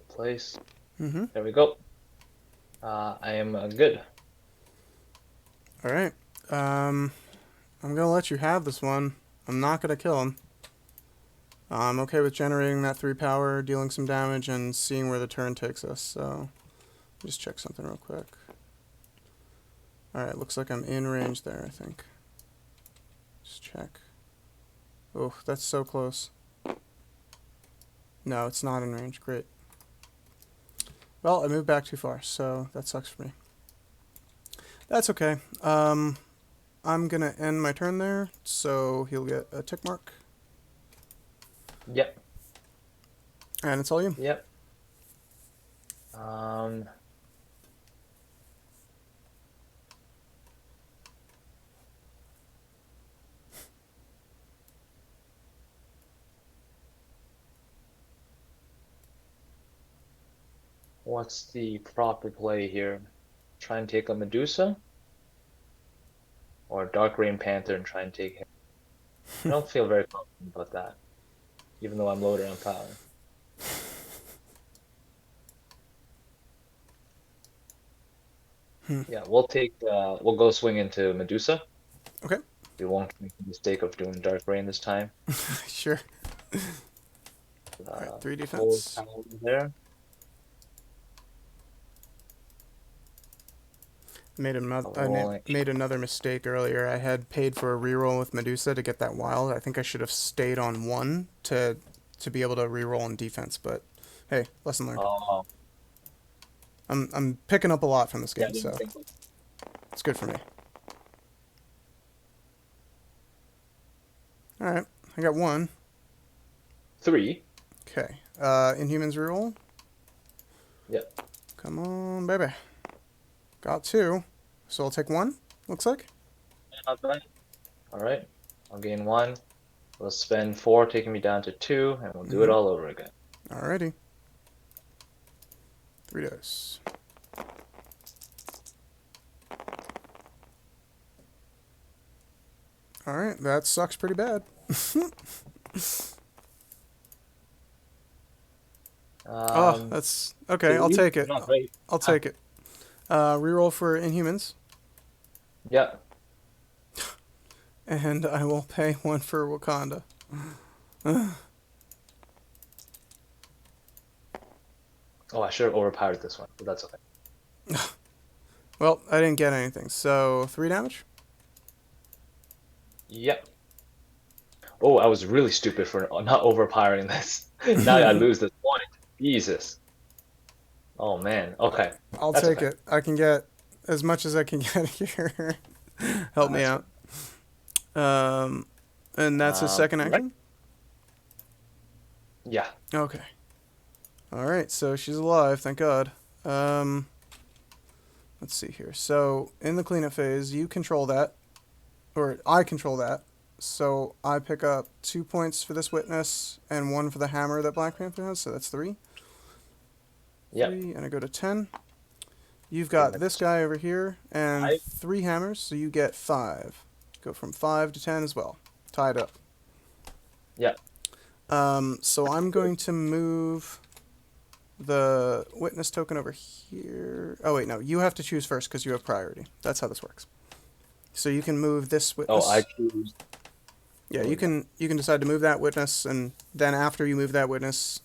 Place. Mm-hmm. There we go. I am good. All right. I'm gonna let you have this one. I'm not gonna kill him. I'm okay with generating that 3 power, dealing some damage, and seeing where the turn takes us. So, just check something real quick. All right, looks like I'm in range there. I think. Just check. Oh, that's so close. No, it's not in range. Great. Well, I moved back too far, so that sucks for me. That's okay. I'm gonna end my turn there, so he'll get a tick mark. Yep. And it's all you. Yep. What's the proper play here? Try and take a Medusa? Or Dark Rain Panther and try and take him? I don't feel very confident about that, even though I'm loaded on power. Yeah, we'll go swing into Medusa. Okay. We won't make the mistake of doing Dark Rain this time. Sure. All right, 3 Full defense. power there. I made another mistake earlier. I had paid for a reroll with Medusa to get that wild. I think I should have stayed on 1 to be able to reroll in defense. But hey, lesson learned. Oh, I'm picking up a lot from this yeah, game, so it's good for me. All right, I got 1. 3. Okay. Inhumans reroll. Yep. Come on, baby. Got 2. So I'll take 1, looks like. Not bad. All right. I'll gain 1. We'll spend 4, taking me down to 2, and we'll do it all over again. Alrighty. 3 dice. Alright, that sucks pretty bad. Oh, that's okay. I'll take it. Not great. I'll take it. Reroll for Inhumans, Yeah. and I will pay 1 for Wakanda. Oh, I should have overpowered this one, but that's okay. Well, I didn't get anything, so 3 damage. Yep. Oh, I was really stupid for not overpowering this. Now I lose this point. Jesus. Oh man. Okay. I'll That's take okay. it. I can get as much as I can get here. Help me out. And that's his second action? Right? Yeah. Okay. Alright, so she's alive, thank God. Let's see here. So, in the cleanup phase, you control that. Or, I control that. So, I pick up 2 points for this witness, and 1 for the hammer that Black Panther has, so that's 3. Yep. 3, and I go to 10. You've got this guy over here, and 3 hammers, so you get 5. Go from 5 to 10 as well. Tied up. Yeah. So I'm going to move the witness token over here. Oh, wait, no. You have to choose first because you have priority. That's how this works. So you can move this witness. Oh, I choose. Yeah, you can decide to move that witness, and then after you move that witness,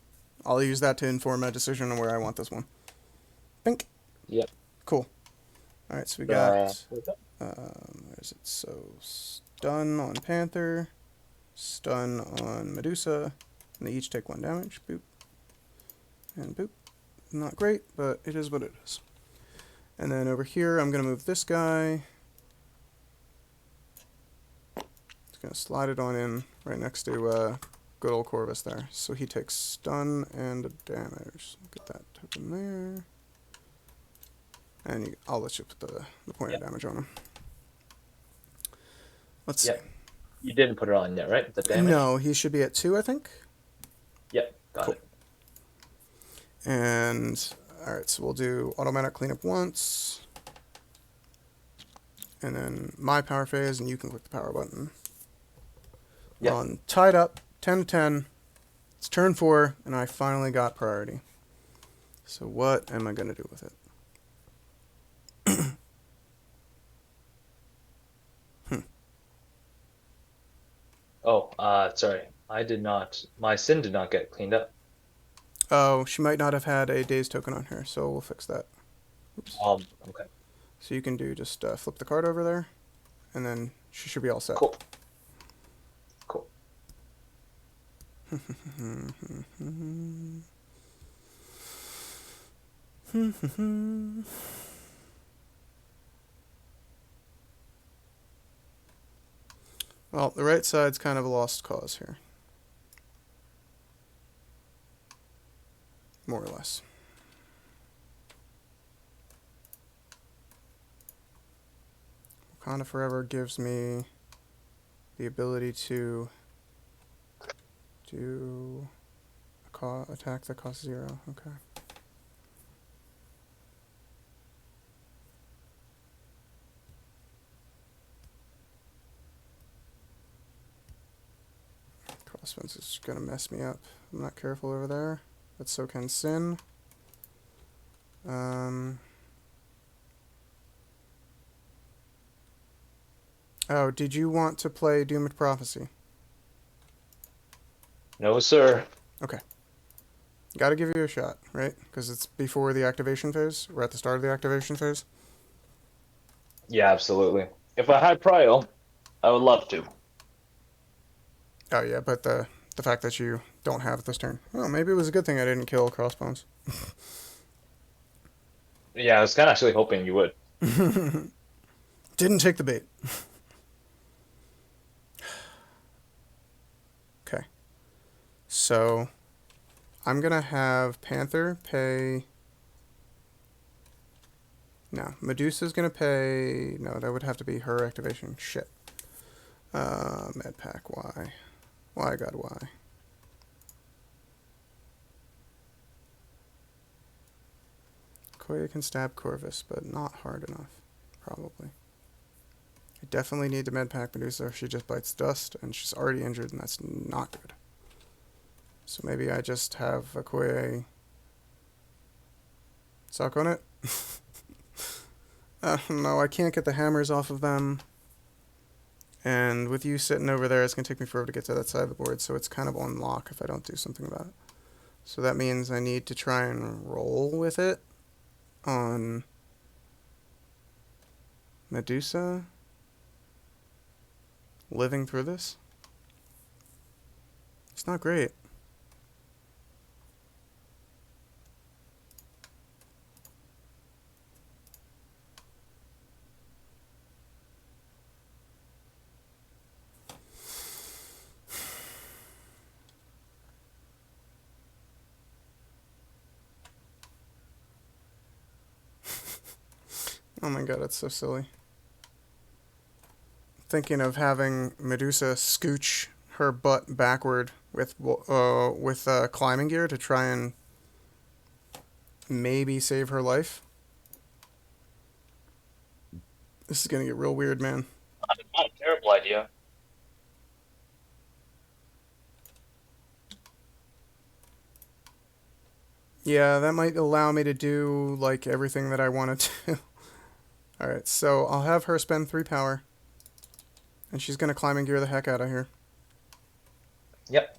I'll use that to inform my decision on where I want this one. Bink. Yep. Cool. All right, so we got... where's it? So, stun on Panther. Stun on Medusa. And they each take 1 damage. Boop. And boop. Not great, but it is what it is. And then over here, I'm going to move this guy. It's going to slide it on in right next to good old Corvus there. So he takes stun and a damage. Get that token there. And I'll let you put the pointer damage on him. Let's see. You didn't put it on yet, right? The damage? No, he should be at 2, I think. Yep, got it. And, alright, so we'll do automatic cleanup once. And then my power phase, and you can click the power button. Yep. On tied up, 10 to 10. It's turn 4, and I finally got priority. So what am I going to do with it? Oh, sorry. I did not. My Sin did not get cleaned up. Oh, she might not have had a daze token on her, so we'll fix that. Oops. Okay. So you can do just flip the card over there, and then she should be all set. Cool. Cool. Well, the right side's kind of a lost cause here. More or less. Wakanda Forever gives me the ability to do a attack that costs 0. Okay. Crossfence is going to mess me up. I'm not careful over there. But so can Sin. Oh, did you want to play Doomed Prophecy? No, sir. Okay. Gotta give you a shot, right? Because it's before the activation phase. We're at the start of the activation phase. Yeah, absolutely. If I had Prio, I would love to. Oh yeah, but the fact that you don't have it this turn. Well, maybe it was a good thing I didn't kill Crossbones. Yeah, I was kind of actually hoping you would. Didn't take the bait. Okay. So, I'm gonna have Panther pay... No, Medusa's gonna pay... No, that would have to be her activation. Shit. Medpack, why? Why, God, why? Koya can stab Corvus, but not hard enough. Probably. I definitely need to medpack Medusa if she just bites dust, and she's already injured, and that's not good. So maybe I just have Okoye suck on it. No, I can't get the hammers off of them. And with you sitting over there, it's going to take me forever to get to that side of the board, so it's kind of on lock if I don't do something about it. So that means I need to try and roll with it on Medusa. Living through this. It's not great. Oh my god, it's so silly. Thinking of having Medusa scooch her butt backward with climbing gear to try and maybe save her life. This is gonna get real weird, man. Not a terrible idea. Yeah, that might allow me to do like everything that I wanted to. Alright, so I'll have her spend 3 power. And she's gonna climb and gear the heck out of here. Yep.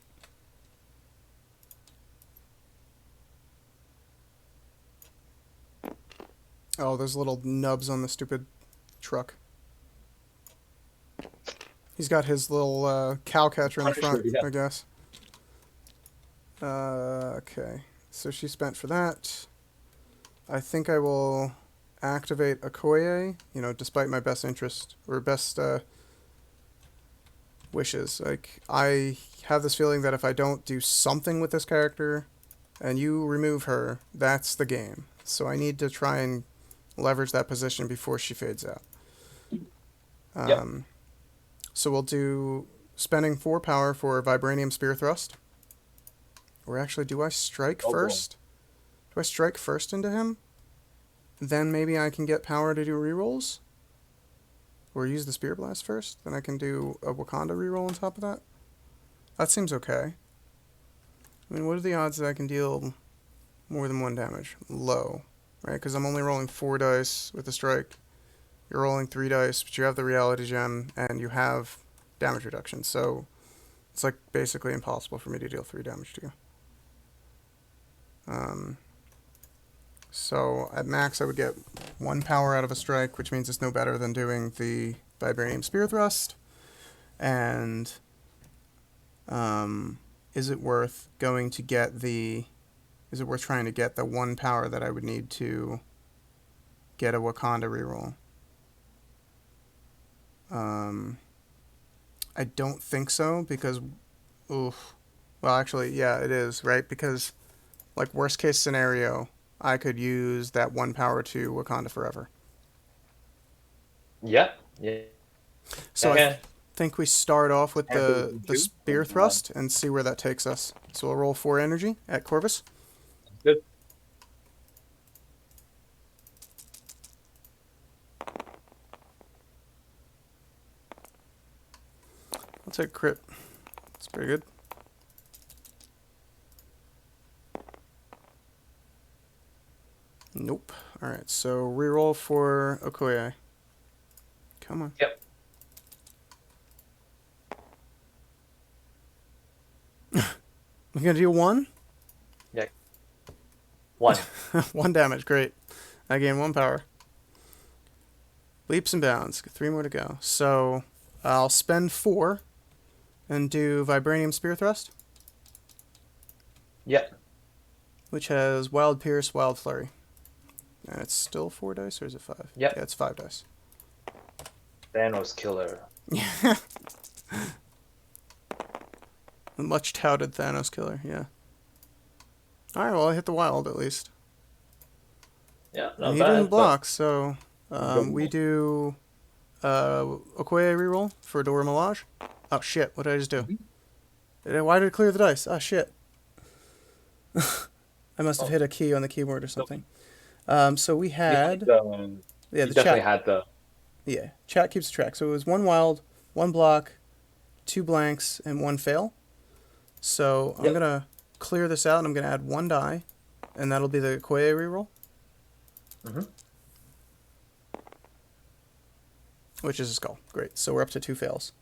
Oh, there's little nubs on the stupid truck. He's got his little cow catcher in the front, Yeah. I guess. Okay. So she spent for that. I think I will activate Okoye, despite my best interest or best wishes. Like, I have this feeling that if I don't do something with this character and you remove her, that's the game. So I need to try and leverage that position before she fades out. Yep. So we'll do spending 4 power for Vibranium Spear Thrust. Or actually, do I strike Oh, boy. first? Do I strike first into him? Then maybe I can get power to do rerolls? Or use the Spear Blast first? Then I can do a Wakanda reroll on top of that? That seems okay. I mean, what are the odds that I can deal more than 1 damage? Low, right? Because I'm only rolling 4 dice with a strike. You're rolling 3 dice, but you have the Reality Gem, and you have damage reduction. So it's like basically impossible for me to deal 3 damage to you. So at max, I would get 1 power out of a strike, which means it's no better than doing the Vibranium Spear Thrust. And is it worth going to get the? Is it worth trying to get the 1 power that I would need to get a Wakanda reroll? I don't think so because, oof. Well, actually, yeah, it is, right? Because, like, worst case scenario, I could use that 1 power to Wakanda Forever. Yeah. Yeah. So I Can. think we start off with And put it the in 2. Spear Thrust and see where that takes us. So we'll roll 4 energy at Corvus. Good. I'll take crit. It's pretty good. Nope. Alright, so reroll for Okoye. Come on. Yep. We're gonna do 1? Yeah. 1. 1 damage, great. I gain 1 power. Leaps and bounds. 3 more to go. So I'll spend 4 and do Vibranium Spear Thrust, Yep. which has Wild Pierce, Wild Flurry. And it's still 4 dice, or is it 5? Yep. Yeah, it's 5 dice. Thanos killer. Yeah. The much touted Thanos killer, yeah. Alright, well, I hit the wild at least. Yeah, And not he bad. didn't but- block, so Good. we do Okoye reroll for Dora Milaje. Oh shit, what did I just do? Why did it clear the dice? Oh shit. I must have hit a key on the keyboard or something. So we had... Yeah, You the definitely chat. had the. Yeah, chat keeps track. So it was 1 wild, 1 block, 2 blanks, and 1 fail. So I'm Yep. going to clear this out, and I'm going to add 1 die, and that'll be the Okoye reroll. Mhm. Which is a skull. Great. So we're up to 2 fails.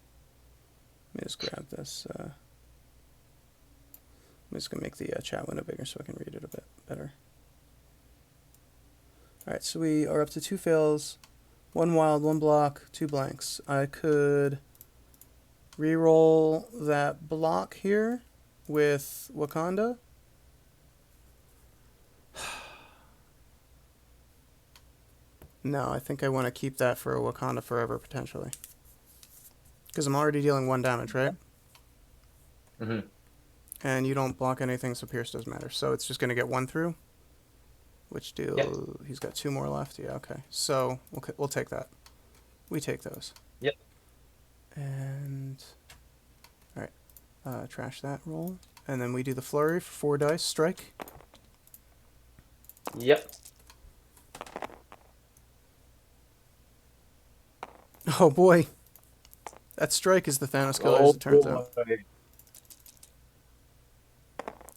Let me just grab this. I'm just going to make the chat window bigger so I can read it a bit better. Alright, so we are up to 2 fails. 1 wild, 1 block, 2 blanks. I could reroll that block here with Wakanda. No, I think I want to keep that for a Wakanda Forever, potentially. Because I'm already dealing 1 damage, right? Mhm. And you don't block anything, so Pierce doesn't matter. So it's just going to get 1 through. Which deal? Yep. He's got 2 more left. Yeah, okay. So we'll take that. We take those. Yep. And... Alright. Trash that roll. And then we do the flurry for 4 dice. Strike. Yep. Oh boy. That strike is the Thanos killer, as it turns out. boy.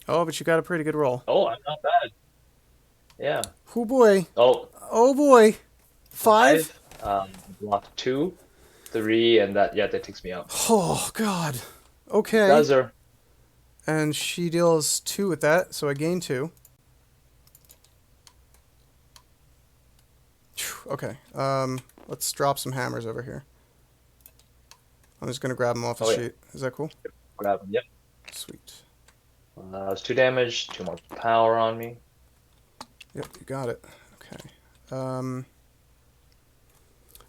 Oh, but you got a pretty good roll. Oh, I'm not bad. Yeah. Oh boy. Oh, Oh boy. 5? Block 2, 3, and that. Yeah, that takes me out. Oh god. Okay. Does her. And she deals 2 with that, so I gain 2. Phew, okay. Let's drop some hammers over here. I'm just gonna grab them off the Oh, yeah. sheet. Is that cool? Grab him. Yep. Sweet. That's 2 damage, 2 more power on me. Yep, you got it. Okay.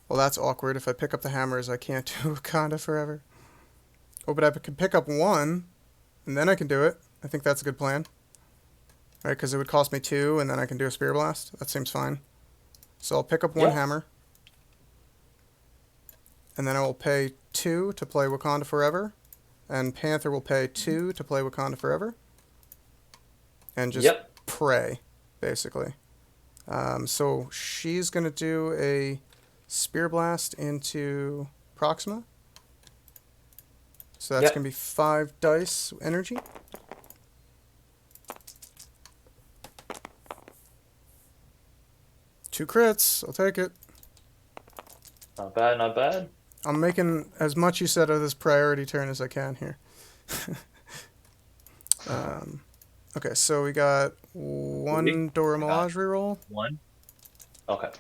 Well, that's awkward. If I pick up the hammers, I can't do Wakanda forever. Oh, but I can pick up one, and then I can do it. I think that's a good plan. Right, because it would cost me two, and then I can do a Spear Blast. That seems fine. So I'll pick up one Yeah. hammer, and then I will pay two to play Wakanda Forever, and Panther will pay two to play Wakanda Forever, and just Yep. pray, basically. So she's going to do a Spear Blast into Proxima. So that's Yep. going to be 5 dice energy. Two crits. I'll take it. Not bad, not bad. I'm making as much use out of this priority turn as I can here. Okay, so we got one Dora Milaje reroll. 1. Okay.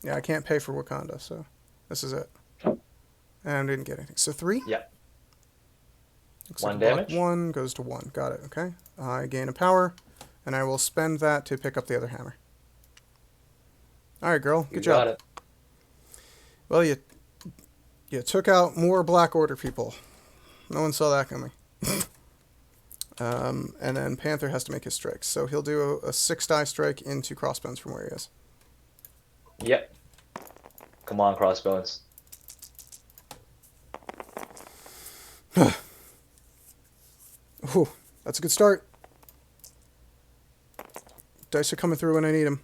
Yeah, I can't pay for Wakanda, so this is it. And didn't get anything. So 3? Yeah. Looks 1 like a block damage. 1 goes to 1. Got it, okay. I gain a power, and I will spend that to pick up the other hammer. Alright, girl. You Good job. got it. Well, you took out more Black Order people. No one saw that coming. And then Panther has to make his strikes. So he'll do a 6-die strike into Crossbones from where he is. Yep. Come on, Crossbones. Whew, that's a good start. Dice are coming through when I need them.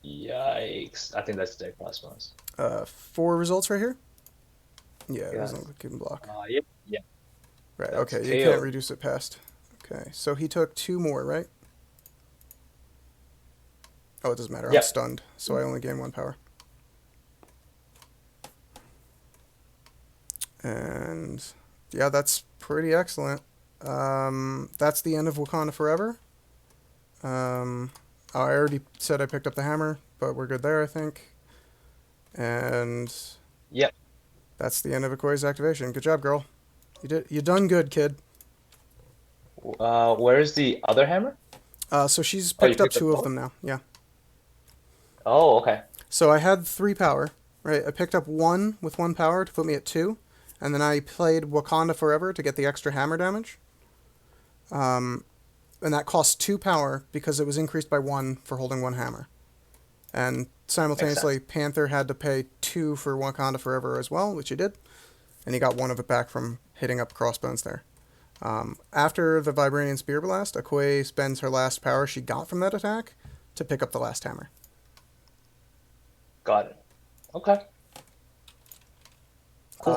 Yikes. I think that's dead Crossbones. 4 results right here? Yeah, it Yeah. doesn't look like he can block. Yep. Yep. Right, That's okay, you KO. can't reduce it past. Okay, so he took 2 more, right? Oh, it doesn't matter. I'm Yep. stunned, so I only gain 1 power. And yeah, that's pretty excellent. That's the end of Wakanda Forever. I already said I picked up the hammer, but we're good there, I think. And Yep. that's the end of Okoye's activation. Good job, girl. You done good, kid. Where's the other hammer? So she's Oh, you picked up picked up 2 of both? them now. Yeah. Oh, okay. So I had 3 power, right? I picked up 1 with 1 power to put me at 2, and then I played Wakanda Forever to get the extra hammer damage. And that cost 2 power because it was increased by 1 for holding 1 hammer. And simultaneously, Panther had to pay 2 for Wakanda Forever as well, which he did, and he got 1 of it back from hitting up Crossbones there. After the Vibranian Spear Blast, Okoye spends her last power she got from that attack to pick up the last hammer. Got it. Okay. Cool.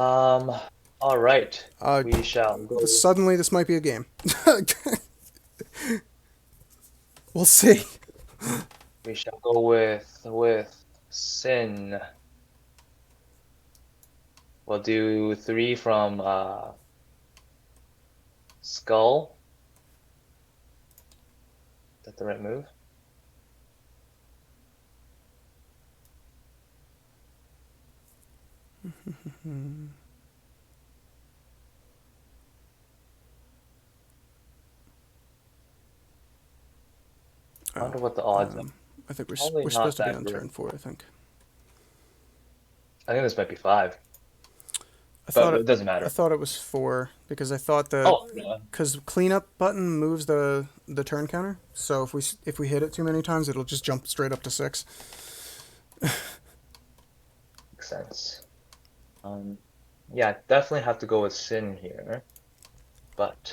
All right. Uh, We shall go. Suddenly, this might be a game. We'll see. We shall go with Sin. We'll do 3 from Skull. Is that the right move? I wonder what the odds are. I think Probably we're not supposed to be that on great. turn 4, I think. I think this might be 5, I but thought it doesn't I matter. thought it was 4 because I thought that Oh, yeah. because cleanup button moves the turn counter. So if we hit it too many times, it'll just jump straight up to 6. Makes sense. Yeah, definitely have to go with Sin here, but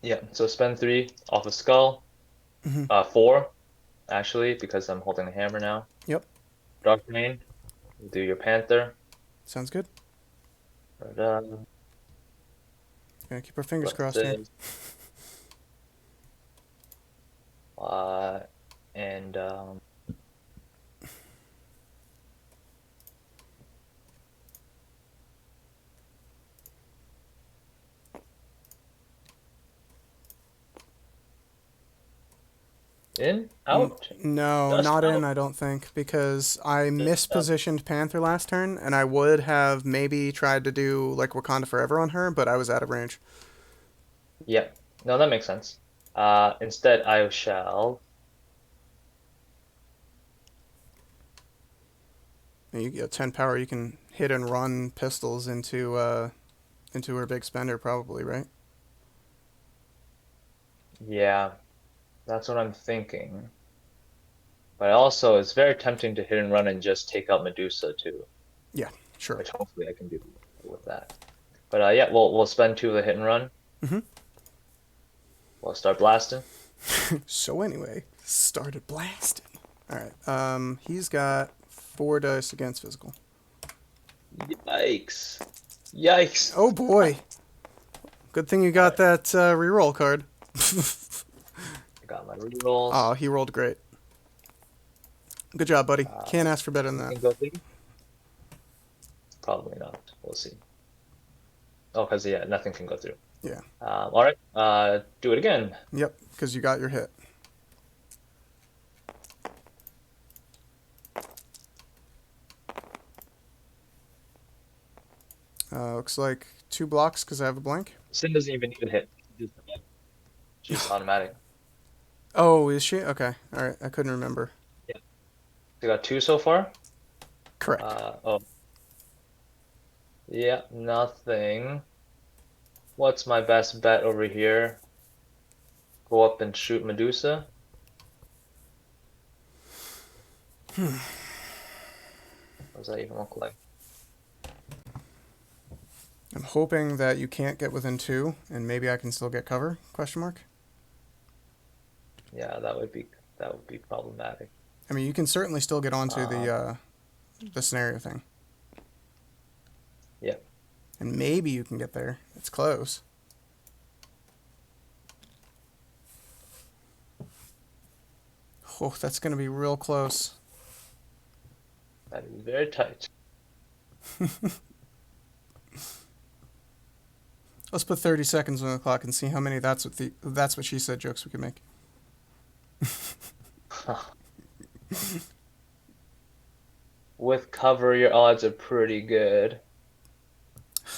yeah. So spend 3 off of Skull. Mhm. 4 actually because I'm holding the hammer now. Yep, Dark Main. Do your Panther. sounds good. But, Yeah, keep our fingers what's crossed here. this? And In? Out? No, Just not in, out? I don't think, because I Just out. mispositioned Panther last turn, and I would have maybe tried to do like Wakanda Forever on her, but I was out of range. Yep. No, that makes sense. Instead, I shall. And you get 10 power, you can hit and run pistols into her big spender, probably, right? Yeah, that's what I'm thinking. But also, it's very tempting to hit and run and just take out Medusa too, Yeah, sure. which hopefully I can do with that. But yeah, we'll spend two of the hit and run. Hmm. We'll start blasting. So anyway, started blasting. All right. He's got 4 dice against physical. Yikes! Yikes! Oh boy. Good thing you All got right, that reroll card. I got my rerolls. Oh, he rolled great. Good job, buddy. Uh, Can't ask for better than you that. can go through? Probably not. We'll see. Oh, because yeah, nothing can go through. Yeah. All right. Do it again. Yep, because you got your hit. Looks like 2 blocks because I have a blank. Sin doesn't even need a hit. She's automatic. Oh, is she? Okay. All right. I couldn't remember. Yeah. We got two so far. Correct. Oh, yeah, nothing. What's my best bet over here? Go up and shoot Medusa. What does that even look like? I'm hoping that you can't get within 2, and maybe I can still get cover? Question mark. Yeah, that would be problematic. I mean, you can certainly still get onto Um, the scenario thing, yeah. and maybe you can get there. It's close. Oh, that's gonna be real close. That is very tight. Let's put 30 seconds on the clock and see how many that's what she said jokes we can make. With cover, your odds are pretty good.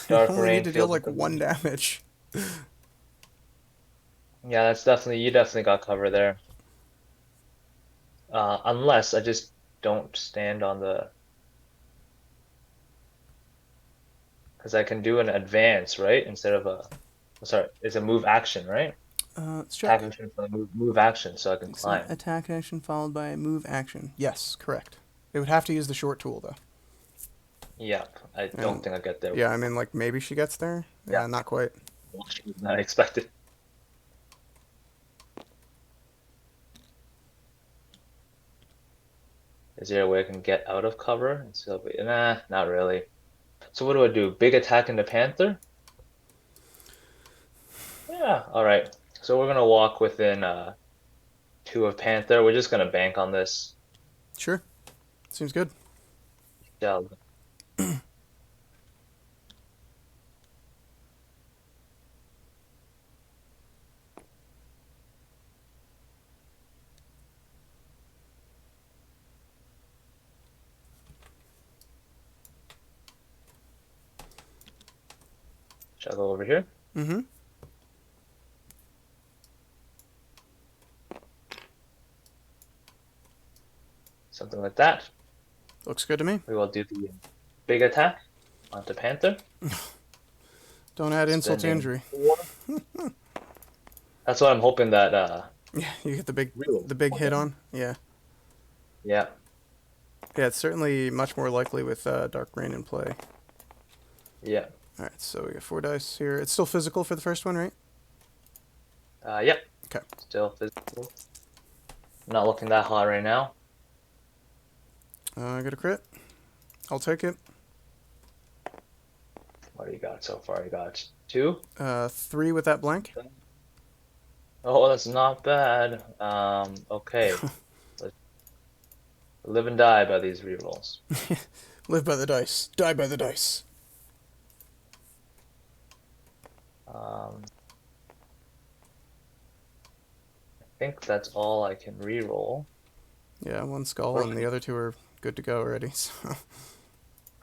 You Dark only need Rain to deal feels like like a 1 damage. yeah, that's definitely you definitely got cover there. Unless I just don't stand on the because I can do an advance, right? Instead of a sorry, it's a move action, right? Let's Attack check. action for the move action, so I can It's an climb. attack action followed by a move action. Yes, correct. It would have to use the short tool though. Yeah, I don't And think I get there. yeah, I mean like maybe she gets there. Yeah, Yeah, not quite. not expected. Is there a way I can get out of cover? And still be, nah, not really. So what do I do? Big attack into Panther? Yeah, all right. So we're gonna walk within two of Panther. We're just gonna bank on this. Sure. Seems good. Yeah. Shall I go over here? Mm-hmm. Something like that. Looks good to me. We will do the big attack onto Panther, Don't add insult to spending injury. 4. That's what I'm hoping that Yeah, you get real. the big hit on. Yeah. Yeah, Yeah, it's certainly much more likely with Dark Rain in play. yeah, All right, so we got 4 dice here. It's still physical for the first one, right? yep. Okay. Still physical. Not looking that hot right now. I got a crit. I'll take it. What do you got so far? You got 2. 3 with that blank. Oh, that's not bad. Okay. Let's live and die by these rerolls. Live by the dice. Die by the dice. Um, think that's all I can reroll. Yeah, one skull and the Right. other two are good to go already. So.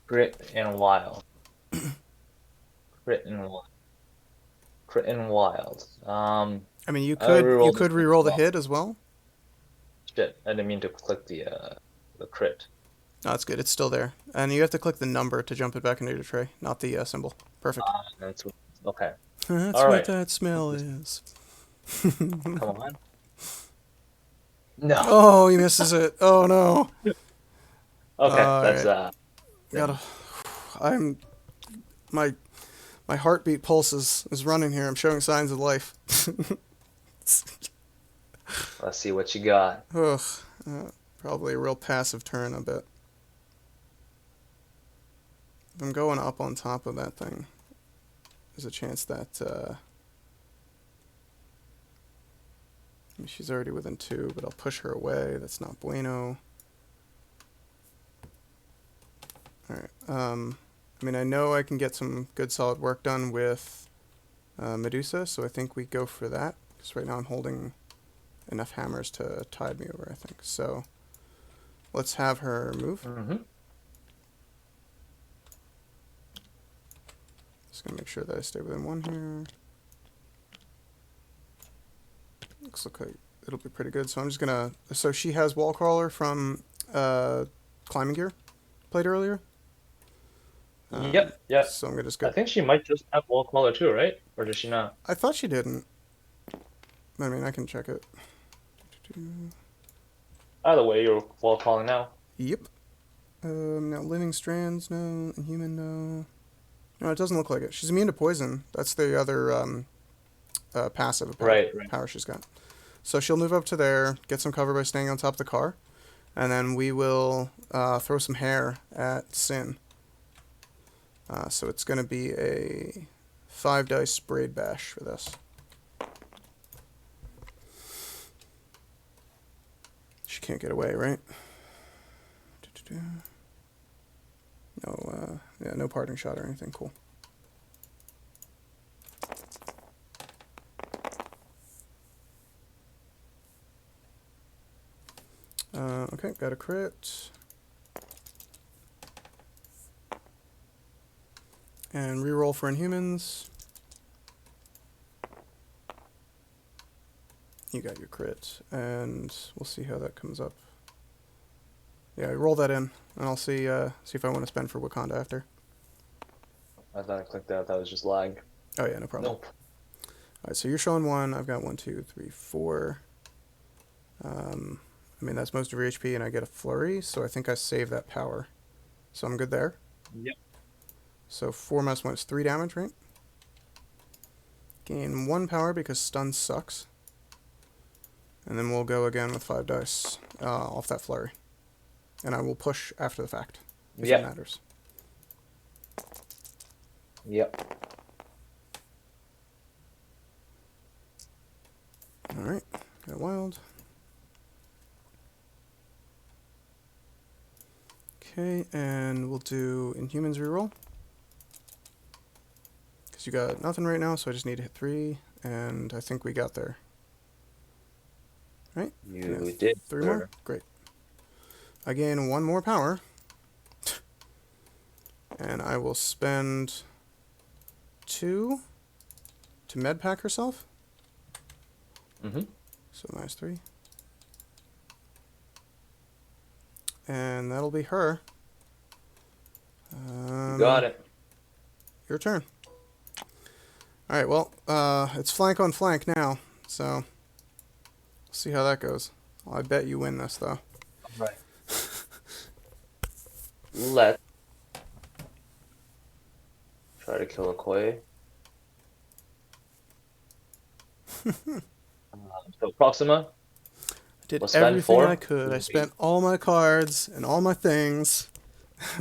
Crit and wild. Crit and wild. Crit and wild. I mean, I would you reroll this could one as re-roll the well. hit as well. Shit, I didn't mean to click the crit. No, that's good. It's still there, and you have to click the number to jump it back into your tray, not the symbol. Perfect. That's okay. That's All what right. that smell is. Come on. No. Oh, he misses it. Oh no. Okay, All that's right. then. Gotta. I'm. My my heartbeat pulse is running here. I'm showing signs of life. Let's see what you got. Ugh. Probably a real passive turn, I bet. If I'm going up on top of that thing, there's a chance that I mean, she's already within 2, but I'll push her away. That's not bueno. Alright. I mean, I know I can get some good solid work done with Medusa, so I think we go for that. Because right now I'm holding enough hammers to tide me over, I think. So let's have her move. Mm-hmm. Just going to make sure that I stay within 1 here. Looks like it'll be pretty good. So I'm just going to... So she has Wall Crawler from Climbing Gear played earlier. Yep, yep. So I'm going to just I go... think she might just have wall crawler too, right? Or does she not? I thought she didn't. I mean, I can check it. Either way, you're wall crawling now. Yep. Now Living Strands, no. Inhuman, no. No, it doesn't look like it. She's immune to poison. That's the other passive Right, right. power she's got. So she'll move up to there, get some cover by staying on top of the car, and then we will throw some hair at Sin. So it's going to be a 5 dice sprayed bash for this. She can't get away, right? No, yeah, no parting shot or anything. Cool. Okay, got a crit. And reroll for Inhumans. You got your crit, and we'll see how that comes up. Yeah, roll that in, and I'll see if I want to spend for Wakanda after. I thought I clicked that. That was just lag. Oh yeah, no problem. Nope. All right, so you're showing 1. I've got 1, 2, 3, 4. I mean that's most of your HP, and I get a flurry, so I think I save that power. So I'm good there. Yep. So 4 minus 1 is 3 damage, right? Gain 1 power because stun sucks. And then we'll go again with 5 dice off that flurry. And I will push after the fact, if it Yep. matters. Yep. Alright, got wild. Okay, and we'll do Inhumans reroll. Because you got nothing right now, so I just need to hit 3, and I think we got there. Right? You Yeah, did. 3 sir. more? Great. I gain 1 more power. And I will spend 2 to med pack herself. Mm-hmm. So minus 3. And that'll be her. You got it. Your turn. Alright, well, it's flank on flank now, so see how that goes. Well, I bet you win this, though. Right. Let's try to kill Okoye. So Proxima, I did we'll spend everything 4. I could. I spent all my cards and all my things.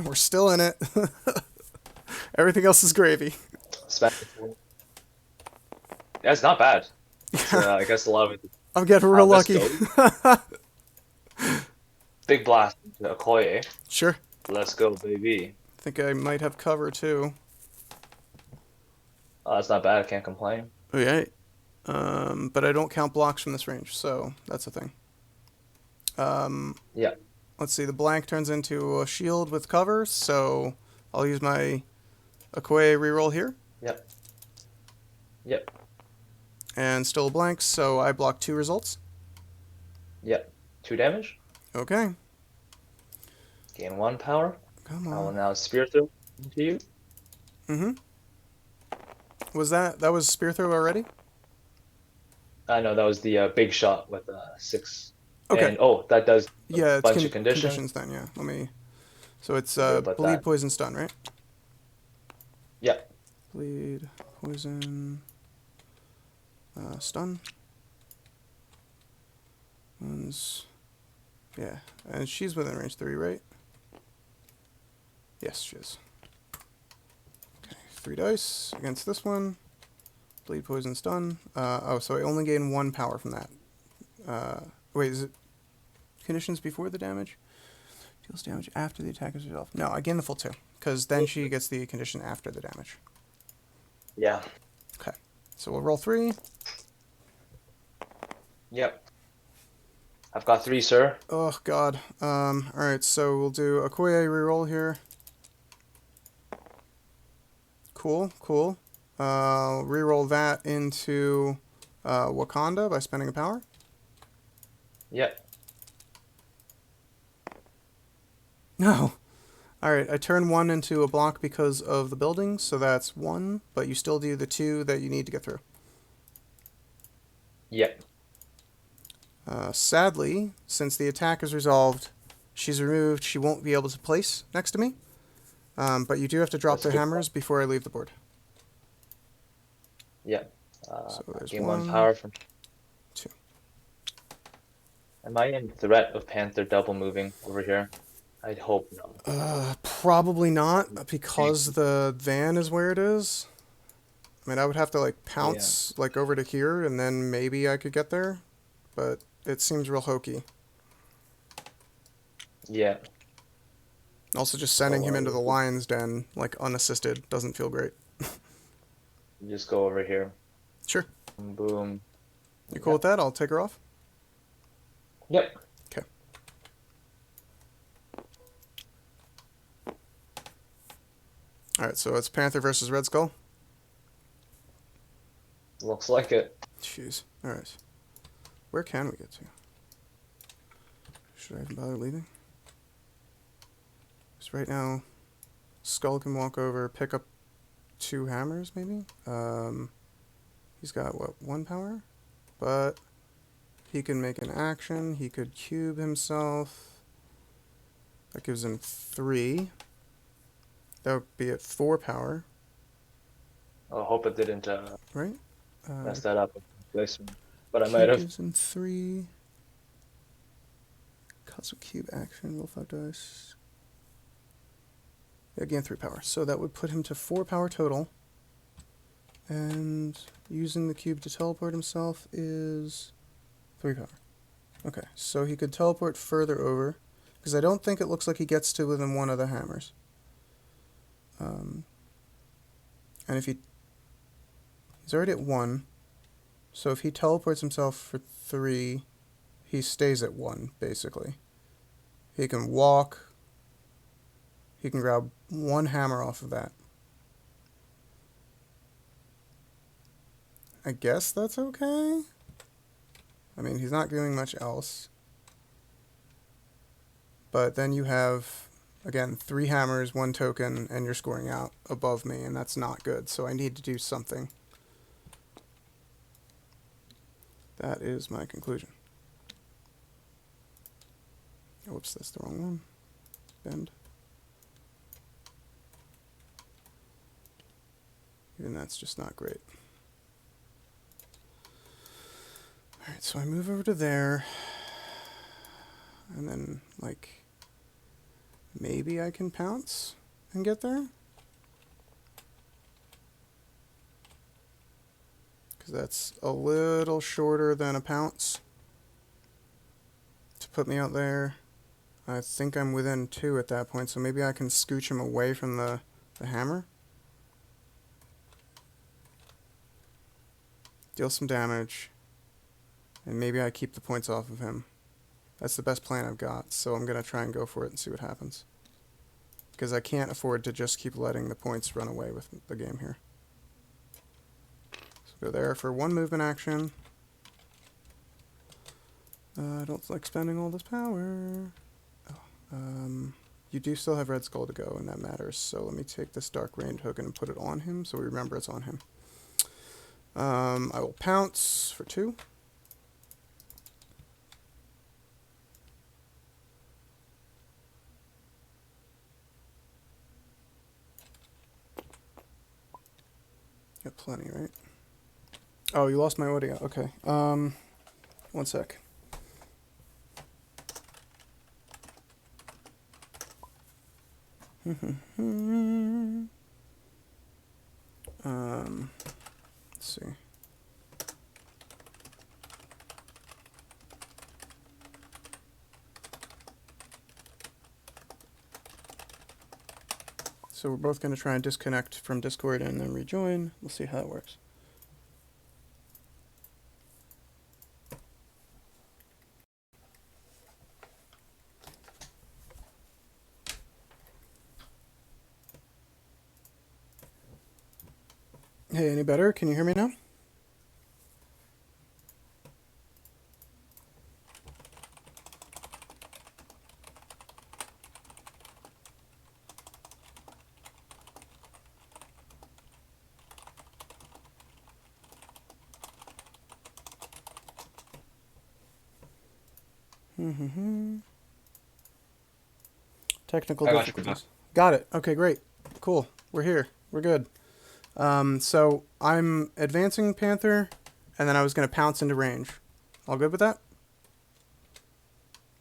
We're still in it. Everything else is gravy. Spend 4. Yeah, it's not bad. It's, I guess a lot of it. I'm getting real Let's lucky. go. Big blast into Okoye. Sure. Let's go, baby. I think I might have cover, too. Oh, that's not bad. I can't complain. Oh, yeah. But I don't count blocks from this range, so that's a thing. Um, Yeah. let's see, the blank turns into a shield with cover, so I'll use my Okoye reroll here. Yep. Yep. And still a blank, so I block 2 results. Yep. 2 damage. Okay, Gain 1 power. come I will on. now spear throw into you. Mm-hmm. That was spear throw already? I know that was the big shot with 6. Okay. And oh, that does a Yeah, it's bunch of conditions. conditions then, yeah. Let me... So it's Forget about bleed, that. poison, stun, right? Yep. Bleed, poison, stun. One's... Yeah, and she's within range 3, right? Yes, she is. Okay, 3 dice against this one. Bleed, poison, stun. Oh, so I only gain 1 power from that. Wait, is it conditions before the damage? Deals damage after the attack is resolved. No, I gain the full 2, because then she gets the condition after the damage. Yeah. Okay, so we'll roll 3. Yep. I've got 3, sir. Oh, God. Alright, so we'll do a Okoye reroll here. Cool, cool. Reroll that into Wakanda by spending a power. Yep. No. Alright, I turn 1 into a block because of the building, so that's 1, but you still do the 2 that you need to get through. Yep. Sadly, since the attack is resolved, she's removed, she won't be able to place next to me. But you do have to drop That's the good. hammers before I leave the board. Yep. So there's Gain 1, 1 power from. 2. Am I in threat of Panther double moving over here? I'd hope no. Probably not, because the van is where it is. I mean, I would have to, like, pounce, like, over to here, and then maybe I could get there. But it seems real hokey. Yeah. Also, just sending him into the we lion's den, like, unassisted, doesn't feel great. just go over here. Sure. Boom. You cool with that? I'll take her off. Yep. Okay. Alright, so it's Panther versus Red Skull. Looks like it. Jeez. Alright. Where can we get to? Should I even bother leaving? Because right now, Skull can walk over, pick up 2 hammers, maybe? He's got, what, 1 power? But he can make an action. He could cube himself. That gives him 3. That would be at 4 power, I hope it didn't right? mess that up with placement. But I Cube might have. gives him 3. Cosmic cube action, roll 5 dice. Yeah, gain 3 power. So that would put him to 4 power total. And using the cube to teleport himself is 3 power. Okay, so he could teleport further over, because I don't think it looks like he gets to within 1 of the hammers. And if he's already at 1, so if he teleports himself for 3, he stays at 1, basically. He can walk. He can grab 1 hammer off of that. I guess that's okay. I mean, he's not doing much else. But then you have, again, 3 hammers, 1 token, and you're scoring out above me, and that's not good. So I need to do something. That is my conclusion. Whoops, that's the wrong one. Bend. Even that's just not great. Alright, so I move over to there. And then, like, maybe I can pounce and get there? Because that's a little shorter than a pounce to put me out there. I think I'm within 2 at that point, so maybe I can scooch him away from the hammer. deal some damage, and maybe I keep the points off of him. That's the best plan I've got, so I'm going to try and go for it and see what happens. Because I can't afford to just keep letting the points run away with the game here. So go there for one movement action. I don't like spending all this power. You do still have Red Skull to go, and that matters. So let me take this Dark Rain token and put it on him, so we remember it's on him. I will pounce for 2. Got plenty, right? Oh, you lost my audio. Okay. 1 sec. Let's see. So we're both going to try and disconnect from Discord and then rejoin. We'll see how that works. Hey, any better? Can you hear me now? Technical I got you. difficulties. Got it. Okay, great. Cool. We're here. We're good. So I'm advancing Panther, and then I was going to pounce into range. All good with that?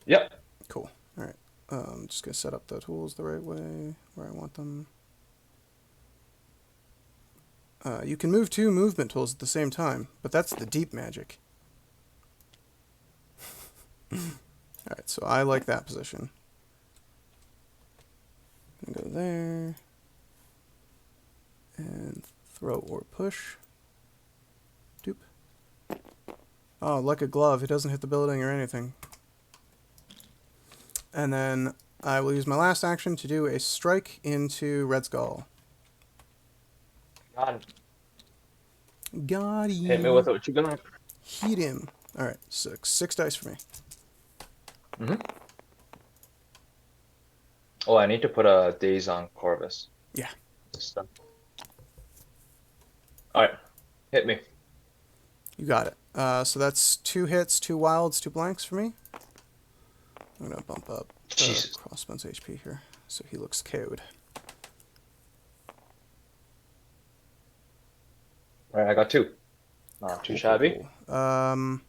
Yep. Cool. All right. I'm just going to set up the tools the right way, where I want them. You can move 2 movement tools at the same time, but that's the deep magic. Alright, so I like that position. Go there. And throw or push. Doop. Oh, like a glove. It doesn't hit the building or anything. And then I will use my last action to do a strike into Red Skull. God. Got him. Hit me with what you got. Hit him. Alright, 6 dice for me. Oh, I need to put a daze on Corvus. Yeah. Alright. Hit me. You got it. So that's 2 hits, 2 wilds, 2 blanks for me. I'm going to bump up Crossbone's HP here, so he looks KO'd. Alright, I got 2. Not too shabby. Cool.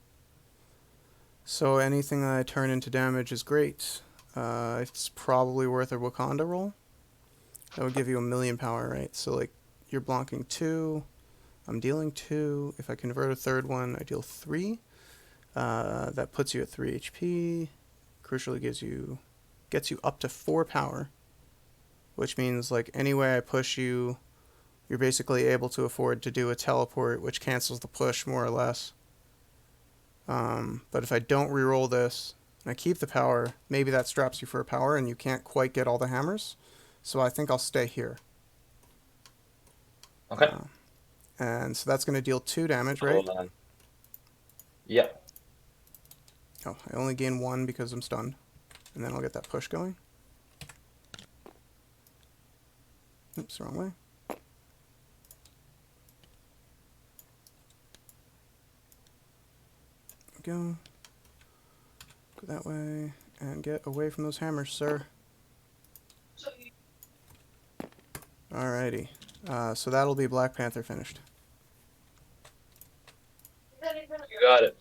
So anything that I turn into damage is great. It's probably worth a Wakanda roll. That would give you 1,000,000 power, right? So like you're blocking 2. I'm dealing 2. If I convert a third one, I deal 3. That puts you at 3 HP. Crucially gets you up to 4 power, which means like any way I push you, you're basically able to afford to do a teleport, which cancels the push more or less. But if I don't reroll this and I keep the power, maybe that straps you for a power and you can't quite get all the hammers. So I think I'll stay here. Okay. And so that's going to deal 2 damage, right? Hold on. Yep. Oh, I only gain 1 because I'm stunned. And then I'll get that push going. Oops, wrong way. Go that way and get away from those hammers, sir. Alrighty, so that'll be Black Panther finished. You got it.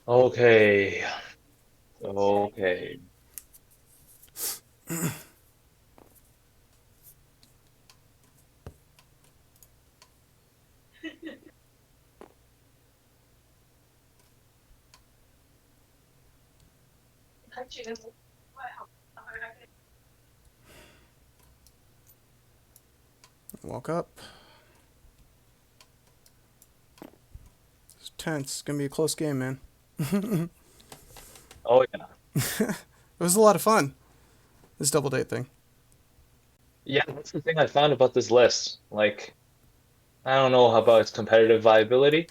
Okay. Okay. Walk up. It's tense. It's gonna be a close game, man. It Oh yeah. was a lot of fun. This double date thing. Yeah, that's the thing I found about this list. Like, I don't know about its competitive viability,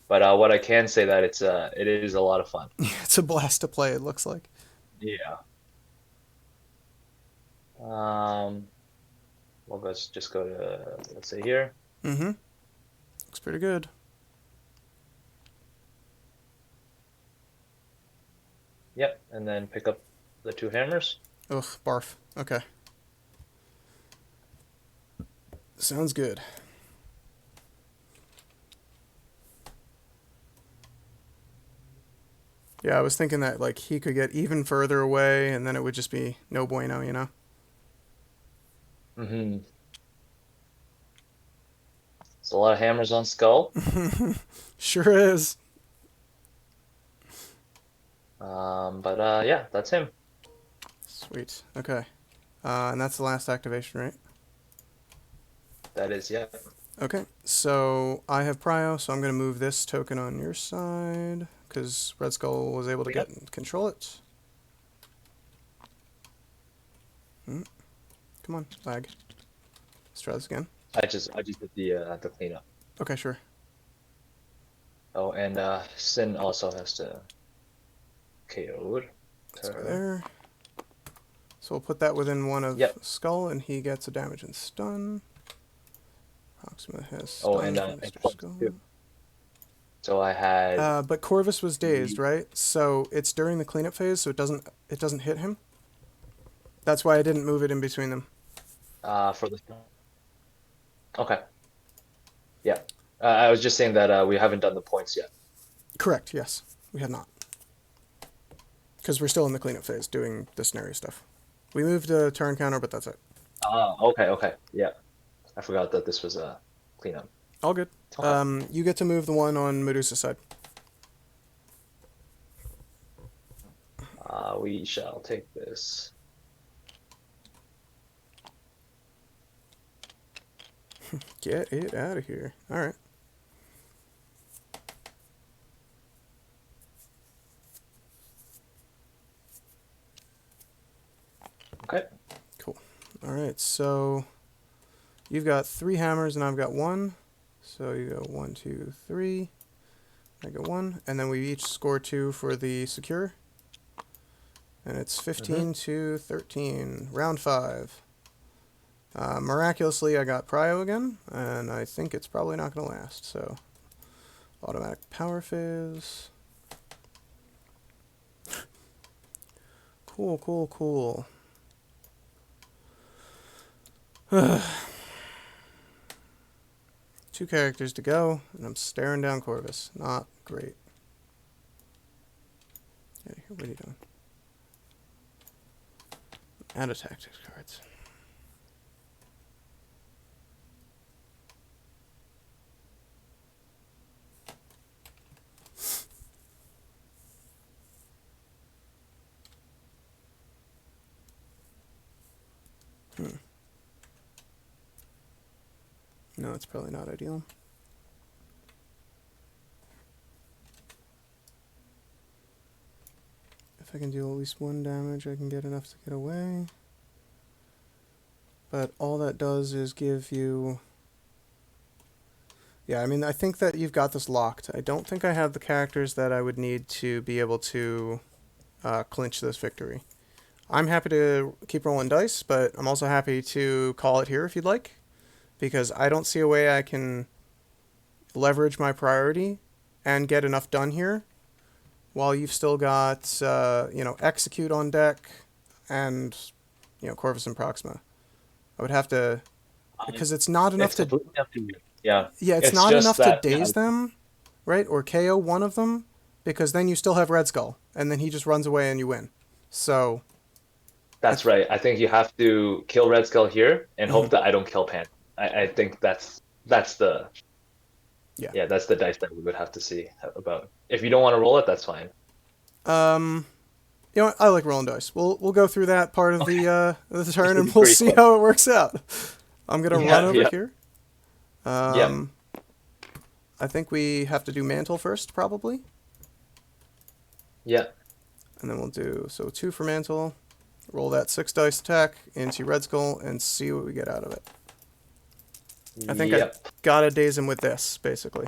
but what I can say that it is a lot of fun. It's a blast to play. It looks like. Yeah. Um, well, let's just go to let's say here. Mm-hmm. Looks pretty good. Yep, and then pick up the two hammers. Ugh, barf. Okay. Sounds good. Yeah, I was thinking that like he could get even further away, and then it would just be no bueno, you know. Hmm. It's a lot of hammers on skull. Sure is. But yeah, that's him. Sweet. Okay. And that's the last activation, right? That is, yeah. Okay. So I have Prio, so I'm gonna move this token on your side because Red Skull was able to get Yep. and control it. Hmm. Come on, lag. Let's try this again. I just did the cleanup. Okay, sure. Oh, and Sin also has to KO Let's go her. there. So we'll put that within one of Yep. Skull, and he gets a damage and stun. Proxima has stun Oh, and from and Mr. points Skull. too. So I had But Corvus was dazed, the right? So it's during the cleanup phase, so it doesn't hit him. That's why I didn't move it in between them. for the okay. Yeah. I was just saying that we haven't done the points yet. Correct. Yes, we had not, because we're still in the cleanup phase doing the scenario stuff. We moved a turn counter, but that's it. Okay, okay. Yeah. I forgot that this was a cleanup. All good. Okay. You get to move the one on Medusa's side. We shall take this. Get it out of here. All right. Okay. Cool. All right. So you've got 3 hammers and I've got 1. So you go 1, 2, 3. I go 1, and then we each score 2 for the secure. And it's 15 to 13. Round 5. Miraculously, I got Prio again, and I think it's probably not going to last. So automatic power fizz. Cool, cool, cool. 2 characters to go, and I'm staring down Corvus. Not great. Hey, what are you doing? Out of tactics cards. No, it's probably not ideal. If I can deal at least 1 damage, I can get enough to get away. But all that does is give you... Yeah, I mean, I think that you've got this locked. I don't think I have the characters that I would need to be able to clinch this victory. I'm happy to keep rolling dice, but I'm also happy to call it here if you'd like, because I don't see a way I can leverage my priority and get enough done here while you've still got, Execute on deck and, Corvus and Proxima. I would have to, because it's not enough It's to... completely up to you. Yeah. Yeah, it's It's not just enough to that daze them, right? Or KO one of them, because then you still have Red Skull, and then he just runs away and you win. So, that's right. I think you have to kill Red Skull here and hope that I don't kill Pan. I think that's the yeah. that's the dice that we would have to see about. If you don't want to roll it, that's fine. You know what? I like rolling dice. We'll go through that part of the turn, and Pretty we'll see quick. how it works out. I'm gonna run Yeah, over yeah, here. yeah, Um, I think we have to do mantle first, probably, yeah, and then we'll do so 2 for mantle. Roll that 6 dice attack into Red Skull and see what we get out of it. I think I yep. gotta daze him with this, basically.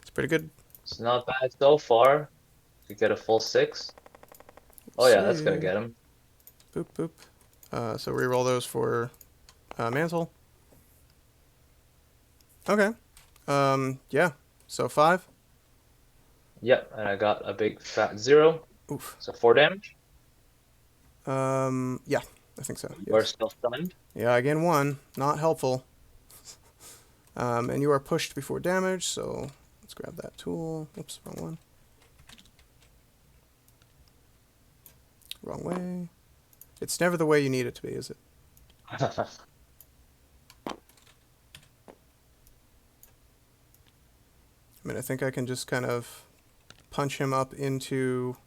It's pretty good. It's not bad so far. You get a full 6. Oh yeah, that's gonna See. get him. Boop, boop. So re-roll those for mantle. Okay. Yeah. So 5. Yep, and I got a big fat 0, Oof. so 4 damage. Yeah, I think so. You are Yes. still stunned. Yeah, again, 1. Not helpful. And you are pushed before damage, so let's grab that tool. Oops, wrong one. Wrong way. It's never the way you need it to be, is it? I mean, I think I can just kind of punch him up into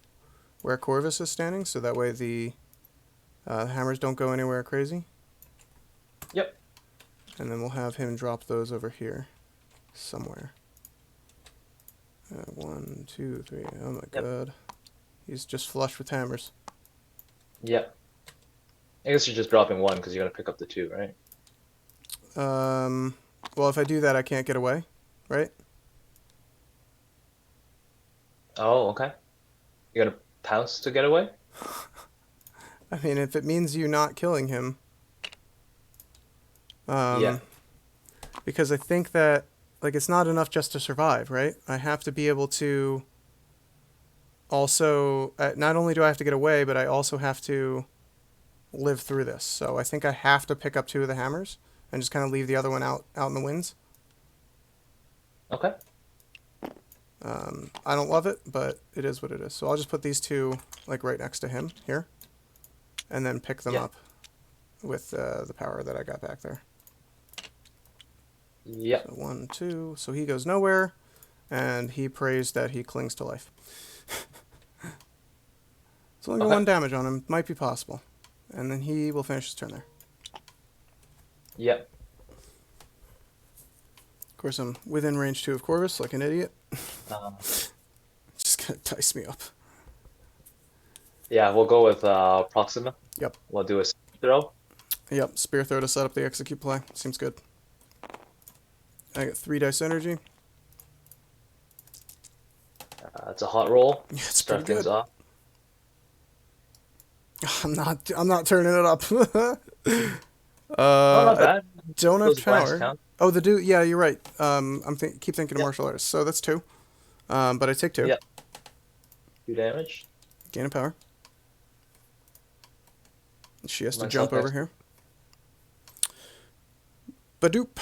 where Corvus is standing, so that way the hammers don't go anywhere crazy. Yep. And then we'll have him drop those over here somewhere. 1, 2, 3. Oh my Yep. god. He's just flush with hammers. Yep. I guess you're just dropping 1 because you're gonna pick up the 2, right? Well, if I do that, I can't get away, right? Oh, okay. You're gonna pounce to get away? I mean, if it means you not killing him, Yeah. um, because I think that, like, it's not enough just to survive, right? I have to be able to also, not only do I have to get away, but I also have to live through this. So I think I have to pick up 2 of the hammers and just kind of leave the other one out in the winds. Okay. I don't love it, but it is what it is. So I'll just put these 2 like right next to him here, and then pick them Yeah. up with the power that I got back there. Yep. So 1, 2. So he goes nowhere, and he prays that he clings to life. It's only got Okay. 1 damage on him. Might be possible, and then he will finish his turn there. Yep. Of course, I'm within range 2 of Corvus, like an idiot. Um, Just gonna dice me up. yeah, we'll go with Proxima. Yep. We'll do a throw. Yep. Spear throw to set up the execute play. Seems good. I get 3 dice energy. It's a hot roll. Yeah, it's Start pretty things good. off. I'm not turning it up. Oh, not I bad. don't have Those blanks power. count. Oh, the dude. Yeah, you're right. Keep thinking of Yep. martial arts. So that's 2. But I take 2. Yep. 2 damage. Gain of power. She has to Myself jump over next. here. Badoop.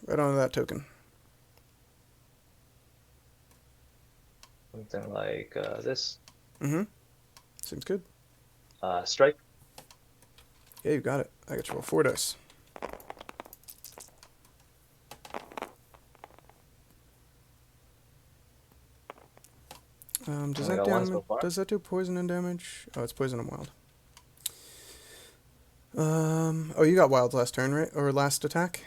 Right onto that token. Something like this. Mm-hmm. Seems good. Strike. Yeah, you got it. I got you roll 4 dice. Only got 1 so far. Does that do poison and damage? Oh, it's poison and wild. Oh, you got wild last turn, right? Or last attack?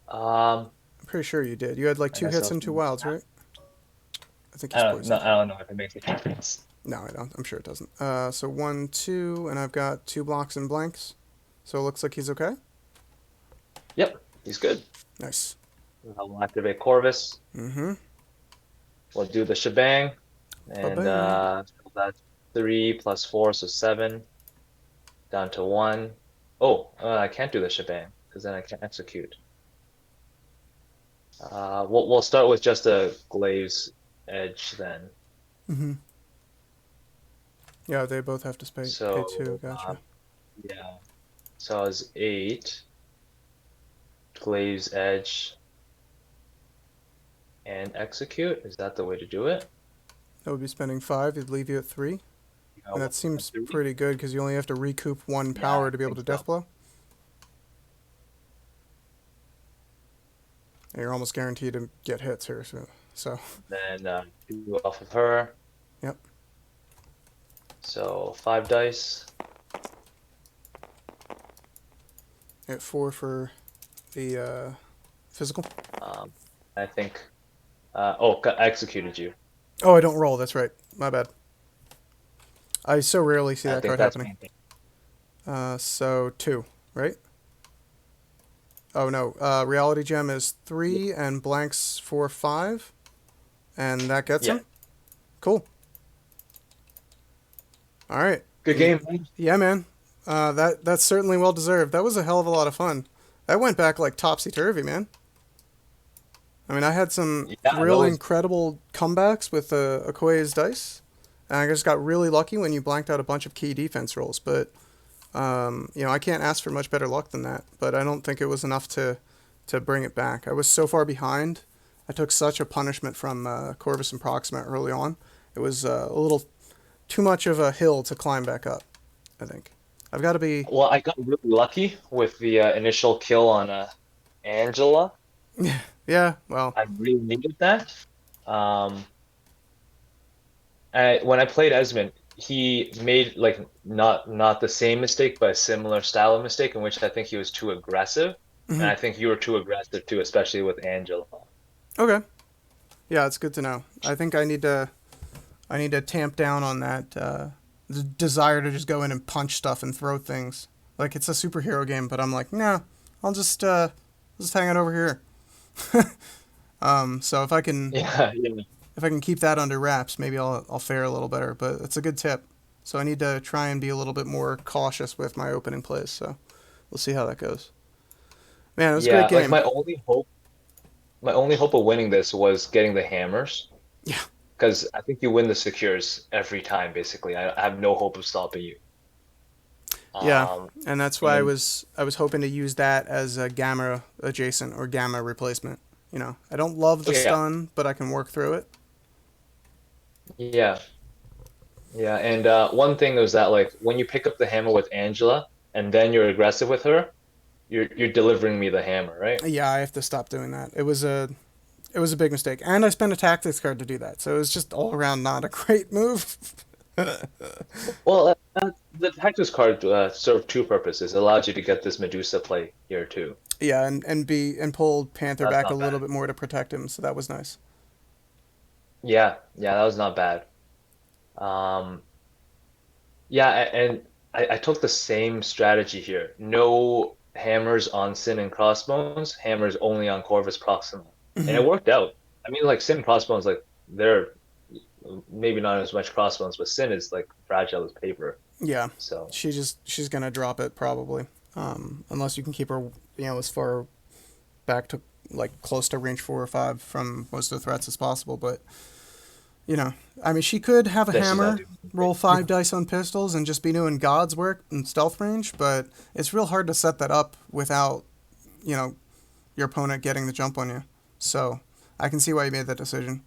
Um, I'm pretty sure you did. You had like I 2 guess hits I'll. and 2 wilds, right? I think I he's don't. No, poisoned. I don't know if it makes a difference. No, I don't. I'm sure it doesn't. So 1, 2, and I've got 2 blocks and blanks. So it looks like he's okay. Yep, he's good. Nice. We'll activate Corvus. Mm-hmm. We'll do the shebang, and Ba-bang. that's 3 plus 4, so 7. Down to 1. Oh, I can't do the shebang because then I can't execute. We'll start with just a glaze edge then. Mm-hmm. Yeah, they both have to pay 2. So Gotcha. yeah, so it's 8 glaze edge and execute. Is that the way to do it? That would be spending 5. It'd leave you at 3. Yeah, And that seems 3? pretty good because you only have to recoup 1 Yeah, power I to be able think to so. death blow. And you're almost guaranteed to get hits here. So Then 2 off of her. yep. So 5 dice. At 4 for the physical. Um, I think. Executed you. Oh, I don't roll. That's right. My bad. I so rarely see I that think card that's happening. me. So 2, right? Oh no. Reality gem is 3 and blanks for 5, and that gets Yeah. him. Cool. All right. Good game, man. Yeah, man. That's certainly well deserved. That was a hell of a lot of fun. That went back like topsy turvy, man. I mean, I had some Yeah, that real was. incredible comebacks with Okoye's dice, and I just got really lucky when you blanked out a bunch of key defense rolls. But I can't ask for much better luck than that. But I don't think it was enough to bring it back. I was so far behind. I took such a punishment from Corvus and Proxima early on. It was a little too much of a hill to climb back up, I think. I've got to be. Well, I got really lucky with the initial kill on Angela. Yeah, well, I really needed that. Um, when I played Esmond, he made like not the same mistake, but a similar style of mistake in which I think he was too aggressive, and mhm. I think you were too aggressive too, especially with Angela. Okay. Yeah, it's good to know. I think I need to tamp down on that the desire to just go in and punch stuff and throw things. Like it's a superhero game, but I'm like, nah, I'll just hang it over here. So Yeah, yeah, if I can keep that under wraps, maybe I'll fare a little better. But it's a good tip. So I need to try and be a little bit more cautious with my opening plays. So we'll see how that goes. Man, it was a great yeah. Like game. my only hope of winning this was getting the hammers, Yeah, because I think you win the secures every time. Basically, I have no hope of stopping you. yeah, Um, and that's why I and was hoping to use that as a gamma adjacent or gamma replacement. I don't love the yeah, stun, but I can work through it. yeah. Yeah, and one thing was that like when you pick up the hammer with Angela and then you're aggressive with her, you're delivering me the hammer, right? Yeah, I have to stop doing that. It was a big mistake, and I spent a tactics card to do that. So it was just all around not a great move. Well, the tactics card served two purposes. It allowed you to get this Medusa play here too. Yeah, and pulled Panther That's back a not little bad. bit more to protect him, so that was nice. Yeah, yeah, that was not bad. Um, yeah, and I took the same strategy here. No hammers on Sin and Crossbones, hammers only on Corvus Proxima. And Hmm. it worked out. I mean, like Sin and Crossbones, like they're maybe not as much Crossbones, but Sin is like fragile as paper. Yeah, So she's gonna drop it probably, unless you can keep her as far back to like close to range 4 or 5 from most of the threats as possible. But you know, I mean, she could have a then she's not hammer, doing roll anything. 5 dice on pistols, and just be doing God's work in stealth range. But it's real hard to set that up without you know your opponent getting the jump on you. So I can see why you made that decision.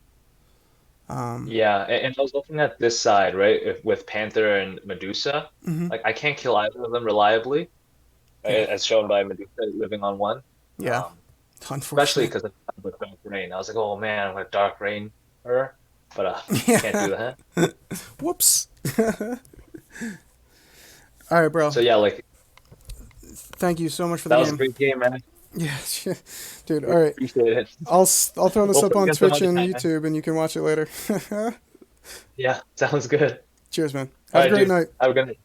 Um, Yeah, and I was looking at this side, right? If, with Panther and Medusa, hmm. like I can't kill either of them reliably, Yeah, as shown by Medusa living on one. yeah. Um, Especially Unfortunate. because of with Dark Rain. I was like, oh man, I'm gonna Dark Rain her, but can't Yeah. do that. Whoops. All right, bro. So yeah, like Thank you so much for the that was a game. great game, man. Yeah, dude. All right. Appreciate it. I'll throw this up Hopefully we on get some Twitch other and time, man. YouTube, and you can watch it later. Yeah, sounds good. Cheers, man. All Have a right, great dude. night. Have a good night.